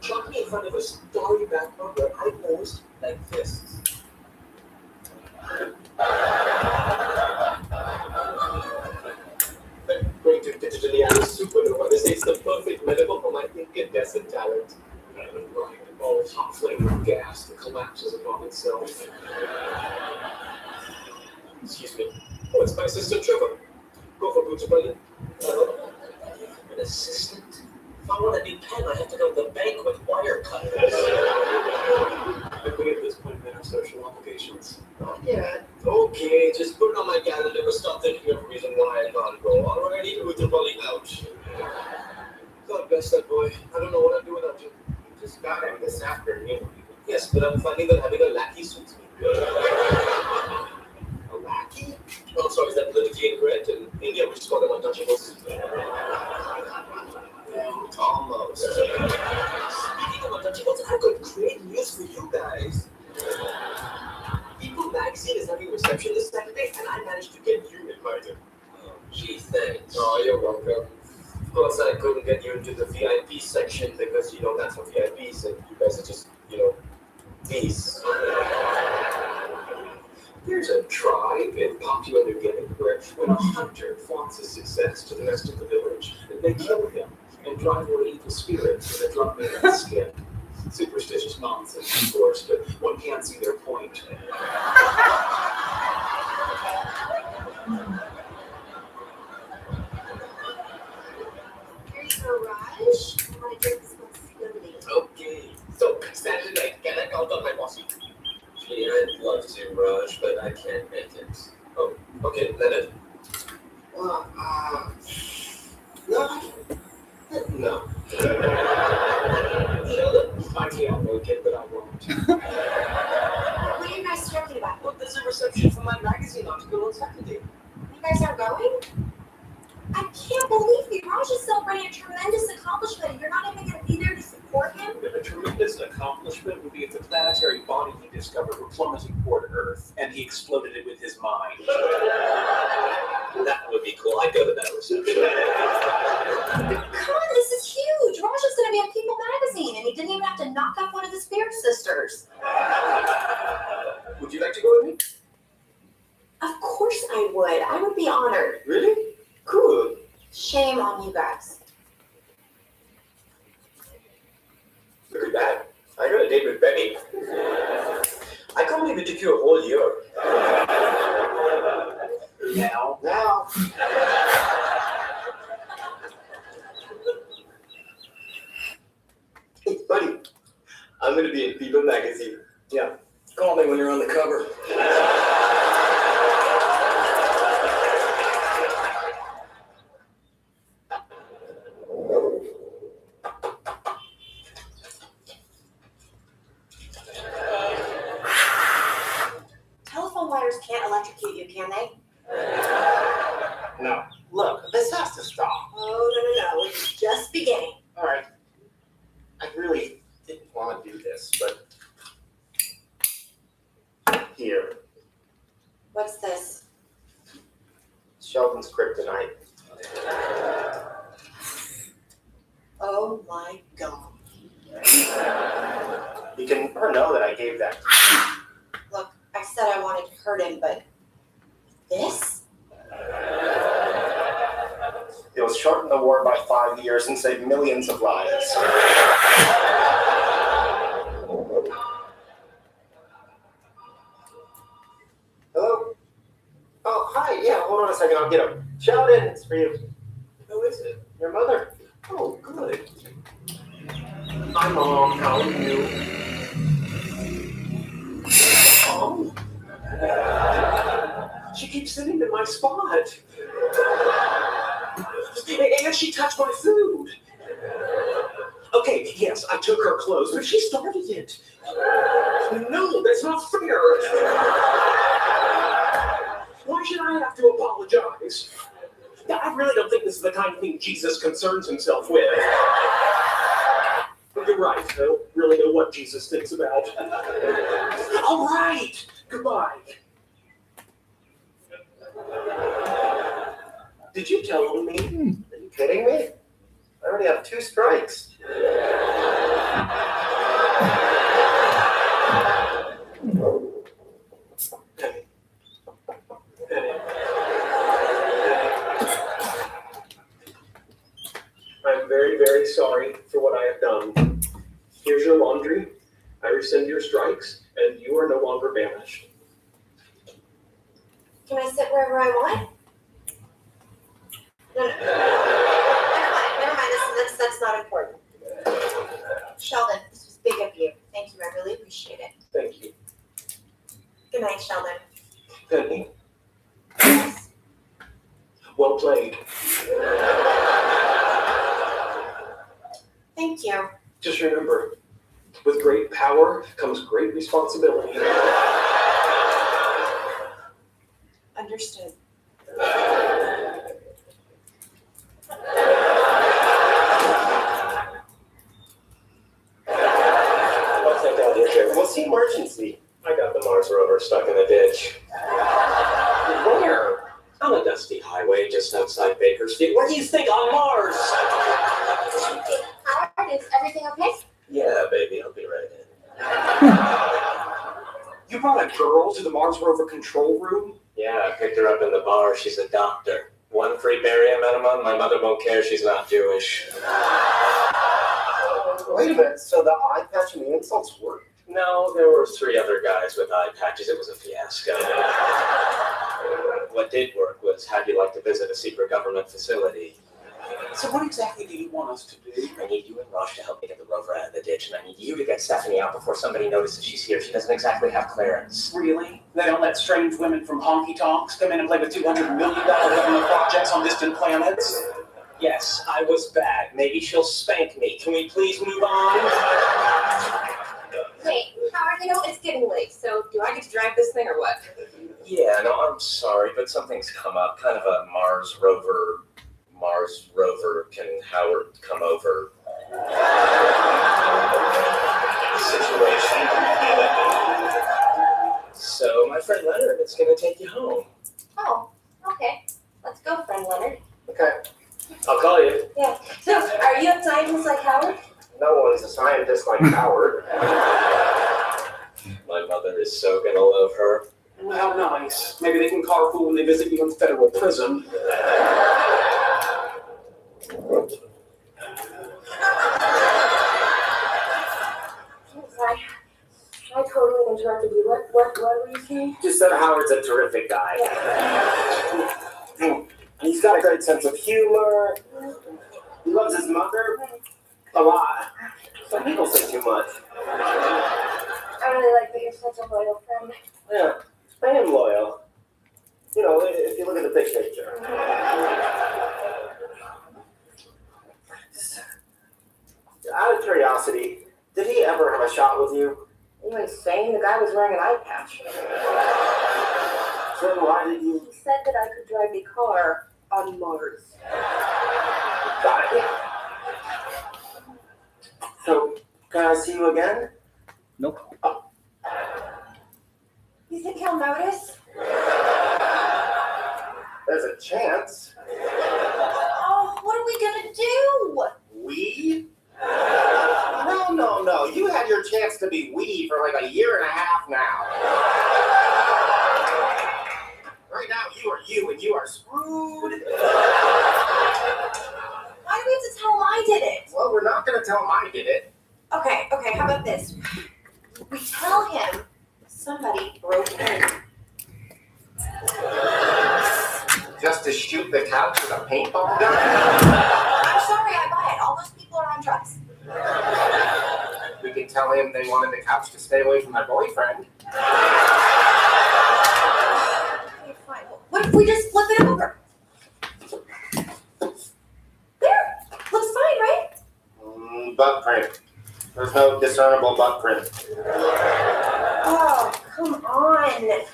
Shot me in front of a starry background where I posed like this. I'm going to digitally add a supernova. They say it's the perfect metaphor for my incandescent talent. All hot flame gas that collapses upon itself. Excuse me. Oh, it's my assistant Trevor. Go for boots, buddy. An assistant? If I want a new pen, I have to go to the bank with wire cutters. I think at this point in our social obligations. Not yet. Okay, just put it on my calendar, but stop thinking of a reason why I can't go. Alrighty, boots are probably out. God bless that boy. I don't know what I'd do without you. You just got him this afternoon. Yes, but I'm finding that having a lackey suits me. A lackey? Oh, sorry, is that politically incorrect? In India, we just call them untouchables. Almost. Speaking of untouchables, I've got great news for you guys. People Magazine is having a reception this Saturday, and I managed to get you invited. Oh, gee, thanks. Oh, you're welcome. Of course, I couldn't get you into the VIP section because, that's for VIPs, and you guys are just, these. There's a tribe in Papua New Guinea where when a hunter flaunts his success to the rest of the village, they kill him and drive away evil spirits with a drop in his skin. Superstitious nonsense, of course, but one can't see their point. Here's a Raj. I want to drink this possibility. Okay, so Saturday, can I count on my bossy? Gee, I'd love to, Raj, but I can't make it. Oh, okay, Leonard. No. Finally, I'll make it, but I won't. What are you guys talking about? Well, there's a reception for my magazine article on Saturday. You guys are going? I can't believe you. Raj is celebrating a tremendous accomplishment and you're not even going to be there to support him? A tremendous accomplishment would be if the planetary body he discovered were plummeting toward Earth, and he exploded it with his mind. That would be cool. I'd go to that reception. Come on, this is huge. Raj is going to be in People Magazine and he didn't even have to knock up one of the Spirit Sisters. Would you like to go with me? Of course I would. I would be honored. Really? Cool. Shame on you guys. Look at that. I got a date with Benny. I can't believe it took you a whole year. Now. Hey, buddy. I'm going to be in People Magazine. Yeah. Call me when you're on the cover. Telephone wires can't electrocute you, can they? No. Look, this has to stop. Oh, no. It's just beginning. All right. I really didn't want to do this, but here, What's this? Sheldon's kryptonite. Oh my God. You can let her know that I gave that. Look, I said I wanted to hurt him, but this? It will shorten the war by 5 years and save millions of lives. Hello? Oh, hi. Yeah, hold on a second. I'll get him. Sheldon, it's for you. Who is it? Your mother. Oh, good. Hi, Mom. How are you? Mom? She keeps sitting in my spot. And she touched my food. Okay, yes, I took her clothes, but she started it. No, that's not fair. Why should I have to apologize? I really don't think this is the kind of thing Jesus concerns himself with. But you're right, though. Really really know what Jesus thinks about. All right, goodbye. Did you tell on me? Are you kidding me? I already have 2 strikes. I'm very, very sorry for what I have done. Here's your laundry. I rescind your strikes, and you are no longer banished. Can I sit wherever I want? No. Never mind. That's not important. Sheldon, this was big of you. Thank you. I really appreciate it. Thank you. Good night, Sheldon. Penny. Well played. Thank you. Just remember, with great power comes great responsibility. Understood. What's that down here? What's the emergency? I got the Mars rover stuck in a ditch. Where? On a dusty highway just outside Bakersfield. Where do you think? On Mars? Howard, is everything okay? Yeah, baby, I'll be right in. You brought a girl to the Mars rover control room? Yeah, I picked her up in the bar. She's a doctor. 1 free barium enema. My mother won't care. She's not Jewish. Wait a minute. So the eye patch and the insults worked? No, there were 3 other guys with eye patches. It was a fiasco. What did work was, how'd you like to visit a secret government facility? So what exactly do you want us to do? I need you and Rosh to help me get the rover out of the ditch, and I need you to get Stephanie out before somebody notices she's here. She doesn't exactly have clearance. Really? They don't let strange women from honky tonks come in and play with $200 million government projects on distant planets? Yes, I was bad. Maybe she'll spank me. Can we please move on? Wait, Howard, it's getting late, so do I get to drive this thing or what? Yeah, no, I'm sorry, but something's come up. Kind of a Mars rover, can Howard come over situation. So my friend Leonard is going to take you home. Oh, okay. Let's go, friend Leonard. Okay. I'll call you. Yeah. So, are you a scientist like Howard? No one's a scientist like Howard. My mother is so going to love her. Well, how nice. Maybe they can carpool when they visit you in federal prison. I totally interrupted you. What were you saying? Just that Howard's a terrific guy. He's got a great sense of humor. He loves his mother a lot. Some people say too much. I really like that you're such a loyal friend. Yeah, I am loyal. You know, if you look at the big picture. Out of curiosity, did he ever have a shot with you? You insane? The guy was wearing an eye patch. So why did you? He said that I could drive the car on Mars. Got it. So, can I see you again? Nope. You think he'll notice? There's a chance. Oh, what are we gonna do? We? No. You had your chance to be we for like a year and a half now. Right now, you are you, and you are screwed. Why do we have to tell him I did it? Well, we're not going to tell him I did it. Okay, how about this? We tell him somebody broke in. Just to shoot the couch with a paintball gun? I'm sorry, I buy it. All those people are on drugs. We can tell him they wanted the couch to stay away from my boyfriend. Okay, fine. What if we just flip it over? There! Looks fine, right? Butt print. There's no discernible butt print. Oh, come on.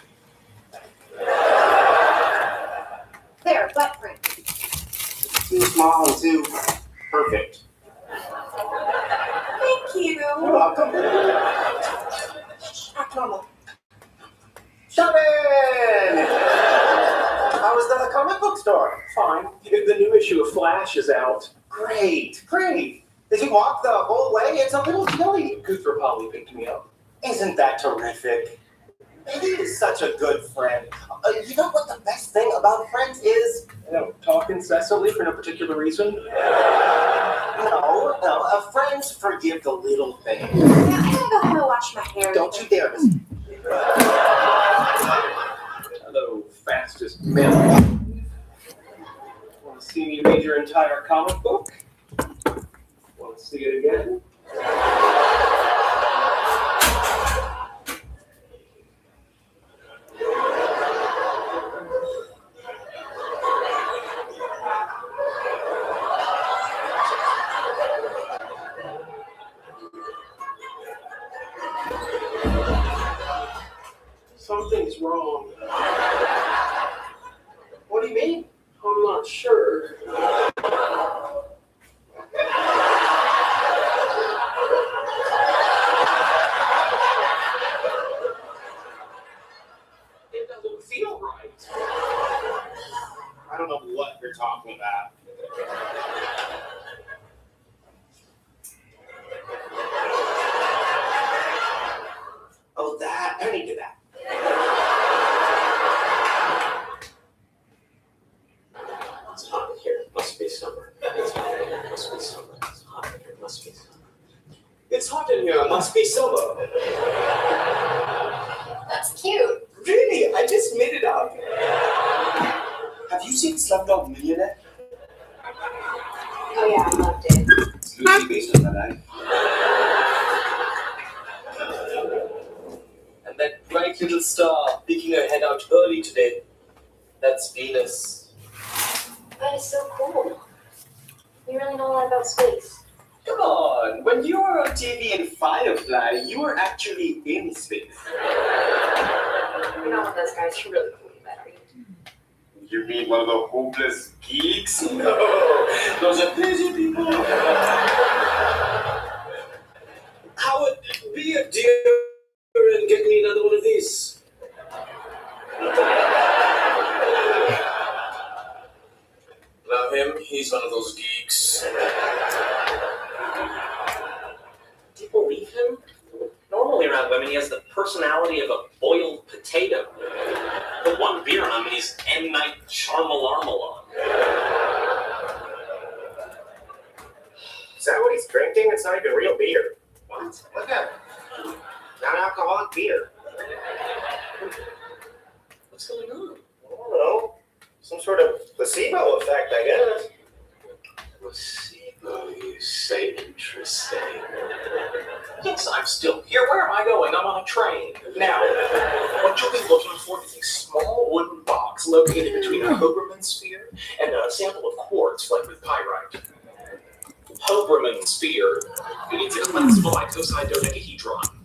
There, butt print. Too small and too perfect. Thank you. You're welcome. Shannon! How was the comic book store? Fine. The new issue of Flash is out. Great. Did you walk the whole way? It's a little chilly. Cooper Polly picked me up. Isn't that terrific? He is such a good friend. You know what the best thing about friends is? Talk incessantly for no particular reason. No, friends forgive the little things. Yeah, I gotta go home and wash my hair. Don't you dare, Miss. Hello, fastest man. Want to see me read your entire comic book? Want to see it again? Something's wrong. What do you mean? I'm not sure. It doesn't feel right. I don't know what you're talking about. Oh, that. I need to do that. It's hot in here. It must be summer. It's hot in here. It must be summer. It's hot in here. It must be summer. It's hot in here. It must be summer. That's cute. Really? I just made it up. Have you seen Slumdog Millionaire? Oh yeah, I loved it. It's loosely based on that, eh? And that bright little star peeking her head out early today. That's Venus. That is so cool. You really know a lot about space. Come on, when you were on TV in Firefly, you were actually in space. You're not one of those guys who really believe that, are you? You mean one of the hopeless geeks? No, those are busy people. Howard, be a dear and get me another one of these. Now him, he's one of those geeks. Do you believe him? Normally around women, he has the personality of a boiled potato. The one beer on him, and he's M. Night Shyamalan. Is that what he's drinking? It's not even real beer. What? Look at it. Non-alcoholic beer. What's going on? I don't know. Some sort of placebo effect, I guess. Placebo, you say? Interesting. Yes, I'm still here. Where am I going? I'm on a train. Now, what you'll be looking for is a small wooden box located between a Hoberman sphere and a sample of quartz flecked with pyrite. Hoberman sphere contains a cleansable icoside dodecahedron.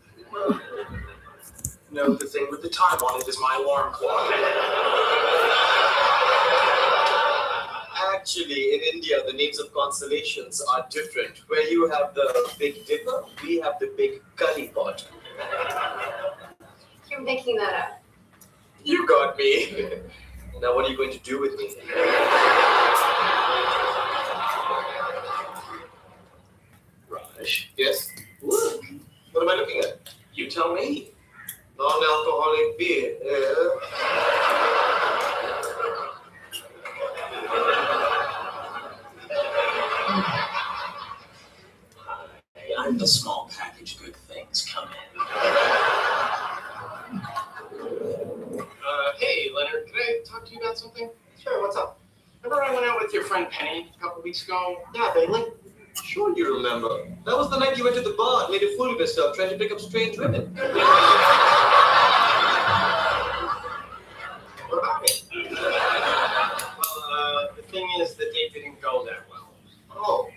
No, the thing with the time on it is my alarm clock. Actually, in India, the names of constellations are different. Where you have the Big Dipper, we have the Big Gully Pot. You're making that up. You got me. Now, what are you going to do with me? Raj? Yes? Look. What am I looking at? You tell me. Non-alcoholic beer. I'm the small package good things come in. Hey, Leonard, can I talk to you about something? Sure, what's up? Remember I went out with your friend Penny a couple weeks ago? Yeah, Bailey. Sure you remember. That was the night you went to the bar and made a fool of yourself trying to pick up strange women. What about it? Well, the thing is, the date didn't go that well. Oh,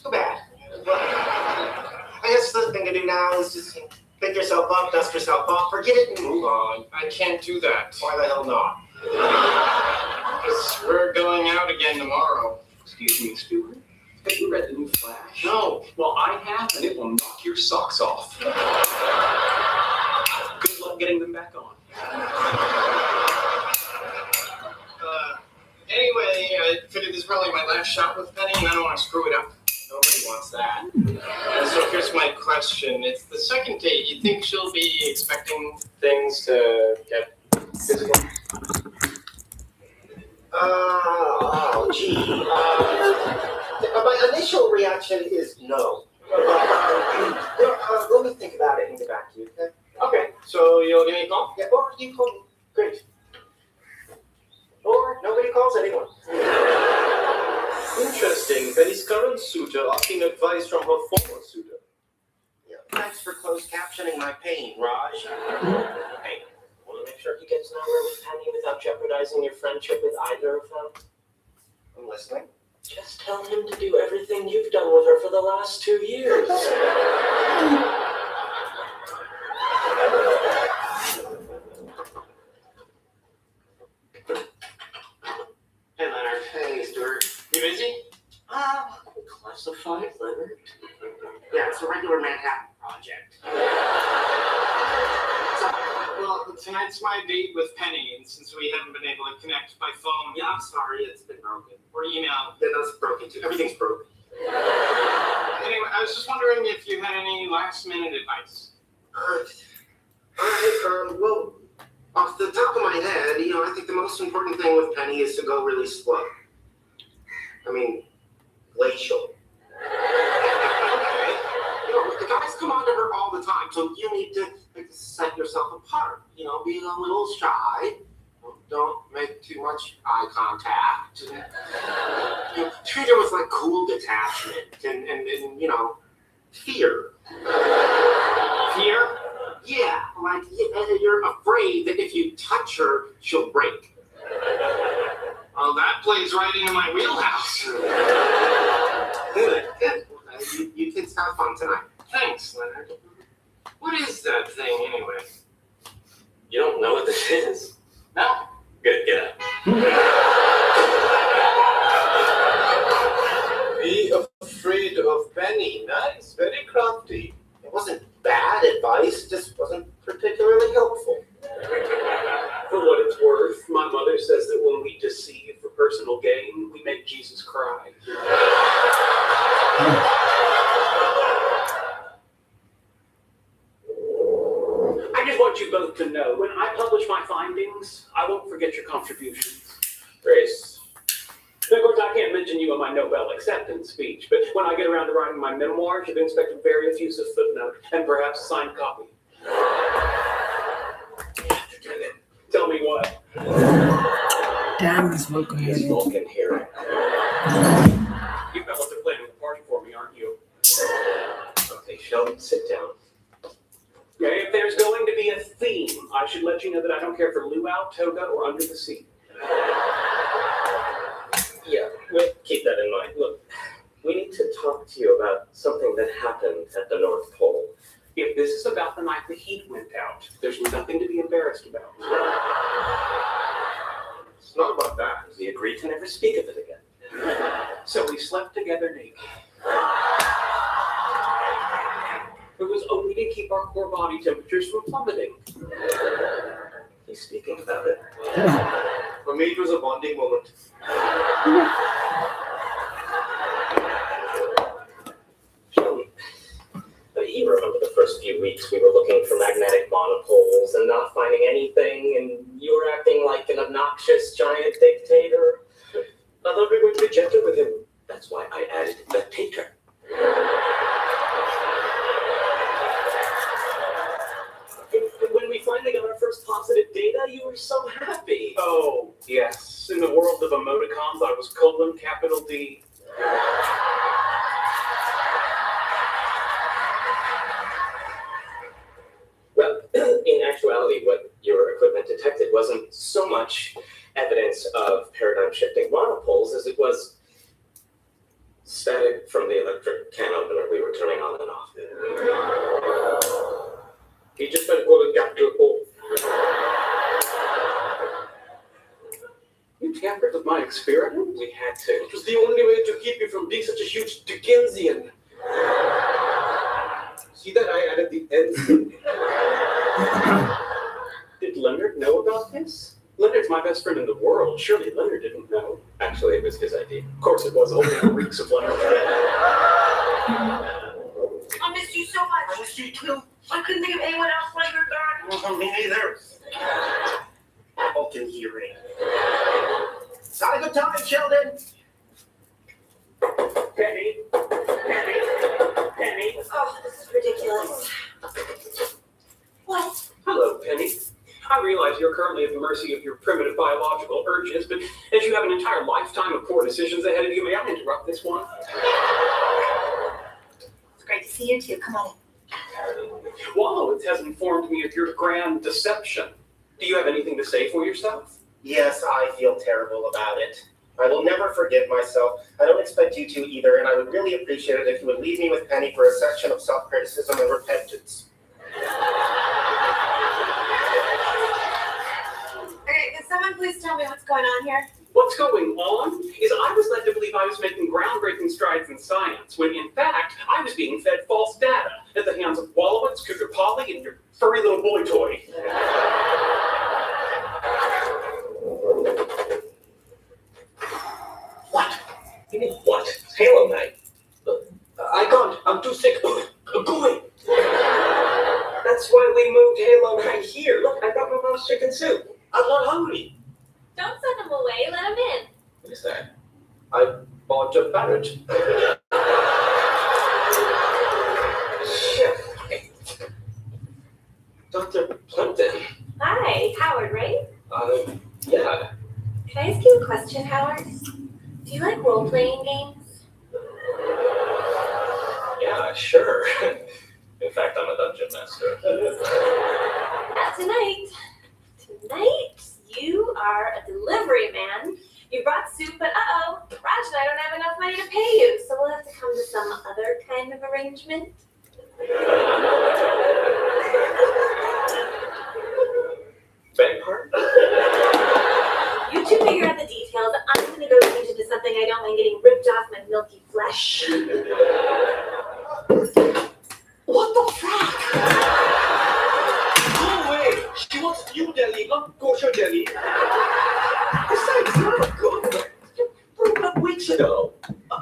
too bad. I guess the thing to do now is just pick yourself up, dust yourself off, forget it, and move on. I can't do that. Why the hell not? Because we're going out again tomorrow. Excuse me, Stuart. Have you read the new Flash? No. Well, I have, and it will knock your socks off. Good luck getting them back on. Anyway, I figured this is probably my last shot with Penny, and I don't want to screw it up. Nobody wants that. So here's my question. It's the second date. You think she'll be expecting things to get physical? My initial reaction is no. Let me think about it and get back to you, okay? Okay, so you'll give me a call? Yeah, or you call me. Great. Or nobody calls anyone. Interesting. Penny's current suitor asking advice from her former suitor. Yeah, thanks for closed captioning my pain, Raj. Hey, want to make sure he gets nowhere with Penny without jeopardizing your friendship with either of them? I'm listening. Just tell him to do everything you've done with her for the last 2 years. Hey, Leonard. Hey, Stuart. You busy? Classified, Leonard? Yeah, it's a regular Manhattan project. Well, tonight's my date with Penny, and since we haven't been able to connect by phone, Yeah, I'm sorry, it's been broken. or email. Yeah, that's broken too. Everything's broken. Anyway, I was just wondering if you had any last-minute advice. Well, off the top of my head, I think the most important thing with Penny is to go really slow. I mean, glacial. Okay. The guys come on to her all the time, so you need to set yourself apart. Be a little shy. Don't make too much eye contact. Treat her with cool detachment and fear. Fear? Yeah, you're afraid that if you touch her, she'll break. Well, that plays right into my wheelhouse. Good. You kids have fun tonight. Thanks, Leonard. What is that thing, anyway? You don't know what this is? No? Good, get out. Be afraid of Penny. Nice, very crafty. It wasn't bad advice, just wasn't particularly helpful. For what it's worth, my mother says that when we deceive for personal gain, we make Jesus cry. I just want you both to know, when I publish my findings, I won't forget your contributions. Grace. And of course, I can't mention you in my Nobel acceptance speech, but when I get around to writing my memoir, you'd expect a very effusive footnote and perhaps a signed copy. Tell me what. Damn, this Vulcan here. This Vulcan here. You fellas are planning the party for me, aren't you? Okay, Sheldon, sit down. Yeah, if there's going to be a theme, I should let you know that I don't care for luau, toga, or under the sea. Yeah, we'll keep that in mind. Look, we need to talk to you about something that happened at the North Pole. If this is about the night the heat went out, there's nothing to be embarrassed about. It's not about that. We agreed to never speak of it again. So we slept together naked. It was only to keep our core body temperatures from plummeting. He's speaking about it. For me, it was a bonding moment. Sheldon, you remember the first few weeks we were looking for magnetic monopoles and not finding anything, and you were acting like an obnoxious giant dictator. I thought we were too gentle with him. That's why I added the tater. When we finally got our first positive data, you were so happy. Oh, yes. In the world of emoticons, I was colon capital D. Well, in actuality, what your equipment detected wasn't so much evidence of paradigm-shifting monopoles as it was static from the electric can opener we were turning on and off. He just went colon capital O. you tampered with my experiment? We had to. It was the only way to keep you from being such a huge Dickensian. See that I added the end? Did Leonard know about this? Leonard's my best friend in the world. Surely Leonard didn't know. Actually, it was his idea. Of course it was. Only reeks of Leonard. I missed you so much. I missed you too. I couldn't think of anyone else like your dad. Me neither. Apple can hear it. It's not a good time, Sheldon. Penny. Oh, this is ridiculous. What? Hello, Penny. I realize you're currently at the mercy of your primitive biological urges, but as you have an entire lifetime of poor decisions ahead of you, may I interrupt this one? It's great to see you too. Come on. Wallowitz has informed me of your grand deception. Do you have anything to say for yourself? Yes, I feel terrible about it. I will never forgive myself. I don't expect you to either, and I would really appreciate it if you would leave me with Penny for a section of self-criticism and repentance. Okay, can someone please tell me what's going on here? What's going on is I was led to believe I was making groundbreaking strides in science, when in fact I was being fed false data at the hands of Wallowitz, Cougar Polly, and your furry little boy toy. What? You mean what? Halo Night. I can't. I'm too sick. Go away. That's why we moved Halo Night here. Look, I brought my mom's chicken soup. I'm not hungry. Don't send them away. Let them in. What is that? I bought a parrot. Dr. Plimpton. Hi, Howard, right? Yeah. Can I ask you a question, Howard? Do you like role-playing games? Yeah, sure. In fact, I'm a dungeon master. Not tonight. Tonight, you are a delivery man. You brought soup, but Raj and I don't have enough money to pay you, so we'll have to come to some other kind of arrangement. Beg pardon? You two figure out the details. I'm going to go change into something I don't mind getting ripped off my milky flesh. What the fuck? Go away! She wants New Delhi, not kosher Delhi. Besides, you're not good. You broke up weeks ago.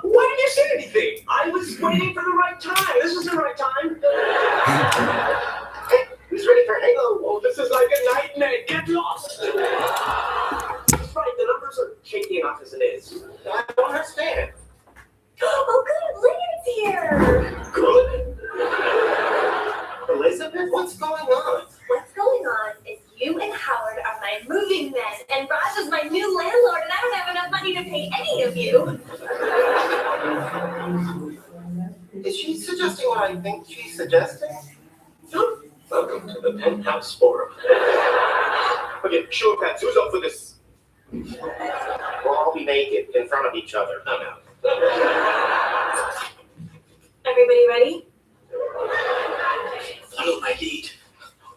Why didn't you say anything? I was waiting for the right time. This was the right time. Hey, who's ready for Halo? Oh, this is like a nightmare. Get lost. That's right, the numbers are shaky enough as it is. I don't understand. Oh, good. Leonard's here. Good? Elizabeth, what's going on? What's going on is you and Howard are my moving men, and Raj is my new landlord, and I don't have enough money to pay any of you. Is she suggesting what I think she's suggesting? Welcome to the penthouse forum. Okay, show pants. Who's up for this? We'll all be naked in front of each other. I'm out. Everybody ready? Follow my lead.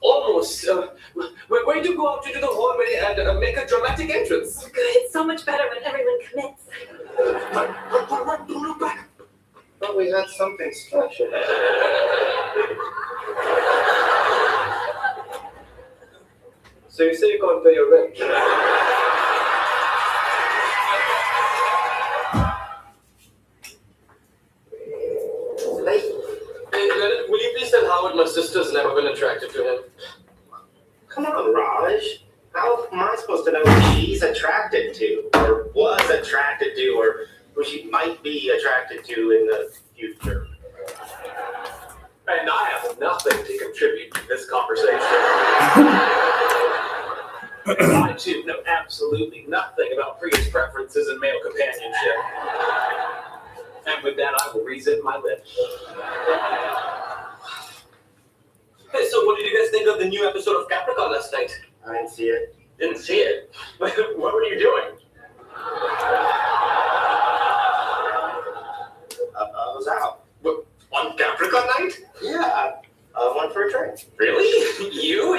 Almost. We're going to go out into the hallway and make a dramatic entrance. Good. It's so much better when everyone commits. Run, don't look back. But we had something special. So you say you can't pay your rent? Hey, Leonard, will you please tell Howard my sister's never been attracted to him? Come on, Raj. How am I supposed to know who she's attracted to, or was attracted to, or who she might be attracted to in the future? And I have nothing to contribute to this conversation. I too know absolutely nothing about Priya's preferences and male companionship. And with that, I will re-zip my lips. Hey, so what did you guys think of the new episode of Capricorn last night? I didn't see it. Didn't see it? What were you doing? I was out. What, on Capricorn night? Yeah. Went for a drink. Really? You?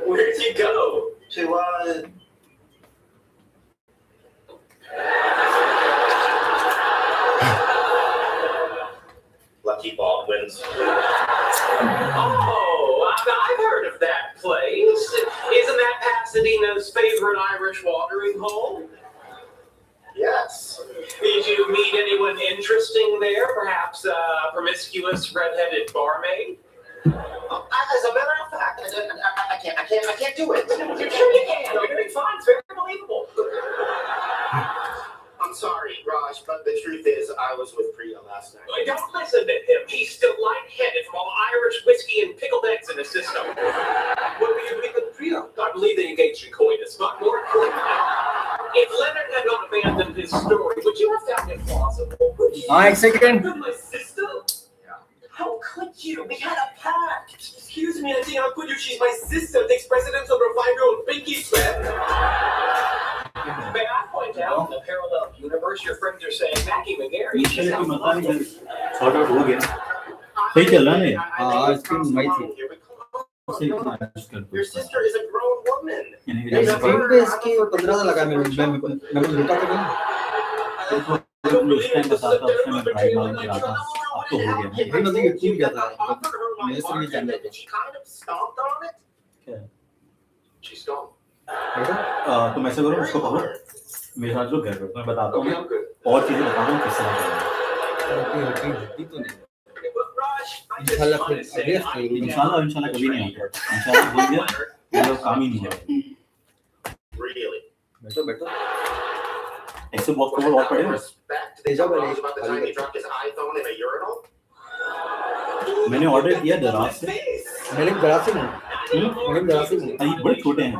Where'd you go? To, Parsons. Oh, I've heard of that place. Isn't that Pasadena's favorite Irish watering hole? Yes. Did you meet anyone interesting there? Perhaps a promiscuous redheaded barmaid? As a matter of fact, I can't do it. You're sure you can? You're doing fine. It's very believable. I'm sorry, Raj, but the truth is, I was with Priya last night. Don't listen to him. He's still lightheaded from all Irish whiskey and pickled eggs in his system. What were you doing with Priya? I believe they engaged in coitus, but more importantly, if Leonard had not abandoned his story, would you have found it plausible? One second. My sister? How could you? We had a pact. Excuse me, Auntie, how could you? She's my sister. Takes precedence over a 5-year-old pinky sweat. May I point out, in the parallel universe, your friends are saying Mackie McGarry. Sort out हो गया सही चल रहा है हाँ screen वही थी Your sister is a grown woman. Screen पे इसके 15 लगा मैं रुका तो नहीं उस टाइम बता था उसमें मैं ड्राइव मार रहा था अब तो हो गया भाई मतलब ये टूट गया था मेरे से नहीं जानता था She kind of stomped on it. क्या She stomped. तुम ऐसे करो उसको पकड़ो मेरे साथ जो घर पे मैं बताता हूँ और चीजें बताऊँ किससे तो नहीं इंशाल्लाह फिर इंशाल्लाह कभी नहीं होगा इंशाल्लाह बोल दिया ये काम ही नहीं है Really? बैठो ऐसे वॉक कवर वॉक पड़े Teja about the time he dropped his iPhone in a urinal? मैंने ऑर्डर किया दराज से मैंने दराज से नहीं ये बड़े छोटे हैं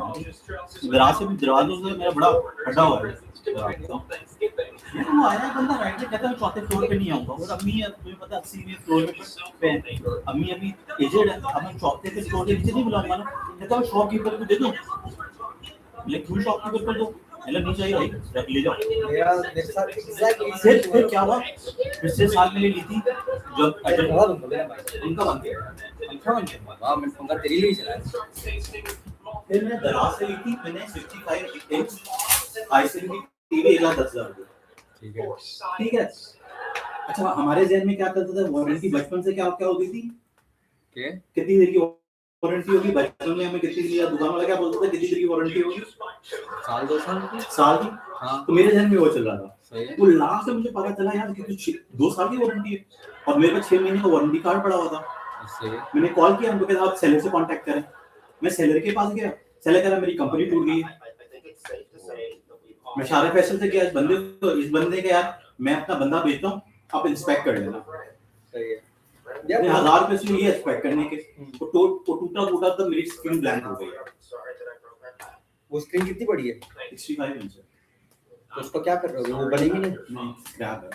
दराज से भी दराजों से मेरा बड़ा फटा हुआ है ये तो आया बंदा राइट में कहता है चौथे फ्लोर पे नहीं आऊंगा और अम्मी तुम्हें पता 80वें फ्लोर पे अम्मी अभी एजेड है अब मैं चौथे पे फ्लोर के नीचे नहीं बुलाऊंगा ना कहता है शॉपकीपर को दे दो लेकिन क्यों शॉपकीपर को दो मतलब नहीं चाहिए भाई रख ले जाओ मेरे साथ एग्जैक्टली फिर क्या हुआ पिछले साल मैंने ली थी जब उनका बन गया वाह मैं पंगा तेरी लिए चलाया फिर मैंने दराज से ली थी मैंने 65 इंच आईसीडी टीवी 1,10,000 ठीक है अच्छा हमारे ज़हन में क्या करता था वारंटी बचपन से क्या होती थी कितनी देर की वारंटी होगी बचपन में हमें कितनी लिया दुकान वाला क्या बोलता था कितनी देर की वारंटी होगी साल 2 साल की हाँ तो मेरे ज़हन में वो चल रहा था वो लास्ट में मुझे पता चला यार कि 2 साल की वारंटी है और मेरे पास 6 महीने का वारंटी कार्ड पड़ा हुआ था मैंने कॉल किया उनको कहा आप सेलर से कांटेक्ट करें मैं सेलर के पास गया सेलर कह रहा मेरी कंपनी टूट गई है मैं शारे फैसल से गया इस बंदे का यार मैं अपना बंदा भेजता हूँ आप इंस्पेक्ट कर लेना सही है 1000 रुपए से लिए एक्सपेक्ट करने के वो टूटा फूटा तो मेरी स्क्रीन ब्लैंक हो गई वो स्क्रीन कितनी बड़ी है 65 इंच तो उसको क्या कर रहे हो वो बनेगी नहीं स्क्रैप है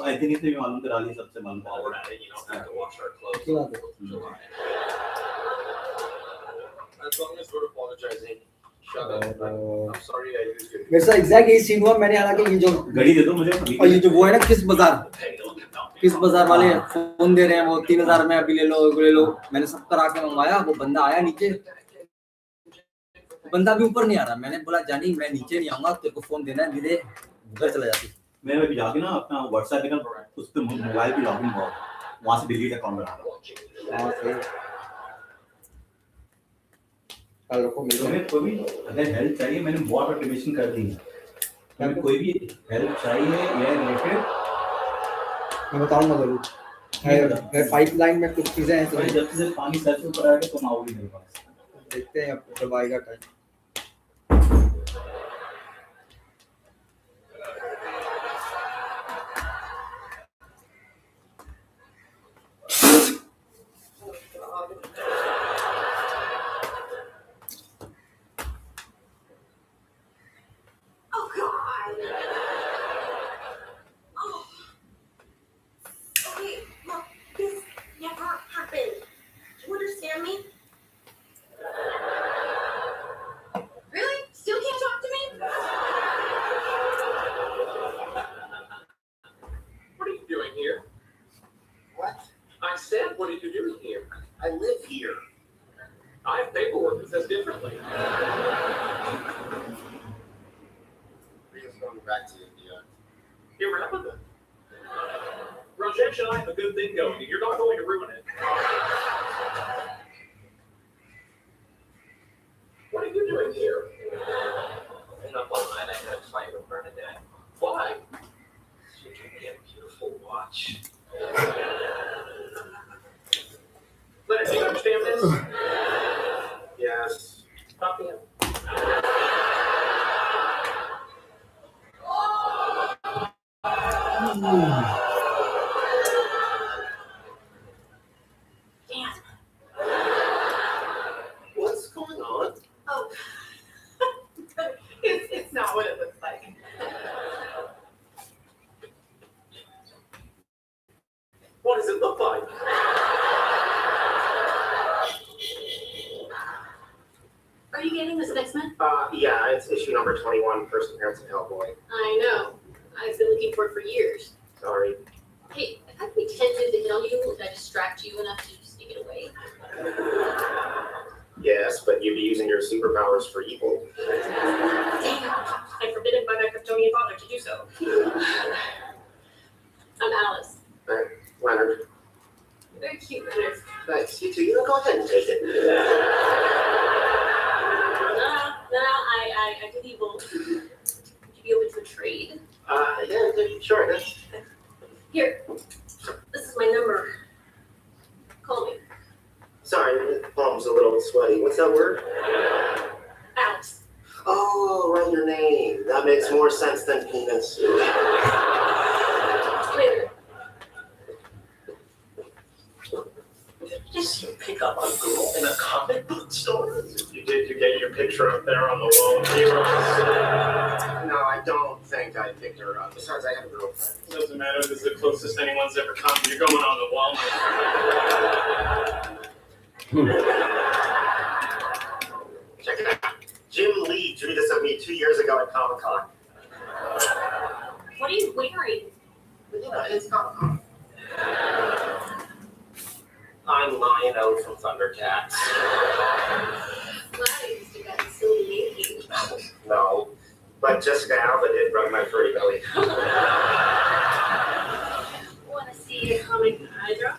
आई थिंक इतने भी मालूम करा ली सबसे मालूम क्या बात है As long as we're apologizing. मेरे साथ एग्जैक्ट यही सीन हुआ मैंने हालांकि ये जो घड़ी दे दो मुझे और ये जो वो है ना किस बाजार वाले फोन दे रहे हैं वो 3000 में अभी ले लो मैंने सब करा के मंगवाया वो बंदा आया नीचे बंदा भी ऊपर नहीं आ रहा मैंने बोला जानी मैं नीचे नहीं आऊंगा तेरे को फोन देना है दे घर चला जाती मैं अभी जाके ना अपना व्हाट्सएप पे उस पे मोबाइल पे लॉगिन हुआ वहां से डिलीट अकाउंट बना हां सही कल को मिलने कोई भी अगर हेल्प चाहिए मैंने बहुत ऑटोमेशन कर दी है हमें कोई भी हेल्प चाहिए या रिलेटेड मैं बताऊंगा जरूर मैं पाइपलाइन में कुछ चीजें हैं तो जब से पानी सर से ऊपर आएगा तो आओगी मेरे पास देखते हैं अब कब आएगा time Rajesh and I have a good thing going, and you're not going to ruin it. What are you doing here? And up all night, I had a fight with Bernadette. Why? She gave me a beautiful watch. Leonard, do you understand this? Yes. Talk to him. Damn. What's going on? Oh, it's not what it looks like. What does it look like? Are you getting this next month? Yeah, it's issue number 21, First Appearance of Hellboy. I know. I've been looking for it for years. Sorry. Hey, if I'd be tempted to hit on you, would I distract you enough to sneak it away? Yes, but you'd be using your superpowers for evil. Damn, I'm forbidden by my Kryptonian father to do so. I'm Alice. Leonard. Very cute, Leonard. Thanks, you two. You know, go ahead and take it. No, I did evil. Would you be open to a trade? Yeah, sure. Here, this is my number. Call me. Sorry, the palm's a little sweaty. What's that word? Alex. Oh, write your name. That makes more sense than penis. Later. Just pick up a girl in a comic book store. You did. You get your picture up there on the wall of heroes. No, I don't think I picked her up. Besides, I have a girlfriend. Doesn't matter. This is the closest anyone's ever come. You're going on the wall. Check it out. Jim Lee drew this of me 2 years ago at Comic-Con. What are you wearing? But you know, it's Comic-Con. I'm Lion-O from Thundercats. Nice, you got a silly Yankee. No, but Jessica Alba did rub my furry belly. Want to see your comic Hydra?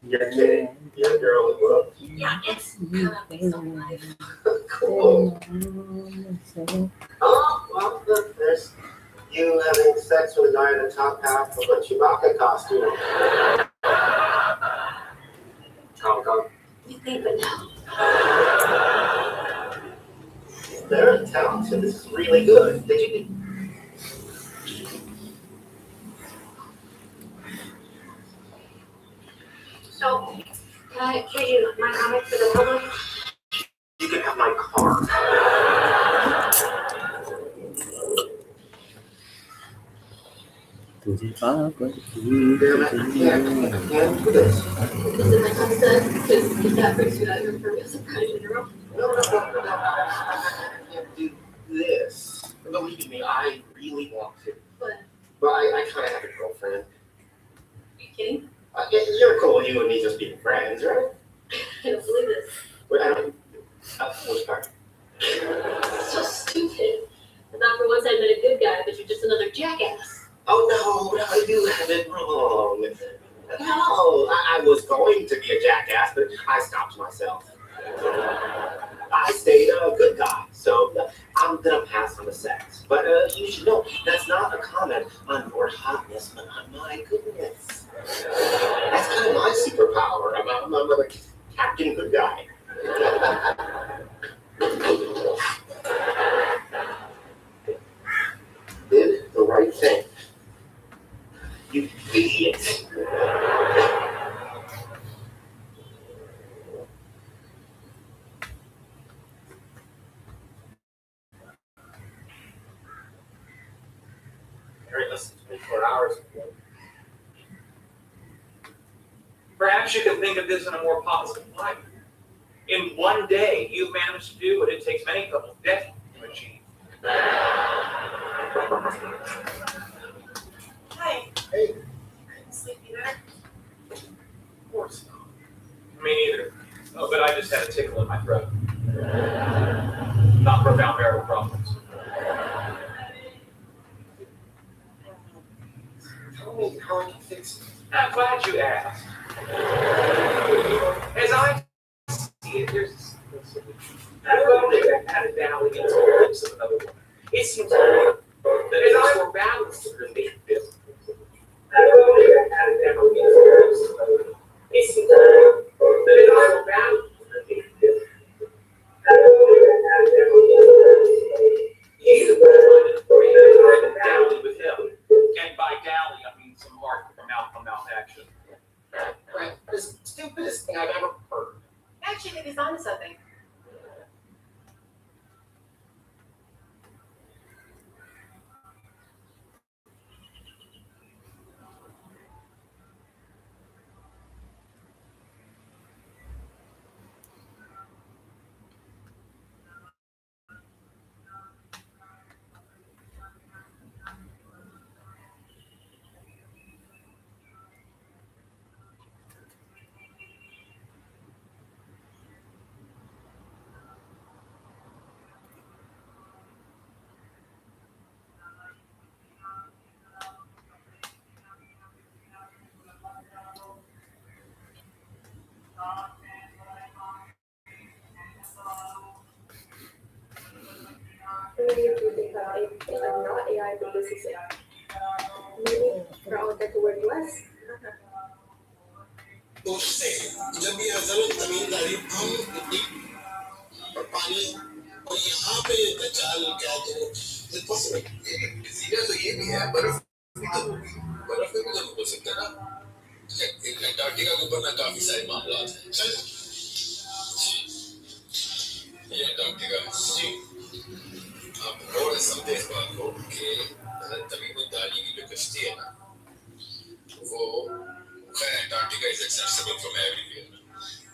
You're kidding. You're a girl in love. Yeah, it's kind of based on life. Cool. Oh, well, look, there's you having sex with a guy in the top half of a Chewbacca costume. Comic-Con. You think, but no. Very talented. This is really good. Did you? So, can I trade you my comic for the public? You can have my car. तुझे पाकर Damn it, I can't do this. Is it my top set? Because if that breaks you out, you're for real surprised in a row. No. I can't do this. Believe me, I really want to. What? But I kind of have a girlfriend. Are you kidding? You're cool, you and me just being friends, right? I don't believe this. Wait, I don't. Which part? So stupid. I thought for once I met a good guy, but you're just another jackass. Oh no, you have it wrong. No, I was going to be a jackass, but I stopped myself. I stayed a good guy, so I'm gonna pass on the sex. But you should know, that's not a comment on your hotness, but on my goodness. That's kind of my superpower. I'm a Captain Good Guy. Did the right thing. You idiot. Alright, less than 24 hours. Perhaps you can think of this in a more positive light. In one day, you've managed to do what it takes many couples decades to achieve. Hi. Hey. Couldn't sleep either. Of course not. Me neither. Oh, but I just had a tickle in my throat. Not profound marital problems. Tell me how I can fix it. I'm glad you asked. As I see it, there's well, they had a dowling into the lips of another woman. It seems to me that as I were battling to relieve this, well, they had a dowling into the lips of another woman. It seems to me that as I were battling to relieve this, you were dally with him. And by dally, I mean some hard mouth action. Right. The stupidest thing I've ever heard. Actually, maybe he's onto something. Maybe if you think that I'm not AI, but this is AI. Maybe I'll get to work less. उससे जब ये अजल जमींदारी हम और पानी और यहाँ पे चाल क्या तो सीधा तो ये भी है बर्फ भी तो होगी बर्फ में भी तो हो सकता है ना अंटार्कटिका के ऊपर ना काफी सारे मामला हैं ये अंटार्कटिका जी आप और समझे इस बात को कि जमींदारी की जो कश्ती है ना वो Antarctica is accessible from everywhere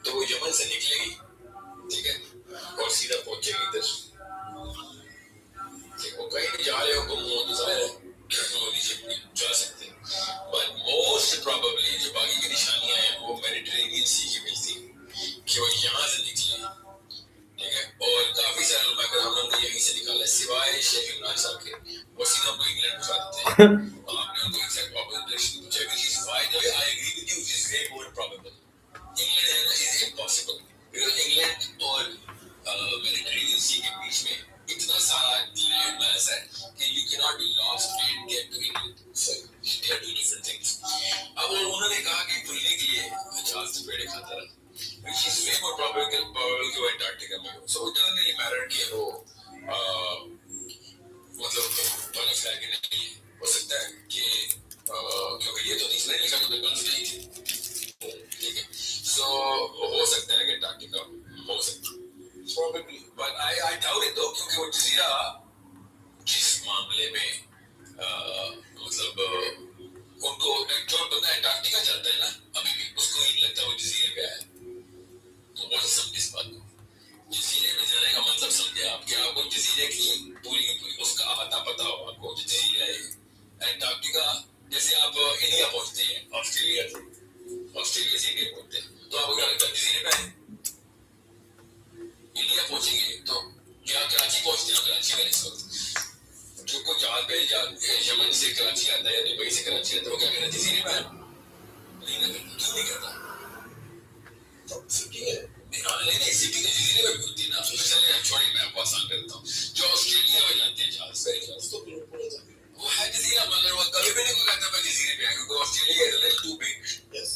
तो वो यमन से निकलेगी ठीक है और सीधा पहुंचेगी इधर ठीक वो कहीं भी जा रहे हो गुम हो तो जाहिर है टेक्नोलॉजी से जा सकते हैं बट मोस्ट प्रोबेबली जो बाकी की निशानियां हैं वो मेडिटेरेनियन सी की मिलती हैं कि वो यहाँ से निकली ठीक है और काफी सारे लोग अगर हम लोग यहीं से निकाला सिवाय शेख इमरान साहब के वो सीधा हमको इंग्लैंड पहुंचा देते हैं आपने उनको एग्जैक्ट पॉपुलेशन पूछा कि is why the way I agree with you is way more probable England is impossible because England और मेडिटेरेनियन सी के बीच में इतना सारा लैंड मास है कि you can not be lost and get to England so they are two different things अब उन्होंने कहा कि खुलने के लिए चार्ल्स द ग्रेट खाता रहा which is way more probable कि अंटार्कटिका में हो so it doesn't really matter कि वो मतलब बर्फ है कि नहीं हो सकता है कि क्योंकि ये तो निकलने का तो बर्फ नहीं थी ठीक है so हो सकता है कि अंटार्कटिका हो सकता है probably but I doubt it though क्योंकि वो जजीरा जिस मामले में मतलब उनको जो बंदा अंटार्कटिका चलता है ना अभी भी उसको नहीं लगता वो जजीरे पे है तो वो समझ इस बात को जजीरे में जाने का मतलब समझे आप क्या आपको जजीरे की पूरी उसका पता हो आपको जजीरा है अंटार्कटिका जैसे आप इंडिया पहुंचते हैं ऑस्ट्रेलिया से इंडिया पहुंचते हैं तो आपको क्या लगता है जजीरे पे इंडिया पहुंचेंगे तो क्या कराची पहुंचते हैं कराची में इस वक्त जो कोई जहाज पे यमन से कराची आता है दुबई से कराची आता है वो क्या कहना जजीरे पे नहीं क्यों नहीं करता सिटी है नहीं सिटी के जजीरे में भी होती है ना चलिए छोड़िए मैं आपको आसान करता हूँ जो ऑस्ट्रेलिया में जाते हैं जहाज पे तो वो है जजीरा मगर वो कभी भी नहीं कहता मैं जजीरे पे क्योंकि Australia is little too big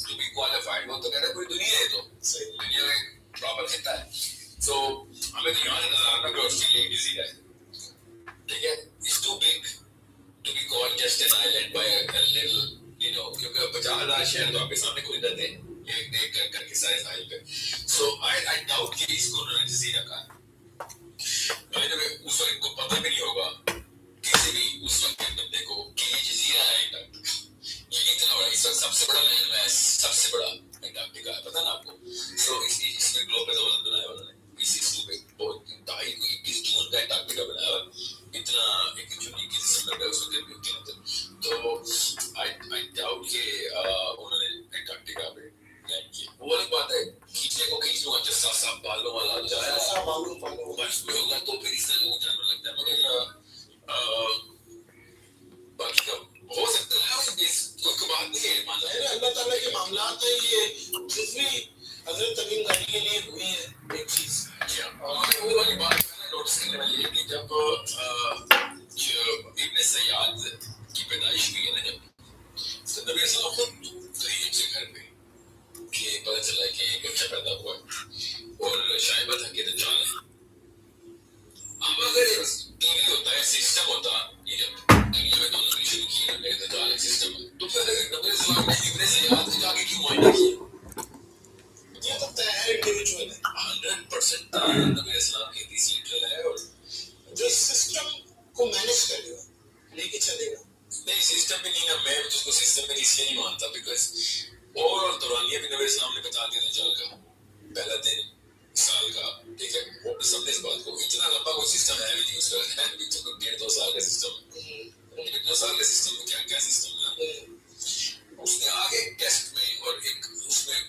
to be qualified वो तो कहता पूरी दुनिया है तो दुनिया में प्रॉपर कहता है सो हमें तो यहाँ से नजर आता है कि ऑस्ट्रेलिया एक जजीरा है ठीक है it's too big to be called just an island by a little you know क्योंकि 50,000 शहर तो आपके सामने खुल जाते हैं एक एक करके सारे साहिल पे सो आई डाउट कि इसको उन्होंने जजीरा कहा मैंने उस वक्त को पता भी नहीं होगा किसी भी उस वक्त के बंदे को कि ये जजीरा है अंटार्कटिका ये इतना बड़ा इस वक्त सबसे बड़ा लैंड मैस सबसे बड़ा अंटार्कटिका है पता ना आपको सो इसमें ग्लोब पे तो बनाया उन्होंने इस पे बहुत 21 जून का अंटार्कटिका बनाया इतना 21 जून 21 दिसंबर का उस वक्त भी होती तो आई डाउट कि उन्होंने अंटार्कटिका पे वो अलग बात है खींचने को खींच लूंगा जैसा सा बालों वाला जैसा बालों बस में होगा तो फिर इससे वो जानने लगता है मगर बाकी का हो सकता है कोई बात नहीं है मान लो अल्लाह मामलात है ये जिसमें हजरत तमीम गाड़ी के लिए हुई है एक चीज वो वाली बात नोटिस करने वाली है कि जब इब्ने सयाद की पैदाइश हुई है ना जब तो नबी सल्लल्लाहु अलैहि वसल्लम खुद गरीब से घर पे कि पता चला कि एक बच्चा पैदा हुआ और शायबा था कि दज्जाल है। अब अगर टीवी होता है सिस्टम होता ये जब दुनिया में दोनों ने शुरू किया मेरे दज्जाल एक सिस्टम है तो फिर नबी सल्लल्लाहु अलैहि वसल्लम ने इब्ने सयाद से जाके क्यों मुआयना किया? मुझे लगता है इंडिविजुअल है 100% नबी इस्लाम की हदीस लिटरल है और जो सिस्टम को मैनेज करेगा लेके चलेगा नहीं सिस्टम में नहीं ना मैं उसको सिस्टम में इसलिए नहीं मानता बिकॉज ओवरऑल दौरानिया भी नबी इस्लाम ने बता दिया दज्जाल का पहला दिन साल का ठीक है वो सबने इस बात को इतना लंबा कोई सिस्टम है भी नहीं उसका है भी तो 1.5-2 साल का सिस्टम 1.5 साल का सिस्टम में क्या क्या सिस्टम है उसने आगे टेस्ट में और एक उसमें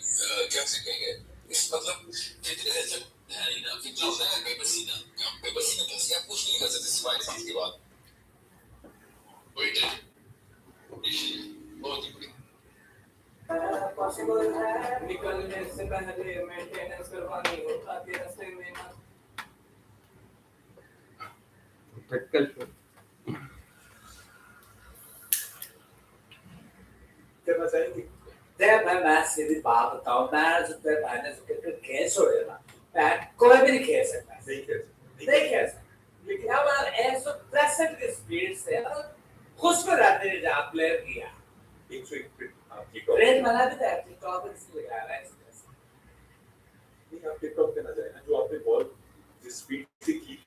क्या से कहेंगे इस मतलब जितने ऐसे है ना फिर होता है बेबसीना काम बेबसीना तो क्या कुछ नहीं कर सकते सिवाय इस चीज के बाद वेट बहुत ही बड़ी पॉसिबल है निकलने से पहले मेंटेनेंस करवानी होता है रास्ते में ना टिपिकल करना चाहिए देख मैं सीधी बात बताऊं मैं जो तेरे भाई ने जो खेल छोड़े ना मैं कोई भी नहीं खेल सकता नहीं खेल सकता लेकिन अब ऐसा प्रेजेंट के स्पीड से खुश में रहते हैं जब प्लेयर किया 101 रेड बना भी था टिकटॉक पे इसलिए लगा रहा है नहीं आप टिकटॉक पे ना जाए ना जो आपने बॉल जिस स्पीड से की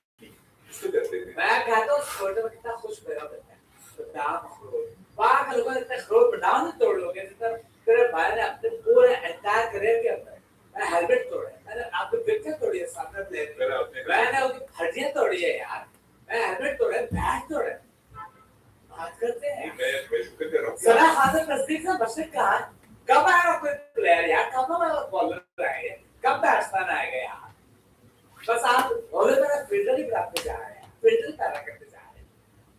इसको करते हैं मैं कहता हूं छोटे में कितना खुश मेरा बच्चा तो दाम खरोड़ बाकी लोगों ने इतना खरोड़ बनाओ नहीं तोड़ लोगे जितना तेरे भाई ने अपने पूरे एंटायर करियर के अंदर मैं हेलमेट तोड़ा मैंने आपके विकेट तोड़ी है सामने प्लेयर मैंने उसकी हड्डियां तोड़ी है यार मैं हेलमेट तोड़ा बैट तोड़ा बात करते हैं सना हाजिर नजदीक से बशर कहा कब आएगा कोई प्लेयर यार कब आएगा बॉलर आएगा कब बैट्समैन आएगा यार बस आप बॉलर मेरा फील्डर ही प्राप्त जा रहे हैं फील्डर पैदा करते जा रहे हैं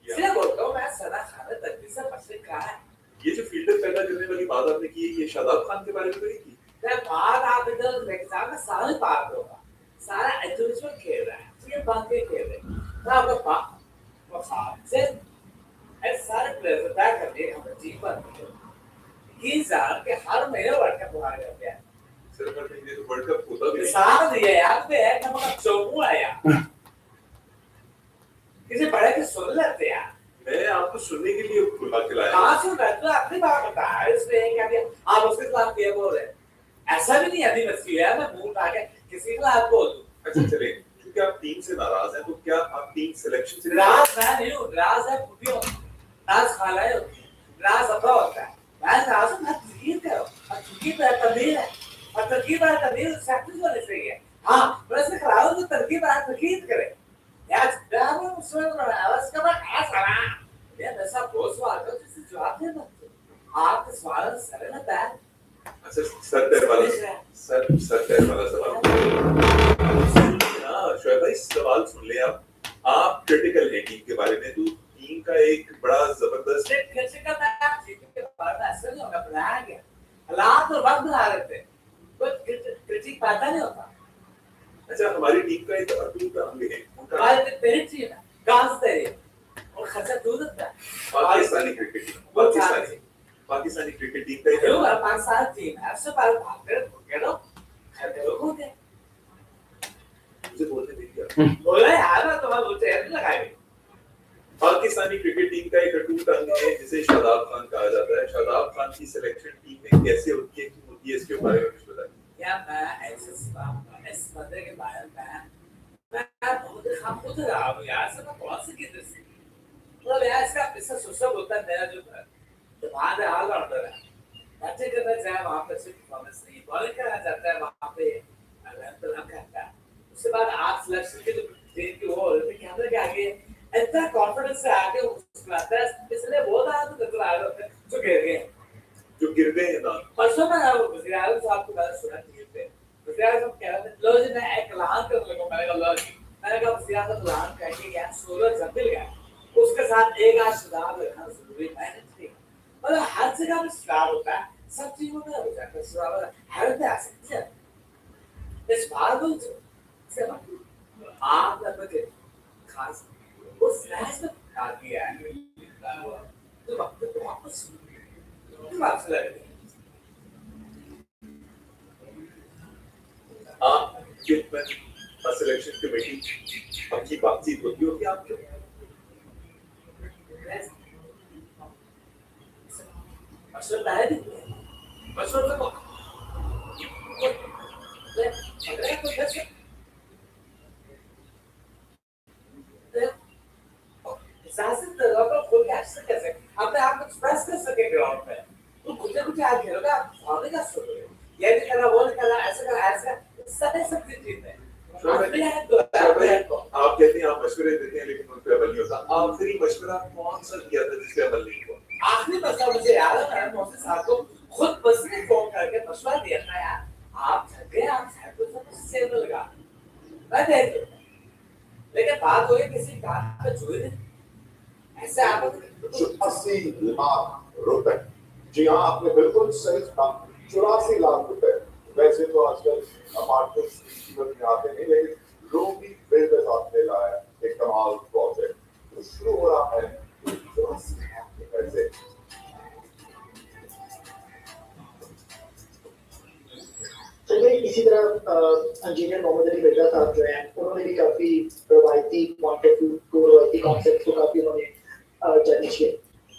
इसलिए बोलता हूँ मैं सना हाजिर नजदीक से बशर कहा ये जो फील्डर पैदा करने वाली बात आपने की ये शादाब खान के बारे में तो नहीं की मैं बात आप इधर एग्जाम में सारे पार होगा सारा इंडिविजुअल खेल रहा है तो ये बात के खेल रहे हैं मैं आपका बात से ऐसे सारे प्लेयर्स बैक करके हम टीम बनते हैं ये जान के हर महीने वर्ल्ड कप बुला करते हैं सर पर ये तो वर्ल्ड कप होता भी साल दिया यार पे है हम का चौमू आया किसी बड़े के सुन लेते यार मैं आपको सुनने के लिए बुला के लाया हां सुन रहा तो अपनी बात बता इसमें क्या भी आप उसके खिलाफ क्या बोल रहे हैं ऐसा भी नहीं अभी मसली है मैं मुंह उठा के किसी के खिलाफ बोल दूं अच्छा चलिए क्योंकि आप टीम से नाराज हैं तो क्या आप टीम सिलेक्शन से नाराज नहीं हूं नाराज है खुदियों नाराज खाला है नाराज अपना होता है मैं नाराज हूं मैं तकदीर करो और तकदीर पर तकदीर है और तकदीर पर तकदीर सक्सेस होने चाहिए हां बस खराब तो तकदीर पर तकदीर करे यार मैं उसमें आवाज का बात आ सला ये ऐसा बहुत सवाल है जिससे जवाब देना आप सवाल सर ना था अच्छा सर पैर वाला सवाल हां शोएब भाई सवाल सुन ले आप क्रिटिकल हैं टीम के बारे में तो टीम का एक बड़ा जबरदस्त कैसे का टीम के बारे में ऐसा नहीं होगा बनाया गया हालात तो वक्त बना रहे थे कोई क्रिटिक पता नहीं होता अच्छा हमारी टीम का एक अटूट अंग है उनका तेरी टीम है कांस तेरी और खर्चा दूर होता है Pakistani cricket team Pakistani cricket team का जो पाकिस्तान टीम है सबसे पहले भाग कर करो खर्चे लोग होते मुझे बोलने दीजिए बोला यार मैं तुम्हारा बोलते हैं लगाए पाकिस्तानी क्रिकेट टीम का एक अटूट अंग है जिसे शादाब खान कहा जाता है शादाब खान की सिलेक्शन टीम में कैसे होती है इसके बारे में कुछ बताइए क्या मैं ऐसे इस बंदे के बारे में मैं बहुत खाम खुद रहा हूं यार सब बहुत से किधर से मतलब यार इसका ऐसा सोचा होता है मेरा जो दिमाग है हाल होता है अच्छे करना चाहे वहां पे सिर्फ परफॉर्मेंस नहीं बॉलिंग करना चाहता है वहां पे अल्लाह तआला करता है उसके बाद आप सिलेक्शन के जो टीम की वो कैमरे के आगे इतना कॉन्फिडेंस से आके उसको आता है इसलिए बहुत आया तो कतरा आ रहे जो गिर गए ना परसों में वज़ीर आज़म साहब को मैंने सुना टीवी पे वज़ीर आज़म कह रहे थे लो जी मैं एक ऐलान करने लगा मैंने कहा लो जी मैंने कहा वज़ीर आज़म ऐलान करेंगे कि यार 16 जंगल गया उसके साथ एक आज सुधार रखना जरूरी है नहीं मतलब हर जगह में सुधार होता है सब चीजों में हो जाता है सुराग हेल्थ एसेट है इस बारबल से आप लगभग खास उस मैच में खा दिया है तो वक्त पे वापस वापस लगे सिलेक्शन कमेटी अच्छी बातचीत होती होगी आपके मशवरा है मशवरा तो ले अगर कोई ऐसे इजाजत लगा कोई ऐसे कैसे अपने आप को एक्सप्रेस कर सके ग्राउंड में तो कुछ आ खेलोगे आप भावने का सोच रहे हो ये नहीं करना वो नहीं करना ऐसा सारे सब चीजें हैं आप कहते हैं आप मशवरे देते हैं लेकिन उन पे अमल नहीं होता आखिरी मशवरा कौन सा किया था जिस पे अमल नहीं हुआ आखिरी मसला मुझे याद है मैंने मौसी साहब को खुद पर्सनली फोन करके मशवरा दिया था यार आप थक गए आप साहब को सब सेव लगा मैं देख लेकिन बात हुई किसी काम पे जुड़े नहीं ऐसे आप 80 लाख रुपए जी हाँ आपने बिल्कुल सही कहा 84 लाख रुपए वैसे तो आजकल अपार्टमेंट्स की कीमत में आते नहीं लेकिन रूबी बिल्डर्स आपने लाया एक कमाल प्रोजेक्ट तो शुरू हो रहा है 84 लाख रुपए से इसी तरह इंजीनियर मोहम्मद अली बिरला साहब जो हैं उन्होंने भी काफी रवायती पॉइंट ऑफ व्यू को रवायती कॉन्सेप्ट को काफी उन्होंने चैलेंज किया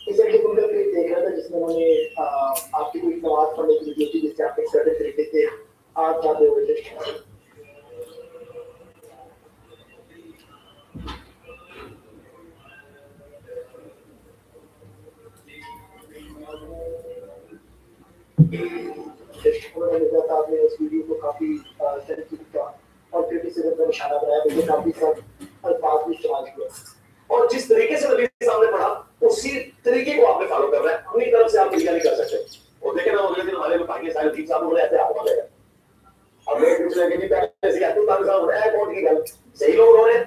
इस एक उनका पेज देख रहा था जिसमें उन्होंने आपकी कोई नमाज पढ़ने की वीडियो थी जिससे आप एक सर्टेन तरीके से आप जाते हुए थे उन्होंने लिखा था आपने उस वीडियो को काफी सेंसिटिव किया और क्रिटिसिज्म का निशाना बनाया मुझे काफी सब अल्फाज भी इस्तेमाल किए और जिस तरीके से नबी सामने पढ़ा उसी तरीके को आपने फॉलो कर रहा है अपनी तरफ से आप मीडिया नहीं कर सकते और देखे ना अगले दिन हमारे में पाकिस्तान सारे टीम साहब बोले ऐसे आप वाले अब एक दूसरे के नहीं पहले से कहते हैं साहब है कौन की गल सही लोग हो रहे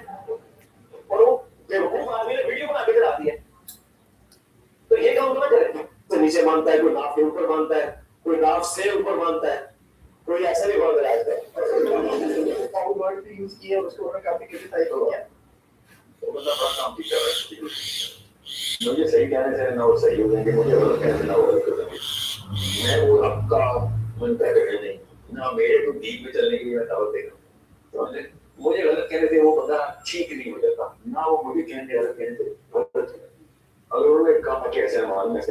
और वो बेवकूफ आदमी ने वीडियो बना के चला दी है तो ये काम तो करे तो नीचे मानता है कोई नाफ के ऊपर मानता है कोई नाफ से ऊपर मानता है कोई ऐसा नहीं बोल रहा है फाउल वर्ड भी यूज किया उसको उन्होंने काफी क्रिटिसाइज किया तो बंदा बड़ा काम भी कर रहा है मुझे सही कहने से ना वो सही हो जाएंगे मुझे गलत कहने से ना वो गलत हो जाएंगे मैं वो आपका मन पैदा नहीं ना मेरे को दीप में चलने के लिए मैं दावत दे रहा हूँ मुझे गलत कहने से वो बंदा ठीक नहीं हो जाता ना वो मुझे कहने गलत कहने से गलत अगर उन्होंने कहा कि ऐसे मालूम है